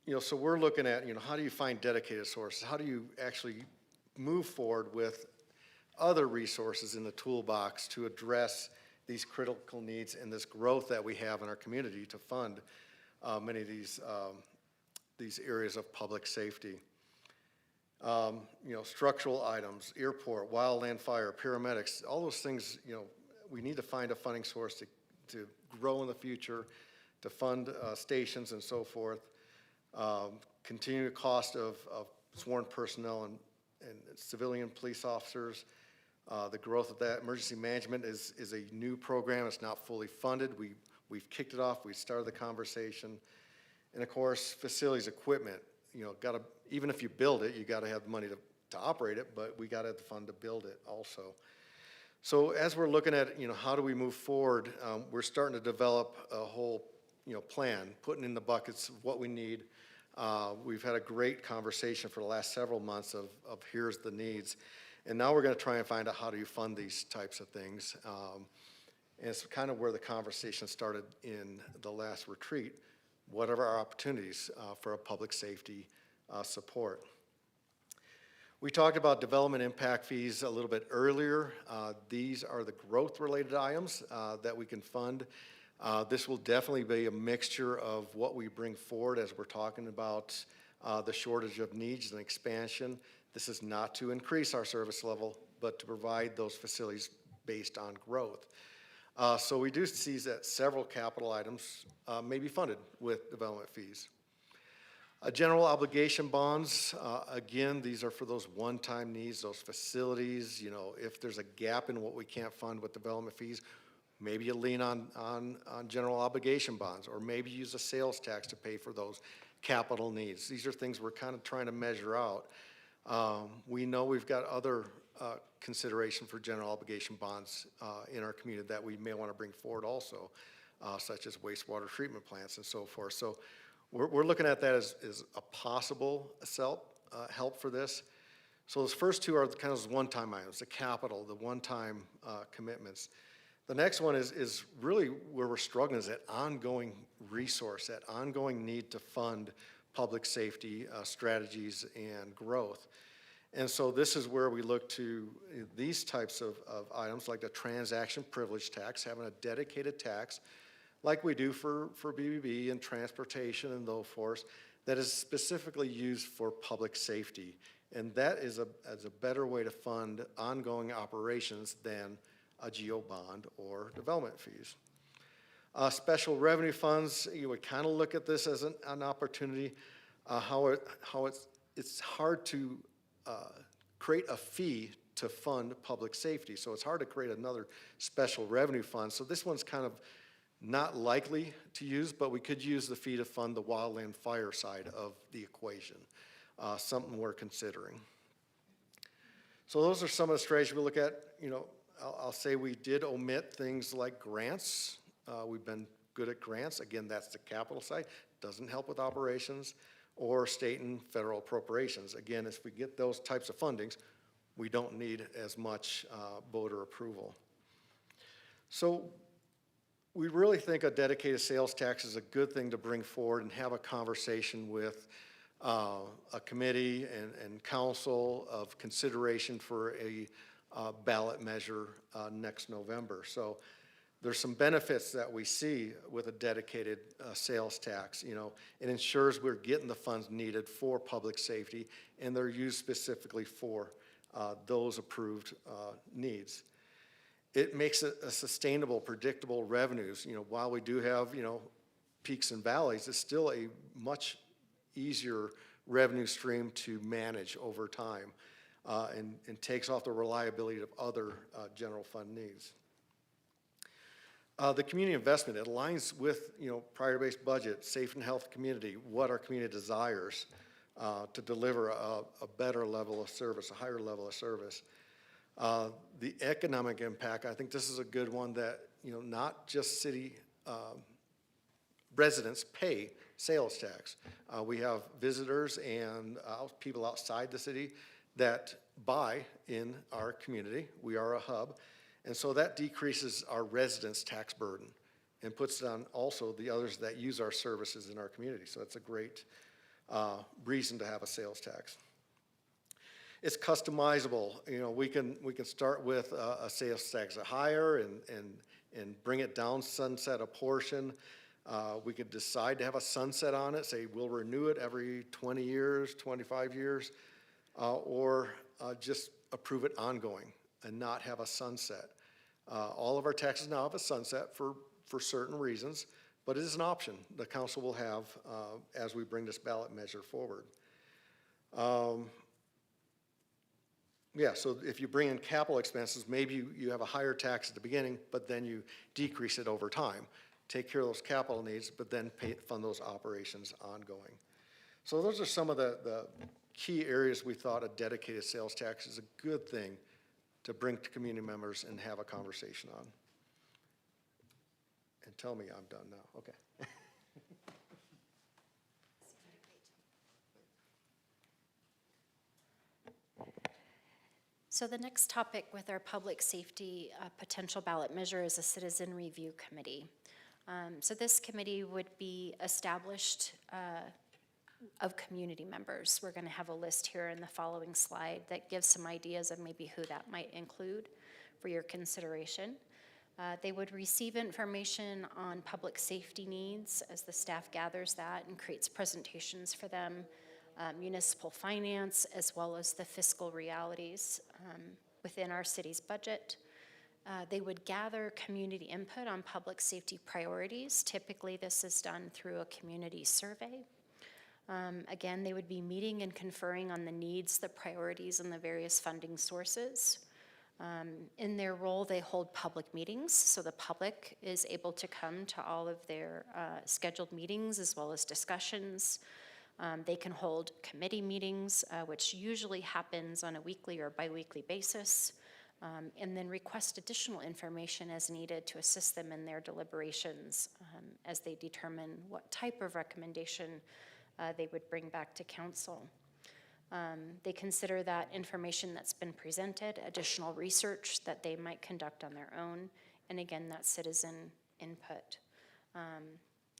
You know, so we're looking at, you know, how do you find dedicated sources? How do you actually move forward with other resources in the toolbox to address these critical needs and this growth that we have in our community to fund many of these areas of public safety? You know, structural items, airport, wildland fire, paramedics, all those things, you know, we need to find a funding source to grow in the future, to fund stations and so forth. Continued cost of sworn personnel and civilian police officers. The growth of that. Emergency management is a new program. It's not fully funded. We've kicked it off. We started the conversation. And of course, facilities, equipment, you know, even if you build it, you gotta have the money to operate it, but we gotta have the fund to build it also. So as we're looking at, you know, how do we move forward, we're starting to develop a whole, you know, plan, putting in the buckets of what we need. We've had a great conversation for the last several months of here's the needs. And now we're going to try and find out how do you fund these types of things. And it's kind of where the conversation started in the last retreat. What are our opportunities for a public safety support? We talked about development impact fees a little bit earlier. These are the growth-related items that we can fund. This will definitely be a mixture of what we bring forward as we're talking about the shortage of needs and expansion. This is not to increase our service level, but to provide those facilities based on growth. So we do see that several capital items may be funded with development fees. General obligation bonds, again, these are for those one-time needs, those facilities. You know, if there's a gap in what we can't fund with development fees, maybe you lean on general obligation bonds, or maybe use a sales tax to pay for those capital needs. These are things we're kind of trying to measure out. We know we've got other consideration for general obligation bonds in our community that we may want to bring forward also, such as wastewater treatment plants and so forth. So we're looking at that as a possible help for this. So those first two are kind of those one-time items, the capital, the one-time commitments. The next one is really where we're struggling, is that ongoing resource, that ongoing need to fund public safety strategies and growth. And so this is where we look to these types of items, like the transaction privilege tax, having a dedicated tax, like we do for BBB and transportation and so forth, that is specifically used for public safety. And that is a better way to fund ongoing operations than a GO bond or development fees. Special revenue funds, you would kind of look at this as an opportunity. It's hard to create a fee to fund public safety. So it's hard to create another special revenue fund. So this one's kind of not likely to use, but we could use the fee to fund the wildland fire side of the equation, something we're considering. So those are some of the strategies we look at. You know, I'll say we did omit things like grants. We've been good at grants. Again, that's the capital side. Doesn't help with operations, or state and federal appropriations. Again, if we get those types of fundings, we don't need as much voter approval. So we really think a dedicated sales tax is a good thing to bring forward and have a conversation with a committee and council of consideration for a ballot measure next November. So there's some benefits that we see with a dedicated sales tax. You know, it ensures we're getting the funds needed for public safety, and they're used specifically for those approved needs. It makes it a sustainable, predictable revenues. You know, while we do have, you know, peaks and valleys, it's still a much easier revenue stream to manage over time, and takes off the reliability of other general fund needs. The community investment, it aligns with, you know, priority-based budget, safe and healthy community, what our community desires to deliver a better level of service, a higher level of service. The economic impact, I think this is a good one that, you know, not just city residents pay sales tax. We have visitors and people outside the city that buy in our community. We are a hub. And so that decreases our residents' tax burden and puts it on also the others that use our services in our community. So that's a great reason to have a sales tax. It's customizable. You know, we can start with a sales tax higher and bring it down, sunset a portion. We could decide to have a sunset on it, say we'll renew it every 20 years, 25 years, or just approve it ongoing and not have a sunset. All of our taxes now have a sunset for certain reasons, but it is an option the council will have as we bring this ballot measure forward. Yeah, so if you bring in capital expenses, maybe you have a higher tax at the beginning, but then you decrease it over time. Take care of those capital needs, but then fund those operations ongoing. So those are some of the key areas we thought a dedicated sales tax is a good thing to bring to community members and have a conversation on. And tell me I'm done now, okay. So the next topic with our public safety potential ballot measure is a citizen review committee. So this committee would be established of community members. We're going to have a list here in the following slide that gives some ideas of maybe who that might include for your consideration. They would receive information on public safety needs as the staff gathers that and creates presentations for them, municipal finance, as well as the fiscal realities within our city's budget. They would gather community input on public safety priorities. Typically, this is done through a community survey. Again, they would be meeting and conferring on the needs, the priorities, and the various funding sources. In their role, they hold public meetings, so the public is able to come to all of their scheduled meetings as well as discussions. They can hold committee meetings, which usually happens on a weekly or biweekly basis, and then request additional information as needed to assist them in their deliberations as they determine what type of recommendation they would bring back to council. They consider that information that's been presented, additional research that they might conduct on their own, and again, that citizen input.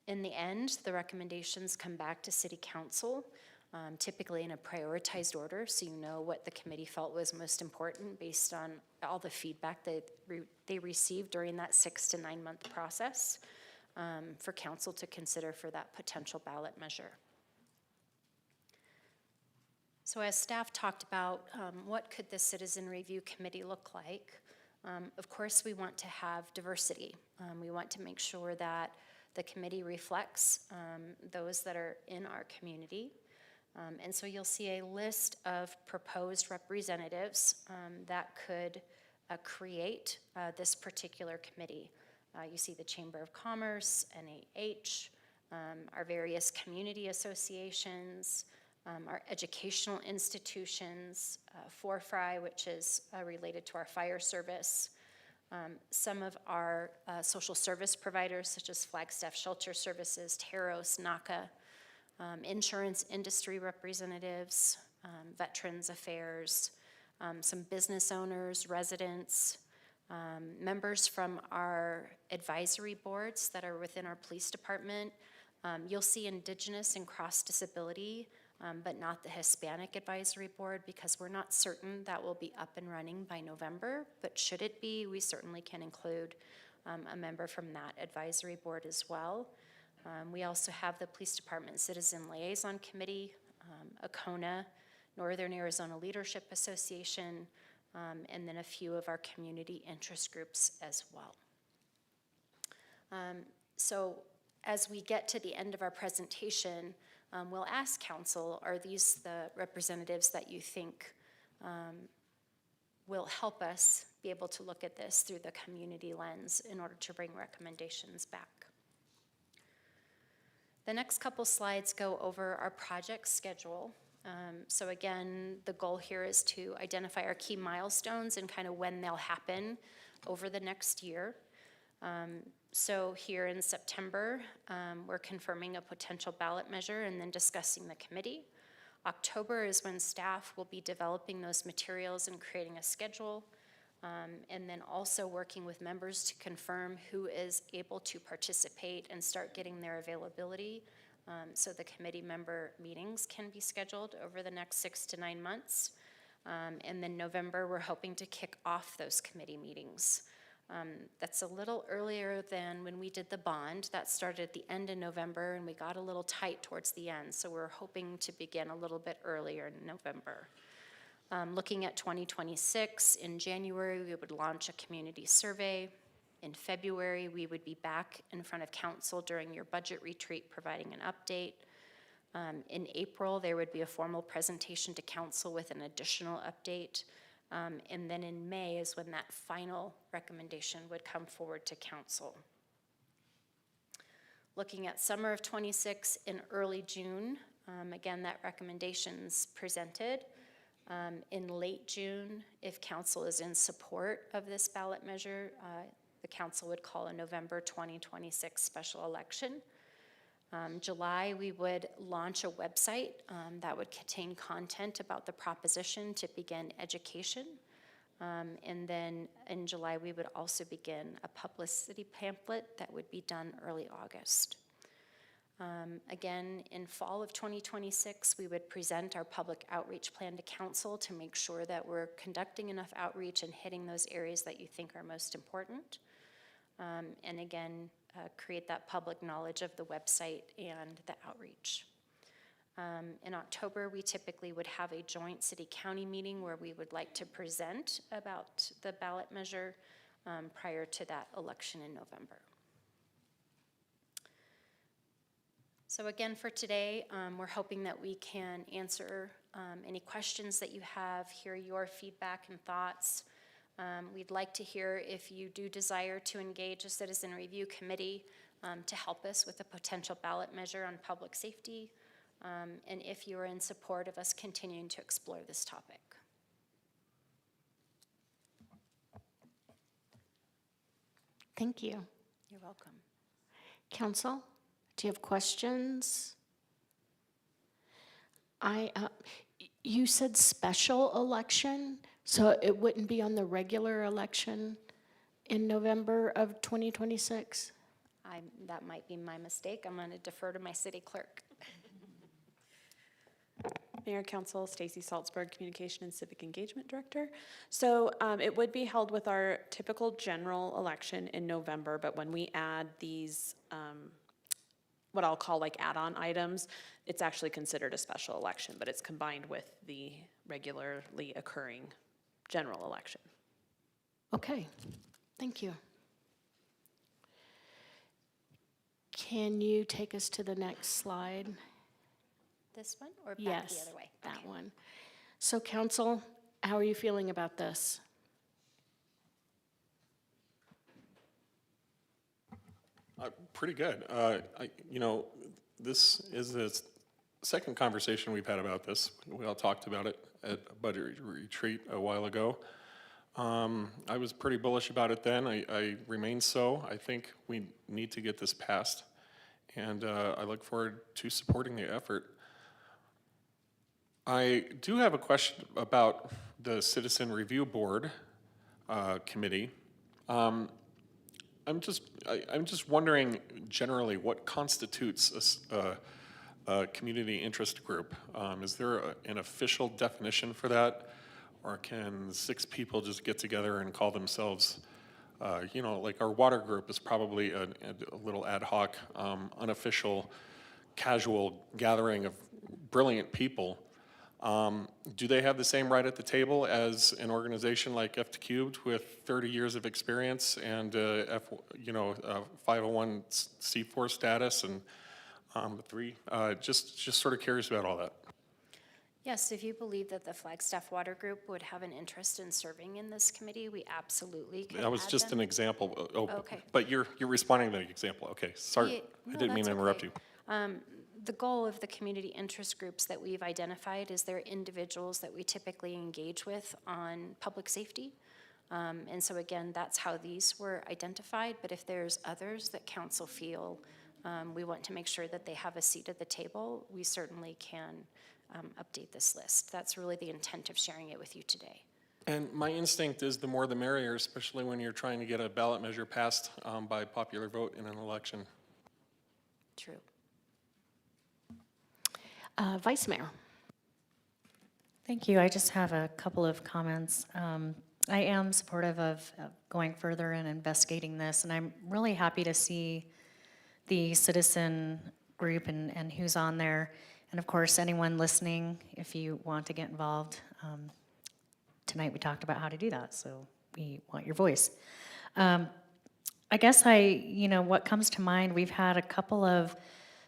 In the end, the recommendations come back to City Council, typically in a prioritized order, so you know what the committee felt was most important based on all the feedback that they received during that 6 to 9 month process for council to consider for that potential ballot measure. So as staff talked about, what could the Citizen Review Committee look like? Of course, we want to have diversity. We want to make sure that the committee reflects those that are in our community. And so you'll see a list of proposed representatives that could create this particular committee. You see the Chamber of Commerce, NAH, our various community associations, our educational institutions, FORFRI, which is related to our fire service, some of our social service providers, such as Flagstaff Shelter Services, Teros, NACA, insurance industry representatives, Veterans Affairs, some business owners, residents, members from our advisory boards that are within our police department. You'll see Indigenous and cross-disability, but not the Hispanic Advisory Board, because we're not certain that will be up and running by November, but should it be, we certainly can include a member from that advisory board as well. We also have the Police Department Citizen Liaison Committee, ACONA, Northern Arizona Leadership Association, and then a few of our community interest groups as well. So as we get to the end of our presentation, we'll ask council, are these the representatives that you think will help us be able to look at this through the community lens in order to bring recommendations back? The next couple slides go over our project schedule. So again, the goal here is to identify our key milestones and kind of when they'll happen over the next year. So here in September, we're confirming a potential ballot measure and then discussing the committee. October is when staff will be developing those materials and creating a schedule, and then also working with members to confirm who is able to participate and start getting their availability, so the committee member meetings can be scheduled over the next 6 to 9 months. And then November, we're hoping to kick off those committee meetings. That's a little earlier than when we did the bond. That started at the end of November, and we got a little tight towards the end, so we're hoping to begin a little bit earlier in November. Looking at 2026, in January, we would launch a community survey. In February, we would be back in front of council during your budget retreat, providing an update. In April, there would be a formal presentation to council with an additional update. And then in May is when that final recommendation would come forward to council. Looking at summer of 26, in early June, again, that recommendation's presented. In late June, if council is in support of this ballot measure, the council would call a November 2026 special election. July, we would launch a website that would contain content about the proposition to begin education. And then in July, we would also begin a publicity pamphlet that would be done early August. Again, in fall of 2026, we would present our public outreach plan to council to make sure that we're conducting enough outreach and hitting those areas that you think are most important. And again, create that public knowledge of the website and the outreach. In October, we typically would have a joint city-county meeting where we would like to present about the ballot measure prior to that election in November. So again, for today, we're hoping that we can answer any questions that you have, hear your feedback and thoughts. We'd like to hear if you do desire to engage a citizen review committee to help us with a potential ballot measure on public safety. and if you are in support of us continuing to explore this topic. Thank you. You're welcome. Council, do you have questions? You said special election, so it wouldn't be on the regular election in November of 2026? That might be my mistake. I'm going to defer to my city clerk. Mayor and Council, Stacy Salzberg, Communication and Civic Engagement Director. So it would be held with our typical general election in November, but when we add these, what I'll call like add-on items, it's actually considered a special election, but it's combined with the regularly occurring general election. Okay, thank you. Can you take us to the next slide? This one or back Yes, the other way? that Okay. one. So council, how are you feeling about this? Pretty good. This is the second conversation we've had about this. We all talked about it at a budget retreat a while ago. I was pretty bullish about it then. I remain so. I think we need to get this passed, and I look forward to supporting the effort. I do have a question about the Citizen Review Board committee. I'm just wondering generally what constitutes a community interest group. Is there an official definition for that, or can 6 people just get together and call themselves? Like our water group is probably a little ad hoc, unofficial, casual gathering of brilliant people. Do they have the same right at the table as an organization like F cubed with 30 years of experience and 501c4 status and 3? Just sort of curious about all that. Yes, if you believe that the Flagstaff Water Group would have an interest in serving in this committee, we absolutely could That was add just them. an example. Okay. But you're responding to the example. Okay, sorry. No, I didn't mean to that's interrupt okay. you. The goal of the community interest groups that we've identified is they're individuals that we typically engage with on public safety. And so again, that's how these were identified, but if there's others that council feel we want to make sure that they have a seat at the table, we certainly can update this list. That's really the intent of sharing it with you today. And my instinct is the more the merrier, especially when you're trying to get a ballot measure passed by popular vote in an election. True. Vice Mayor. Thank you. I just have a couple of comments. I am supportive of going further and investigating this, and I'm really happy to see the citizen group and who's on there. And of course, anyone listening, if you want to get involved, tonight we talked about how to do that, so we want your voice. I guess what comes to mind, we've had a couple of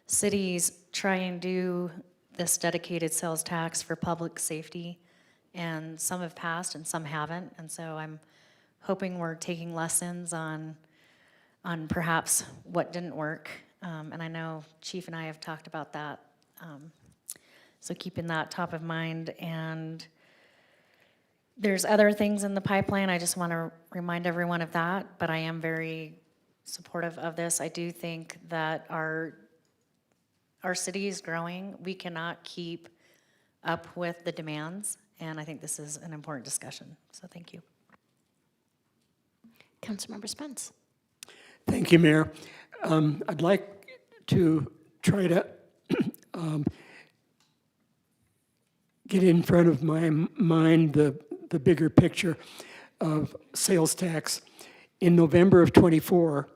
cities try and do this dedicated sales tax for public safety, and some have passed and some haven't, and so I'm hoping we're taking lessons on perhaps what didn't work, and I know Chief and I have talked about that, so keeping that top of mind. And there's other things in the pipeline, I just want to remind everyone of that, but I am very supportive of this. I do think that our city is growing. We cannot keep up with the demands, and I think this is an important discussion. So thank you. Councilmember Spence. Thank you, Mayor. I'd like to try to get in front of my mind the bigger picture of sales tax. In November of '24,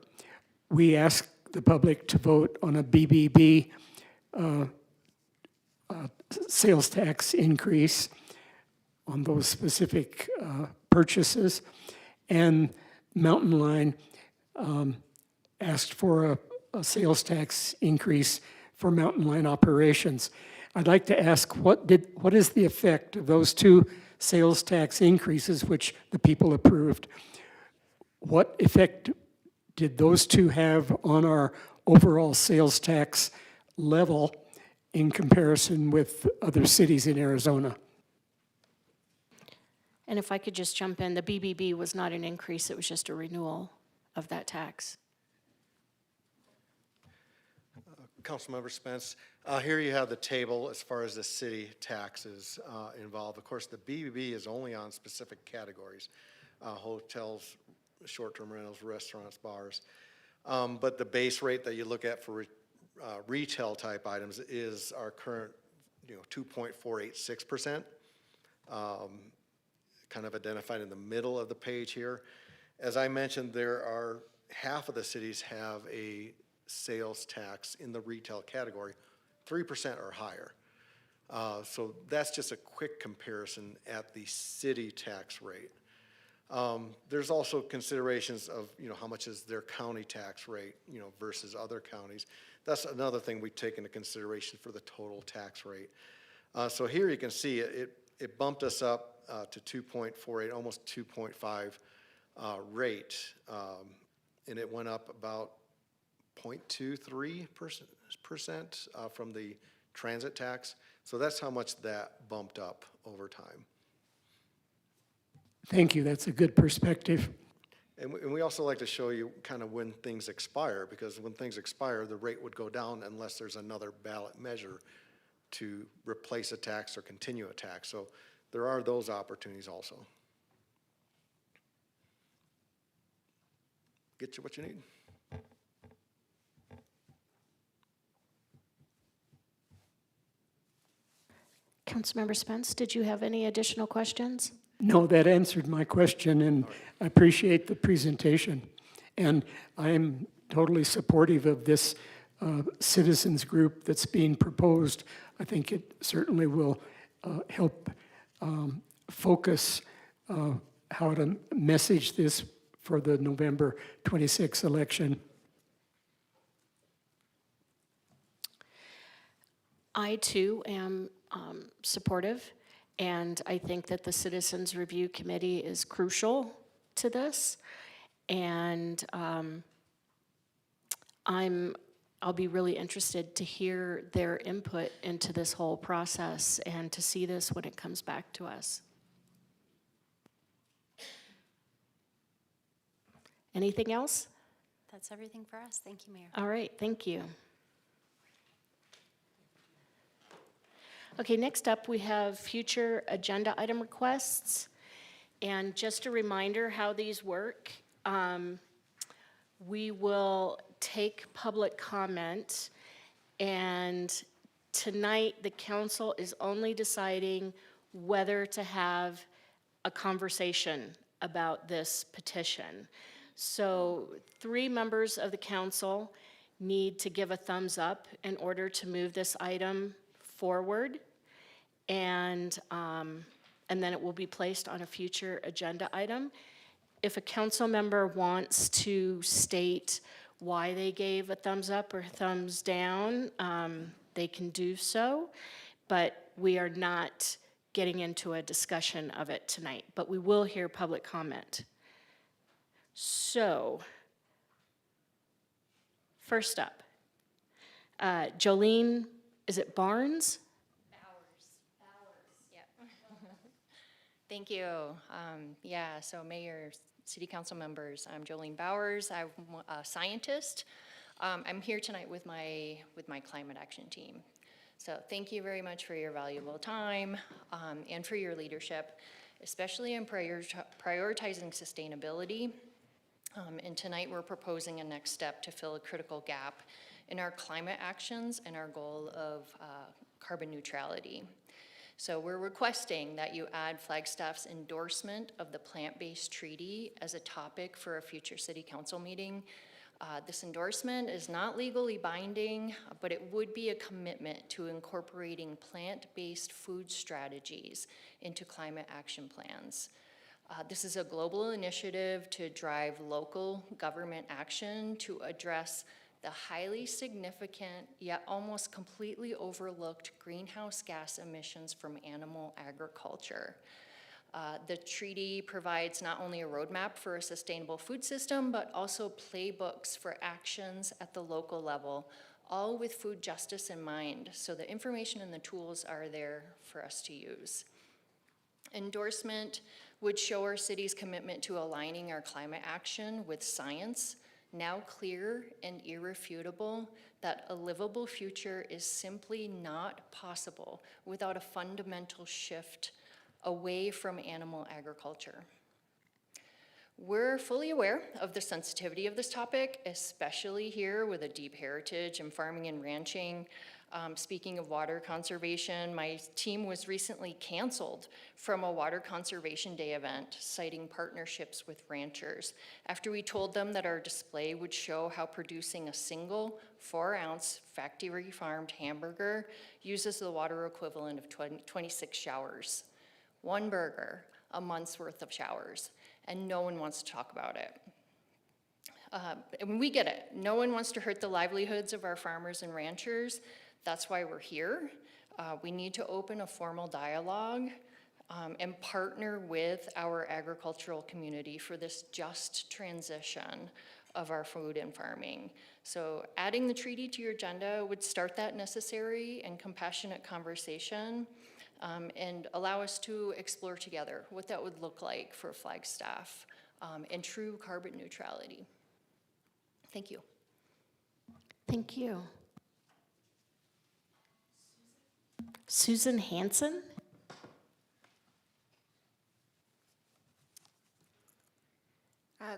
we asked the public to vote on a BBB sales tax increase on those specific purchases, and Mountain Line asked for a sales tax increase for Mountain Line operations. I'd like to ask, what is the effect of those two sales tax increases, which the people approved? What effect did those two have on our overall sales tax level? in comparison with other cities in Arizona. And if I could just jump in, the BBB was not an increase, it was just a renewal of that tax. Councilmember Spence, here you have the table as far as the city taxes involved. Of course, the BBB is only on specific categories, hotels, short-term rentals, restaurants, bars. But the base rate that you look at for retail type items is our current, 2.486%, kind of identified in the middle of the page here. As I mentioned, half of the cities have a sales tax in the retail category, 3% or higher. So that's just a quick comparison at the city tax rate. There's also considerations of, how much is their county tax rate, versus other counties. That's another thing we take into consideration for the total tax rate. So here you can see it bumped us up to 2.48, almost 2.5 rate, and it went up about 0.23% from the transit tax. So that's how much that bumped up over time. Thank you, that's a good perspective. And we also like to show you kind of when things expire, because when things expire, the rate would go down unless there's another ballot measure to replace a tax or continue a tax. So there are those opportunities also. Get you what you need. Councilmember Spence, did you have any additional questions? No, that answered my question, and I appreciate the presentation. And I am totally supportive of this citizens group that's being proposed. I think it certainly will help focus how to message this for the November 26th election. I too am supportive, and I think that the Citizens Review Committee is crucial to this. And I'll be really interested to hear their input into this whole process and to see this when it comes back to us. Anything else? That's everything for us. Thank you, Mayor. All right, thank you. Okay, next up we have future agenda item requests. And just a reminder how these work. We will take public comment, and tonight the council is only deciding whether to have a conversation about this petition. So 3 members of the council need to give a thumbs up in order to move this item forward, and then it will be placed on a future agenda item. If a council member wants to state why they gave a thumbs up or thumbs down, they can do so, but we are not getting into a discussion of it tonight, but we will hear public comment. So, first up, Jolene, is it Barnes? Thank you. So Mayor, City Council members, I'm Jolene Bowers. I'm a scientist. I'm here tonight with my climate action team. So thank you very much for your valuable time and for your leadership, especially in prioritizing sustainability. And tonight we're proposing a next step to fill a critical gap in our climate actions and our goal of carbon neutrality. So we're requesting that you add Flagstaff's endorsement of the plant-based treaty as a topic for a future city council meeting. This endorsement is not legally binding, but it would be a commitment to incorporating plant-based food strategies into climate action plans. This is a global initiative to drive local government action to address the highly significant yet almost completely overlooked greenhouse gas emissions from animal agriculture. The treaty provides not only a roadmap for a sustainable food system, but also playbooks for actions at the local level, all with food justice in mind, so the information and the tools are there for us to use. Endorsement would show our city's commitment to aligning our climate action with science, now clear and irrefutable that a livable future is simply not possible without a fundamental shift away from animal agriculture. We're fully aware of the sensitivity of this topic, especially here with a deep heritage in farming and ranching. Speaking of water conservation, my team was recently canceled from a Water Conservation Day event, citing partnerships with ranchers, after we told them that our display would show how producing a single 4-ounce factory-farmed hamburger uses the water equivalent of 26 showers. One burger, a month's worth of showers, and no one wants to talk about it. And we get it. No one wants to hurt the livelihoods of our farmers and ranchers. That's why we're here. We need to open a formal dialogue and partner with our agricultural community for this just transition of our food and farming. So adding the treaty to your agenda would start that necessary and compassionate conversation and allow us to explore together what that would look like for Flagstaff and true carbon neutrality. Thank you. Thank you. Susan Hansen?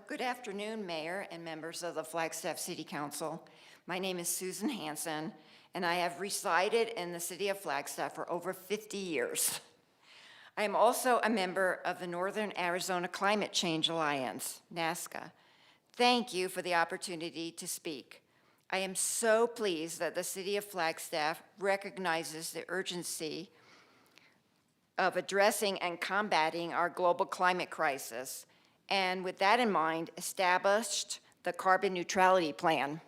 Good afternoon, Mayor and members of the Flagstaff City Council. My name is Susan Hansen, and I have resided in the city of Flagstaff for over 50 years. I am also a member of the Northern Arizona Climate Change Alliance, NASCA. Thank you for the opportunity to speak. I am so pleased that the city of Flagstaff recognizes the urgency of addressing and combating our global climate crisis, and with that in mind, established the Carbon Neutrality Plan.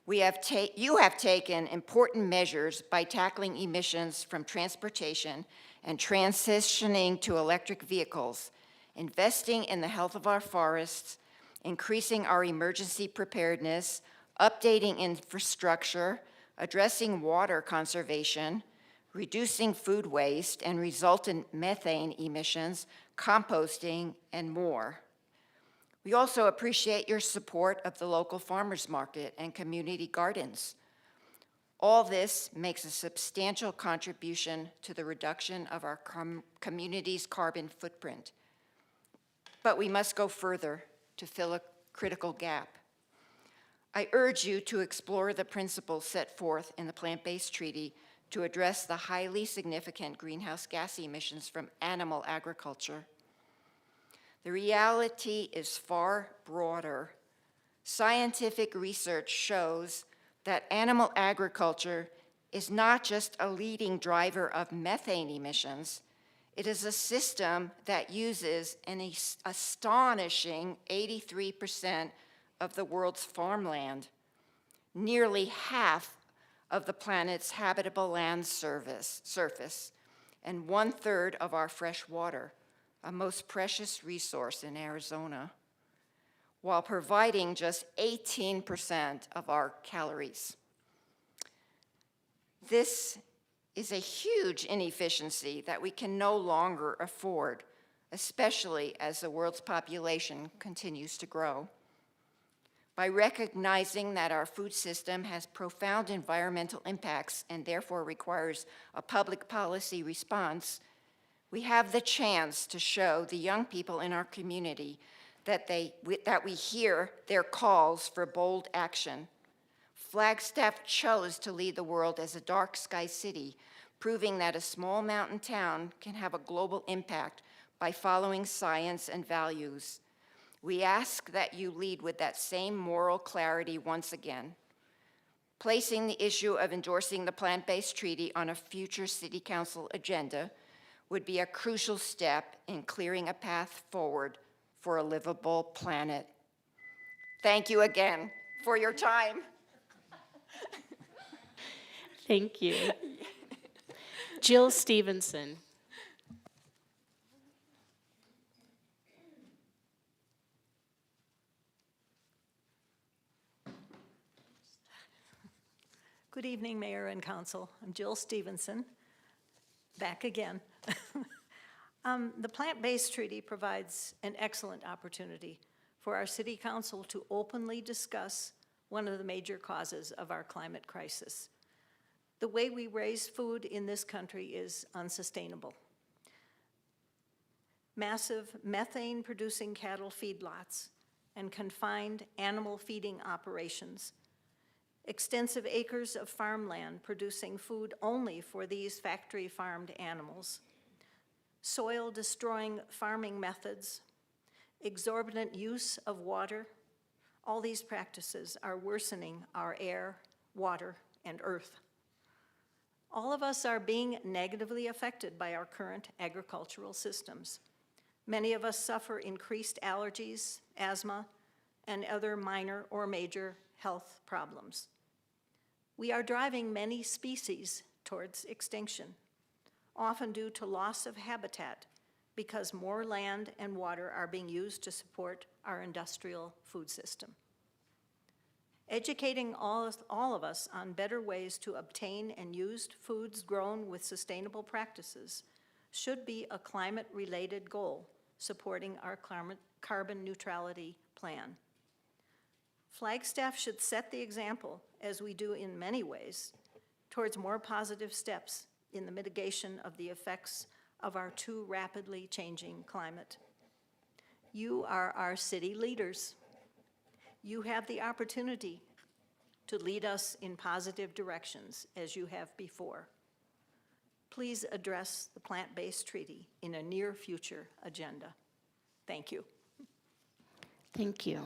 You have taken important measures by tackling emissions from transportation and transitioning to electric vehicles, investing in the health of our forests, increasing our emergency preparedness, updating infrastructure, addressing water conservation, reducing food waste and resultant methane emissions, composting, and more. We also appreciate your support of the local farmers market and community gardens. All this makes a substantial contribution to the reduction of our community's carbon footprint. But we must go further to fill a critical gap. I urge you to explore the principles set forth in the Plant-Based Treaty to address the highly significant greenhouse gas emissions from animal agriculture. The reality is far broader. Scientific research shows that animal agriculture is not just a leading driver of methane emissions, it is a system that uses an astonishing 83% of the world's farmland, nearly half of the planet's habitable land surface, and 1/3 of our fresh water, a most precious resource in Arizona, while providing just 18% of our calories. This is a huge inefficiency that we can no longer afford, especially as the world's population continues to grow. By recognizing that our food system has profound environmental impacts and therefore requires a public policy response, we have the chance to show the young people in our community that we hear their calls for bold action. Flagstaff chose to lead the world as a dark sky city, proving that a small mountain town can have a global impact by following science and values. We ask that you lead with that same moral clarity once again. Placing the issue of endorsing the Plant-Based Treaty on a future City Council agenda would be a crucial step in clearing a path forward for a livable planet. Thank you again for your time. Thank you. Jill Stevenson. Good evening, Mayor and Council. I'm Jill Stevenson, back again. The plant-based treaty provides an excellent opportunity for our City Council to openly discuss one of the major causes of our climate crisis. The way we raise food in this country is unsustainable. Massive methane-producing cattle feedlots and confined animal feeding operations, extensive acres of farmland producing food only for these factory-farmed animals, soil-destroying farming methods, exorbitant use of water, all these practices are worsening our air, water, and earth. All of us are being negatively affected by our current agricultural systems. Many of us suffer increased allergies, asthma, and other minor or major health problems. We are driving many species towards extinction, often due to loss of habitat because more land and water are being used to support our industrial food system. Educating all of us on better ways to obtain and use foods grown with sustainable practices should be a climate-related goal supporting our carbon neutrality plan. Flagstaff should set the example, as we do in many ways, towards more positive steps in the mitigation of the effects of our too rapidly changing climate. You are our city leaders. You have the opportunity to lead us in positive directions as you have before. Please address the plant-based treaty in a near future agenda. Thank you. Thank you.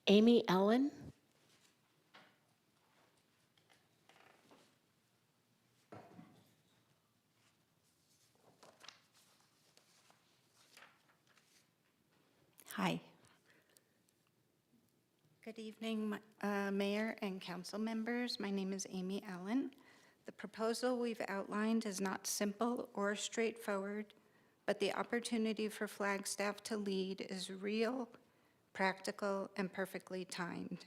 Amy Ellen? Hi. Good evening, Mayor and council members. My name is Amy Allen. The proposal we've outlined is not simple or straightforward, but the opportunity for Flagstaff to lead is real, practical, and perfectly timed.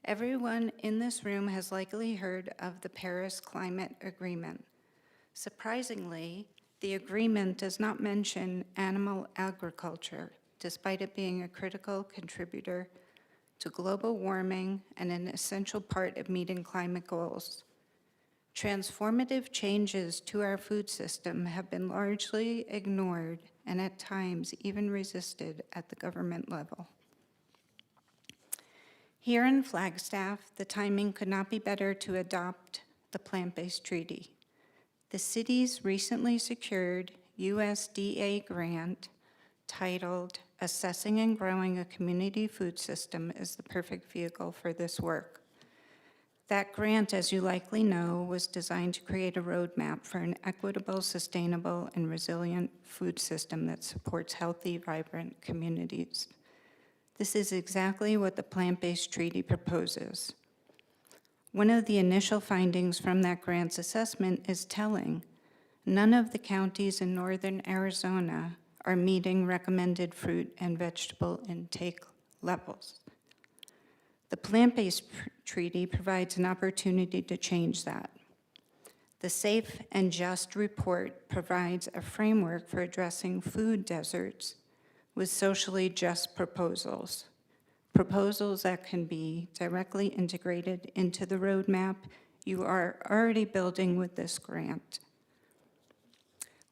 Everyone in this room has likely heard of the Paris Climate Agreement. Surprisingly, the agreement does not mention animal agriculture, despite it being a critical contributor to global warming and an essential part of meeting climate goals. Transformative changes to our food system have been largely ignored and at times even resisted at the government level. Here in Flagstaff, the timing could not be better to adopt the plant-based treaty. The city's recently secured USDA grant titled Assessing and Growing a Community Food System is the perfect vehicle for this work. That grant, as you likely know, was designed to create a roadmap for an equitable, sustainable, and resilient food system that supports healthy, vibrant communities. This is exactly what the plant-based treaty proposes. One of the initial findings from that grant's assessment is telling. None of the counties in northern Arizona are meeting recommended fruit and vegetable intake levels. The plant-based treaty provides an opportunity to change that. The Safe and Just report provides a framework for addressing food deserts with socially just proposals. Proposals that can be directly integrated into the roadmap you are already building with this grant.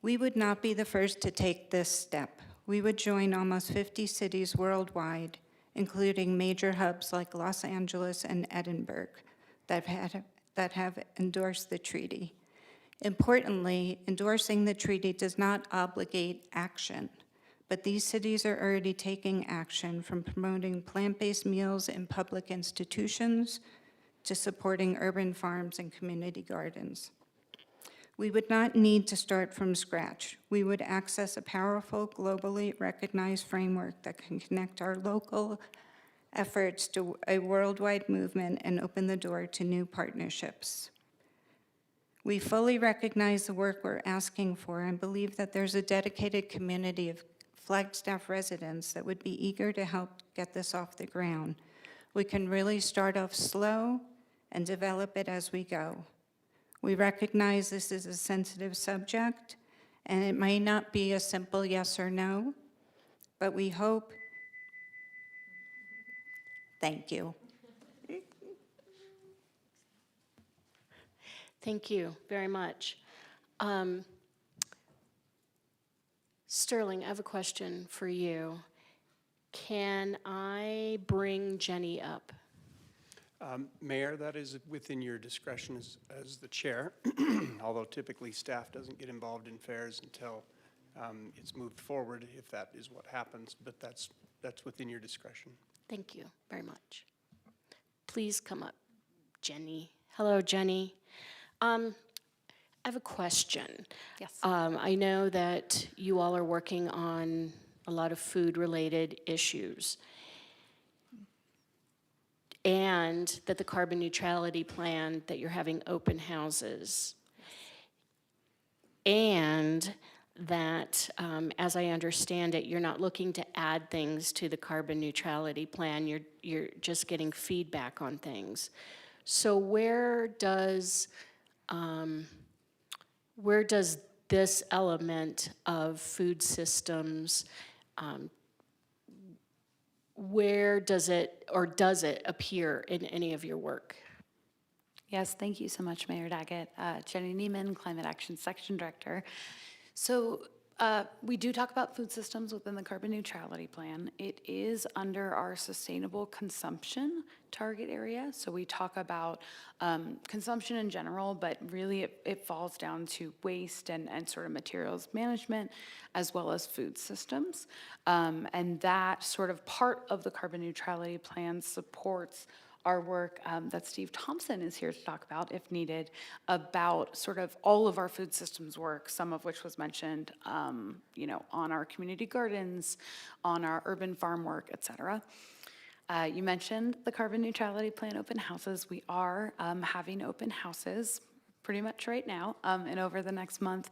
We would not be the first to take this step. We would join almost 50 cities worldwide, including major hubs like Los Angeles and Edinburgh that have endorsed the treaty. Importantly, endorsing the treaty does not obligate action, but these cities are already taking action, from promoting plant-based meals in public institutions to supporting urban farms and community gardens. We would not need to start from scratch. We would access a powerful, globally recognized framework that can connect our local efforts to a worldwide movement and open the door to new partnerships. We fully recognize the work we're asking for and believe that there's a dedicated community of Flagstaff residents that would be eager to help get this off the ground. We can really start off slow and develop it as we go. We recognize this is a sensitive subject, and it may not be a simple yes or no, but we hope. Thank you. Thank you very much. Sterling, I have a question for you. Can I bring Jenny up? Mayor, that is within your discretion as the chair, although typically staff doesn't get involved in fairs until it's moved forward, if that is what happens, but that's within your discretion. Thank you very much. Please come up, Jenny. Hello, Jenny. I have a question. Yes. I know that you all are working on a lot of food-related issues, and that the carbon neutrality plan, that you're having open houses, and that, as I understand it, you're not looking to add things to the carbon neutrality plan. You're just getting feedback on things. So where does this element of food systems, where does it, or does it appear in any of your work? Yes, thank you so much, Mayor Daggett. Jenny Neiman, Climate Action Section Director. So we do talk about food systems within the carbon neutrality plan. It is under our sustainable consumption target area. So we talk about consumption in general, but really it falls down to waste and sort of materials management, as well as food systems. And that sort of part of the carbon neutrality plan supports our work that Steve Thompson is here to talk about, if needed, about sort of all of our food systems work, some of which was mentioned, you know, on our community gardens, on our urban farm work, et cetera. You mentioned the carbon neutrality plan open houses. We are having open houses pretty much right now and over the next month.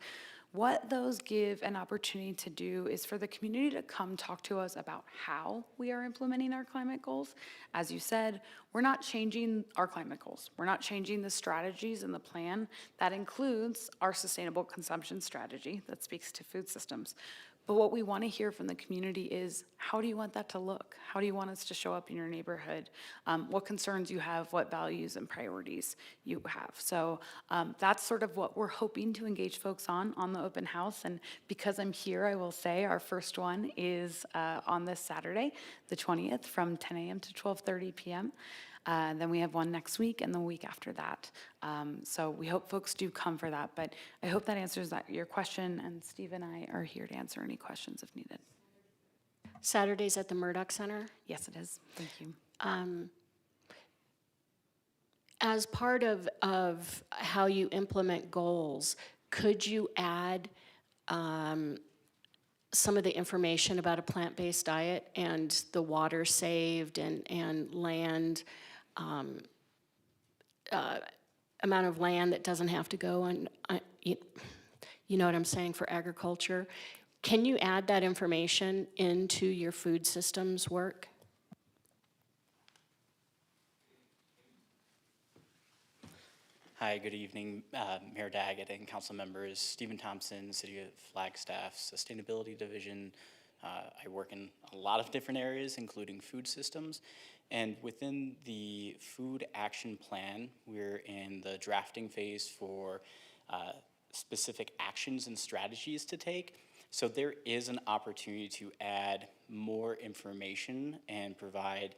What those give an opportunity to do is for the community to come talk to us about how we are implementing our climate goals. As you said, we're not changing our climate goals. We're not changing the strategies in the plan. That includes our sustainable consumption strategy that speaks to food systems. But what we want to hear from the community is, how do you want that to look? How do you want us to show up in your neighborhood? What concerns you have, what values and priorities you have. So that's sort of what we're hoping to engage folks on the open house. And because I'm here, I will say our first one is on this Saturday, the 20th, from 10 a.m. to 12:30 p.m. Then we have one next week and the week after that. So we hope folks do come for that, but I hope that answers your question, and Steve and I are here to answer any questions if needed. Saturdays at the Murdoch Center? Yes, it is. Thank you. As part of how you implement goals, could you add some of the information about a plant-based diet and the water saved and land, amount of land that doesn't have to go on, you know what I'm saying, for agriculture? Can you add that information into your food systems work? Hi, good evening, Mayor Daggett and council members. Stephen Thompson, City of Flagstaff Sustainability Division. I work in a lot of different areas, including food systems. And within the food action plan, we're in the drafting phase for specific actions and strategies to take. So there is an opportunity to add more information and provide,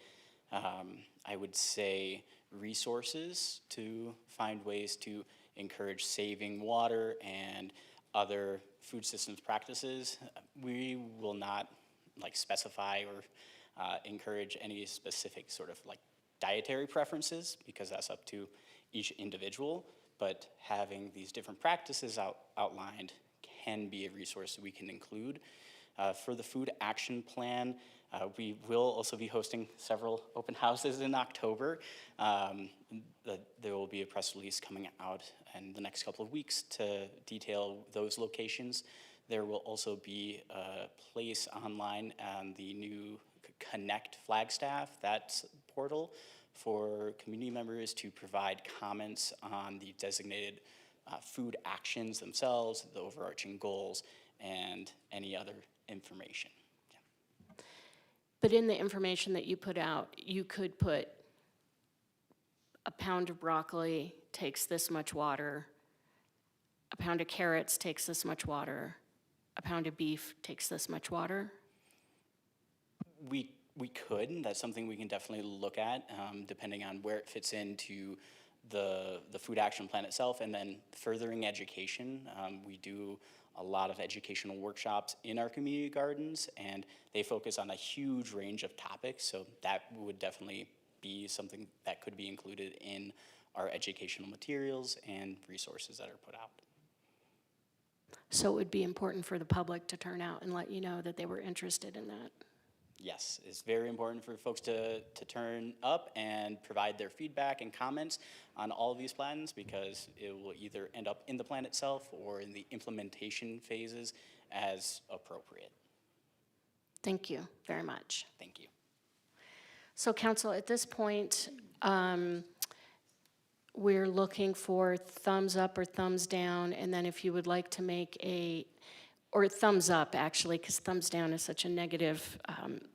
I would say, resources to find ways to encourage saving water and other food systems practices. We will not specify or encourage any specific sort of dietary preferences, because that's up to each individual, but having these different practices outlined can be a resource that we can include. For the food action plan, we will also be hosting several open houses in October. There will be a press release coming out in the next couple of weeks to detail those locations. There will also be a place online on the new Connect Flagstaff, that portal, for community members to provide comments on the designated food actions themselves, the overarching goals, and any other information. But in the information that you put out, you could put a pound of broccoli takes this much water, a pound of carrots takes this much water, a pound of beef takes this much water? We could, and that's something we can definitely look at, depending on where it fits into the food action plan itself, and then furthering education. We do a lot of educational workshops in our community gardens, and they focus on a huge range of topics, so that would definitely be something that could be included in our educational materials and resources that are put out. So it would be important for the public to turn out and let you know that they were interested in that. Yes, it's very important for folks to turn up and provide their feedback and comments on all of these plans, because it will either end up in the plan itself or in the implementation phases as appropriate. Thank you very much. Thank you. So council, at this point, we're looking for thumbs up or thumbs down, and then if you would like to make or thumbs up, actually, because thumbs down is such a negative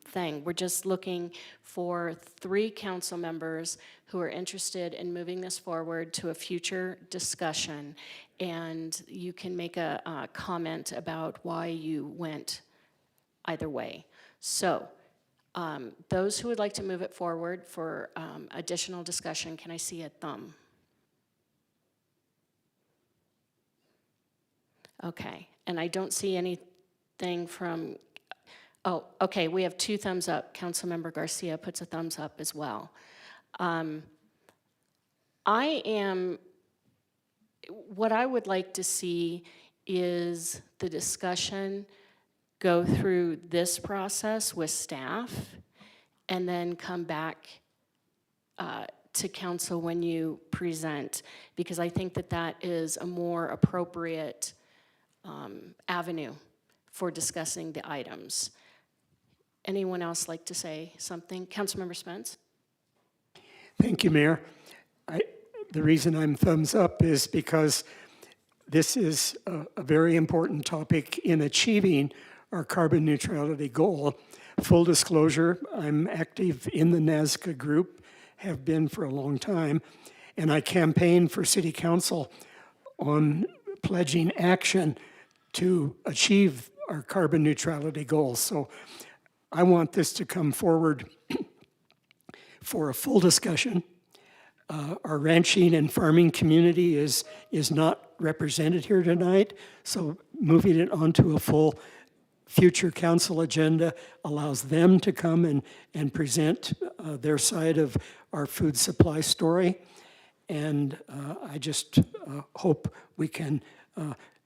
thing. We're just looking for 3 council members who are interested in moving this forward to a future discussion, and you can make a comment about why you went either way. So those who would like to move it forward for additional discussion, can I see a thumb? Okay, and I don't see anything from, oh, okay, we have 2 thumbs up. Councilmember Garcia puts a thumbs up as well. What I would like to see is the discussion go through this process with staff and then come back to council when you present, because I think that that is a more appropriate avenue for discussing the items. Anyone else like to say something? Councilmember Spence? Thank you, Mayor. The reason I'm thumbs up is because this is a very important topic in achieving our carbon neutrality goal. Full disclosure, I'm active in the NASCA group, have been for a long time, and I campaigned for city council on pledging action to achieve our carbon neutrality goals. So I want this to come forward for a full discussion. Our ranching and farming community is not represented here tonight, so moving it onto a full future council agenda allows them to come and present their side of our food supply story. And I just hope we can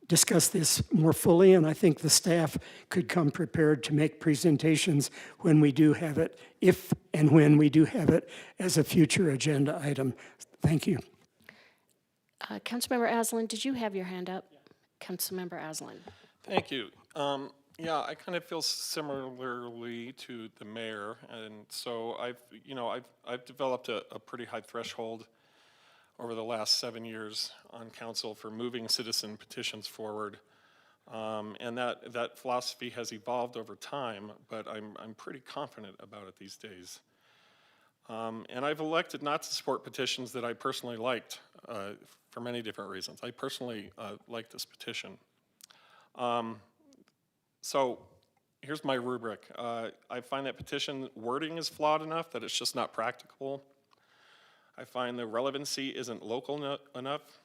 discuss this more fully, and I think the staff could come prepared to make presentations when we do have it, if and when we do have it as a future agenda item. Thank you. Councilmember Aslan, did you have your hand up? Councilmember Aslan. Thank you. Yeah, I kind of feel similarly to the mayor, and so I've developed a pretty high threshold over the last 7 years on council for moving citizen petitions forward, and that philosophy has evolved over time, but I'm pretty confident about it these days. And I've elected not to support petitions that I personally liked for many different reasons. I personally like this petition. So here's my rubric. I find that petition wording is flawed enough that it's just not practicable. I find the relevancy isn't local enough.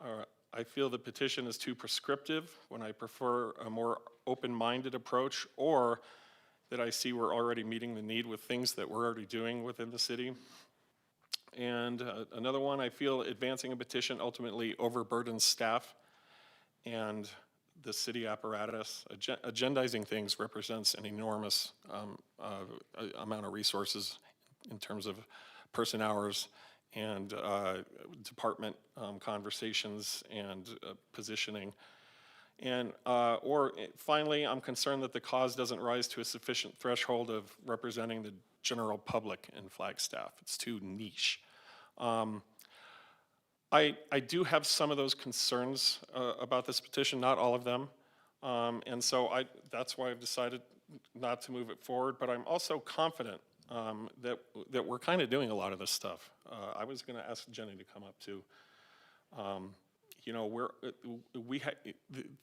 I feel the petition is too prescriptive when I prefer a more open-minded approach, or that I see we're already meeting the need with things that we're already doing within the city. And another one, I feel advancing a petition ultimately overburdens staff and the city apparatus. Agendizing things represents an enormous amount of resources in terms of person hours and department conversations and positioning. And finally, I'm concerned that the cause doesn't rise to a sufficient threshold of representing the general public in Flagstaff. It's too niche. I do have some of those concerns about this petition, not all of them. And so that's why I've decided not to move it forward, but I'm also confident that we're kind of doing a lot of this stuff. I was going to ask Jenny to come up too. You know,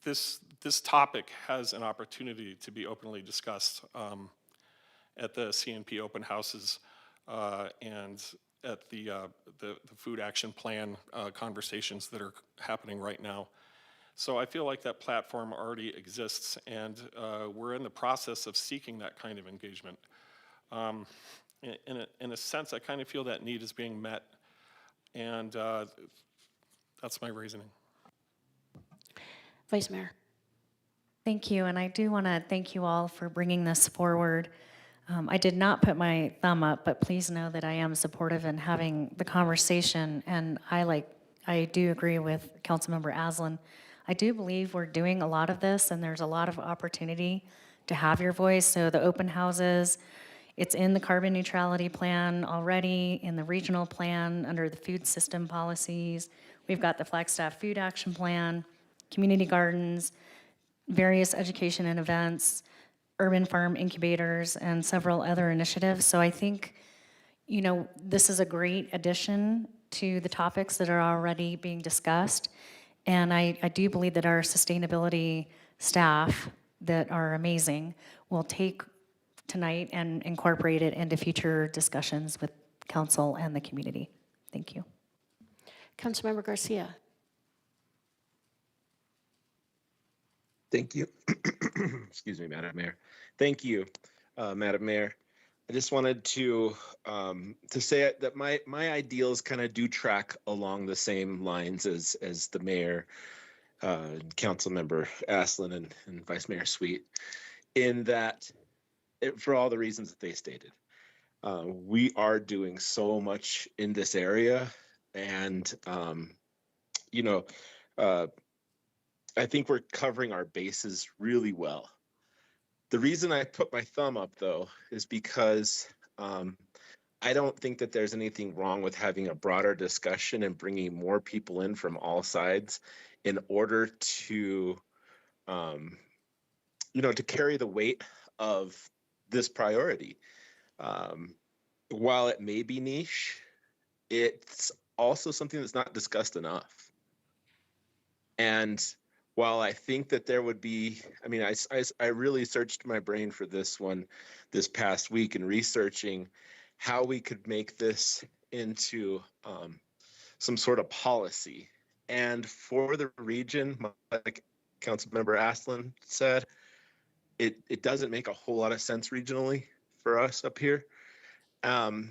this topic has an opportunity to be openly discussed at the CNP open houses and at the food action plan conversations that are happening right now. So I feel like that platform already exists, and we're in the process of seeking that kind of engagement. In a sense, I kind of feel that need is being met, and that's my reasoning. Vice Mayor. Thank you, and I do want to thank you all for bringing this forward. I did not put my thumb up, but please know that I am supportive in having the conversation, and I do agree with Councilmember Aslan. I do believe we're doing a lot of this, and there's a lot of opportunity to have your voice. So the open houses, it's in the carbon neutrality plan already, in the regional plan, under the food system policies. We've got the Flagstaff Food Action Plan, community gardens, various education and events, urban farm incubators, and several other initiatives. So I think, you know, this is a great addition to the topics that are already being discussed. And I do believe that our sustainability staff that are amazing will take tonight and incorporate it into future discussions with council and the community. Thank you. Councilmember Garcia. Thank you. Excuse me, Madam Mayor. Thank you, Madam Mayor. I just wanted to say that my ideals kind of do track along the same lines as the mayor, Councilmember Aslan, and Vice Mayor Sweet, in that for all the reasons that they stated. We are doing so much in this area, and you know, I think we're covering our bases really well. The reason I put my thumb up, though, is because I don't think that there's anything wrong with having a broader discussion and bringing more people in from all sides in order to, you know, to carry the weight of this priority. While it may be niche, it's also something that's not discussed enough. And while I think that there would be, I mean, I really searched my brain for this one this past week in researching how we could make this into some sort of policy. And for the region, like Councilmember Aslan said, it doesn't make a whole lot of sense regionally for us up here. And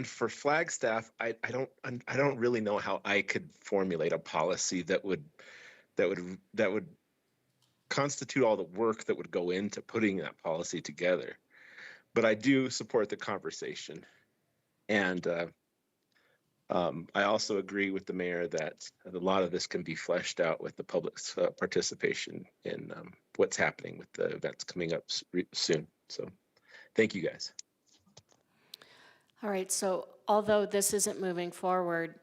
for Flagstaff, I don't really know how I could formulate a policy that would constitute all the work that would go into putting that policy together. But I do support the conversation. And I also agree with the mayor that a lot of this can be fleshed out with the public's participation in what's happening with the events coming up soon. So thank you, guys. All right, so although this isn't moving forward,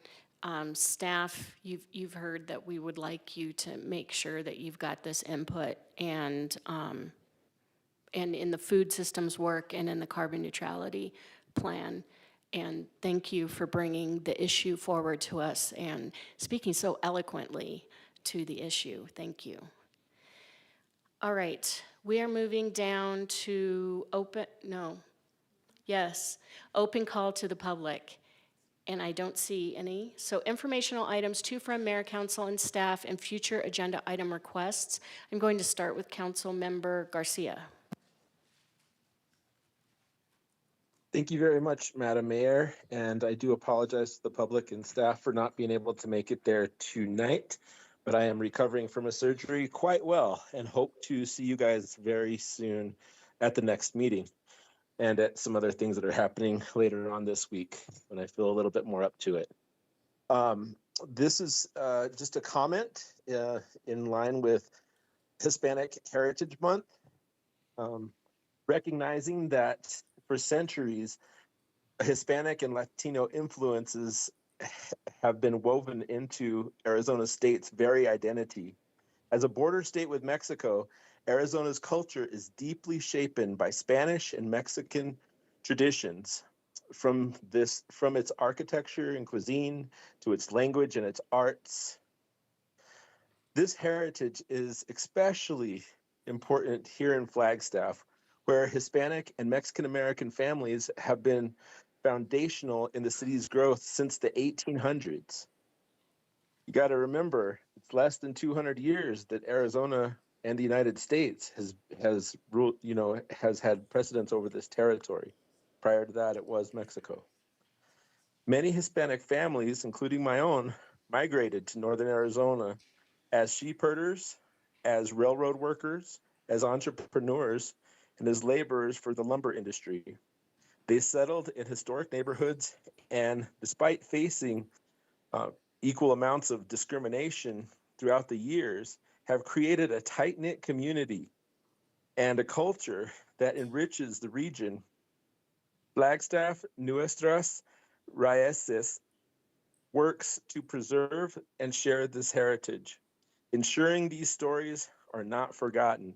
staff, you've heard that we would like you to make sure that you've got this input and in the food systems work and in the carbon neutrality plan. And thank you for bringing the issue forward to us and speaking so eloquently to the issue. Thank you. All right, we are moving down to open call to the public. And I don't see any. So informational items, 2 from Mayor, Council, and staff, and future agenda item requests. I'm going to start with Councilmember Garcia. Thank you very much, Madam Mayor. And I do apologize to the public and staff for not being able to make it there tonight, but I am recovering from a surgery quite well and hope to see you guys very soon at the next meeting and at some other things that are happening later on this week when I feel a little bit more up to it. This is just a comment in line with Hispanic Heritage Month, recognizing that for centuries, Hispanic and Latino influences have been woven into Arizona State's very identity. As a border state with Mexico, Arizona's culture is deeply shaped by Spanish and Mexican traditions, from its architecture and cuisine to its language and its arts. This heritage is especially important here in Flagstaff, where Hispanic and Mexican American families have been foundational in the city's growth since the 1800s. You got to remember, it's less than 200 years that Arizona and the United States has ruled, has had precedence over this territory. Prior to that, it was Mexico. Many Hispanic families, including my own, migrated to northern Arizona as sheep herders, as railroad workers, as entrepreneurs, and as laborers for the lumber industry. They settled in historic neighborhoods, and despite facing equal amounts of discrimination throughout the years, have created a tight-knit community and a culture that enriches the region. Flagstaff Nuestras Raíces works to preserve and share this heritage, ensuring these stories are not forgotten.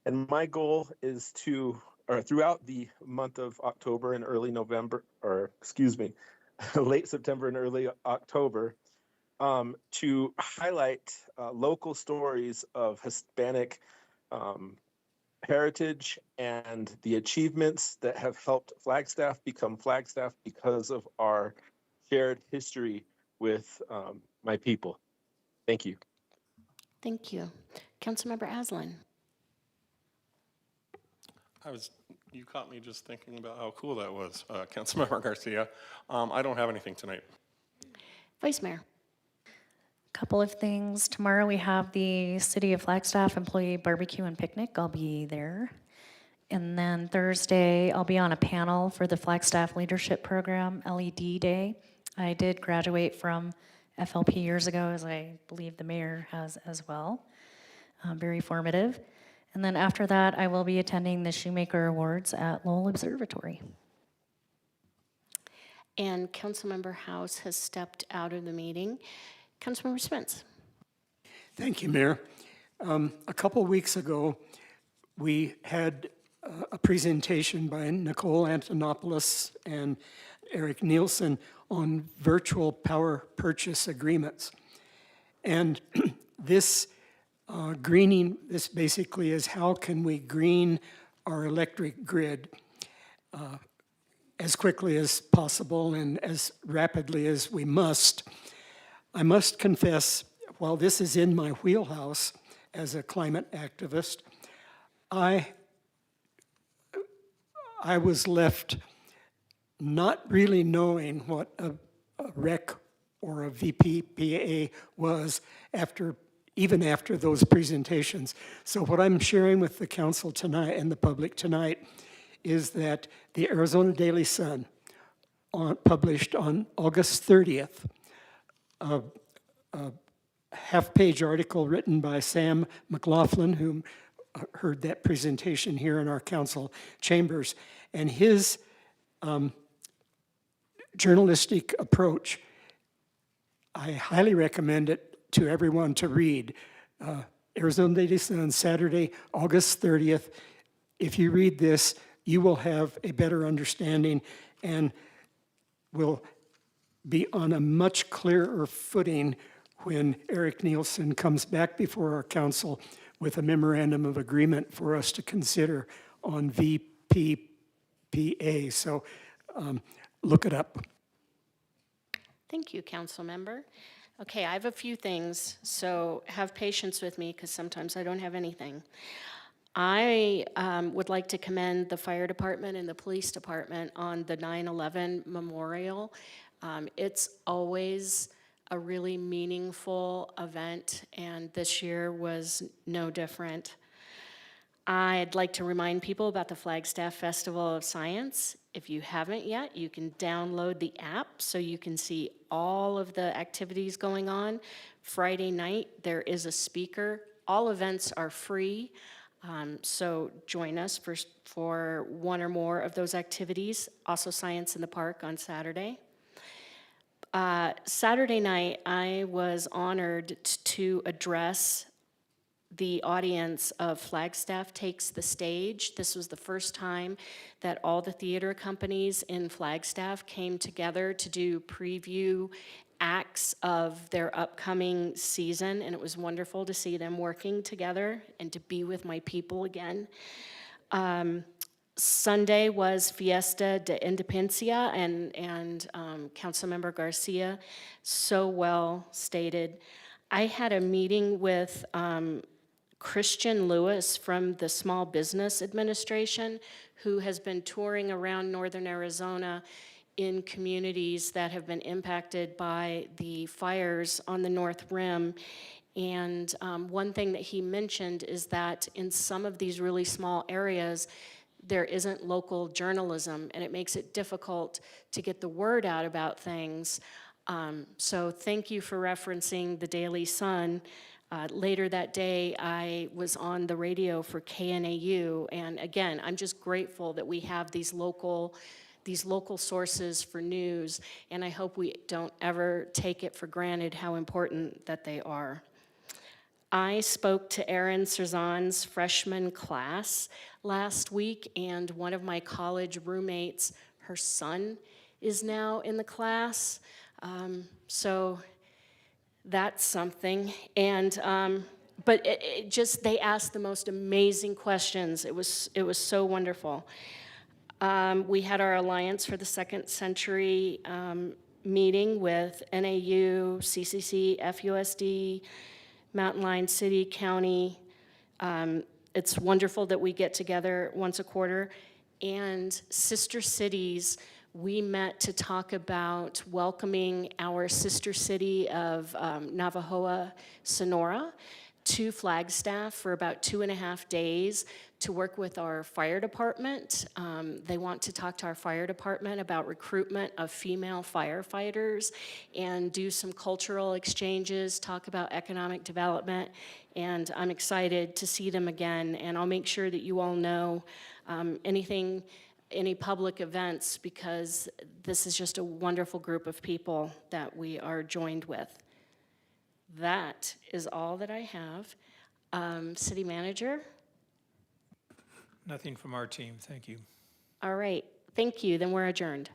And my goal is throughout the month of October and early November, late September and early October, to highlight local stories of Hispanic heritage and the achievements that have helped Flagstaff become Flagstaff because of our shared history with my people. Thank you. Thank you. Councilmember Aslan. You caught me just thinking about how cool that was, Councilmember Garcia. I don't have anything tonight. Vice Mayor. Couple of things. Tomorrow we have the City of Flagstaff Employee Barbecue and Picnic. I'll be there. And then Thursday, I'll be on a panel for the Flagstaff Leadership Program LED Day. I did graduate from FLP years ago, as I believe the mayor has as well. Very formative. And then after that, I will be attending the Shoemaker Awards at Lowell Observatory. And Councilmember House has stepped out of the meeting. Councilmember Spence. Thank you, Mayor. A couple weeks ago, we had a presentation by Nicole Antonopoulos and Eric Nielsen on virtual power purchase agreements. And this greening, this basically is how can we green our electric grid as quickly as possible and as rapidly as we must. I must confess, while this is in my wheelhouse as a climate activist, I was left not really knowing what a REC or a VPPA was even after those presentations. So what I'm sharing with the council tonight and the public tonight is that the Arizona Daily Sun published on August 30th a half-page article written by Sam McLaughlin, who heard that presentation here in our council chambers. And his journalistic approach, I highly recommend it to everyone to read. Arizona Daily Sun, Saturday, August 30th. If you read this, you will have a better understanding and will be on a much clearer footing when Eric Nielsen comes back before our council with a memorandum of agreement for us to consider on VPPA. So look it up. Thank you, Council Member. Okay, I have a few things, so have patience with me because sometimes I don't have anything. I would like to commend the fire department and the police department on the 9/11 memorial. It's always a really meaningful event, and this year was no different. I'd like to remind people about the Flagstaff Festival of Science. If you haven't yet, you can download the app so you can see all of the activities going on. Friday night, there is a speaker. All events are free. So join us for one or more of those activities. Also Science in the Park on Saturday. Saturday night, I was honored to address the audience of Flagstaff Takes the Stage. This was the first time that all the theater companies in Flagstaff came together to do preview acts of their upcoming season, and it was wonderful to see them working together and to be with my people again. Sunday was Fiesta de Independencia, and Councilmember Garcia so well stated. I had a meeting with Christian Lewis from the Small Business Administration, who has been touring around northern Arizona in communities that have been impacted by the fires on the North Rim. And one thing that he mentioned is that in some of these really small areas, there isn't local journalism, and it makes it difficult to get the word out about things. So thank you for referencing the Daily Sun. Later that day, I was on the radio for KNAU, and again, I'm just grateful that we have these local sources for news, and I hope we don't ever take it for granted how important that they are. I spoke to Erin Cerzan's freshman class last week, and one of my college roommates, her son is now in the class, so that's something. And but it just, they asked the most amazing questions. It was so wonderful. We had our Alliance for the Second Century meeting with NAU, CCC, FUSD, Mountain Lion City, County. It's wonderful that we get together once a quarter. And sister cities, we met to talk about welcoming our sister city of Navajoa, Sonora, to Flagstaff for about 2.5 days to work with our fire department. They want to talk to our fire department about recruitment of female firefighters and do some cultural exchanges, talk about economic development, and I'm excited to see them again. And I'll make sure that you all know any public events, because this is just a wonderful group of people that we are joined with. That is all that I have. City Manager? Nothing from our team, thank you. All right, thank you, then we're adjourned.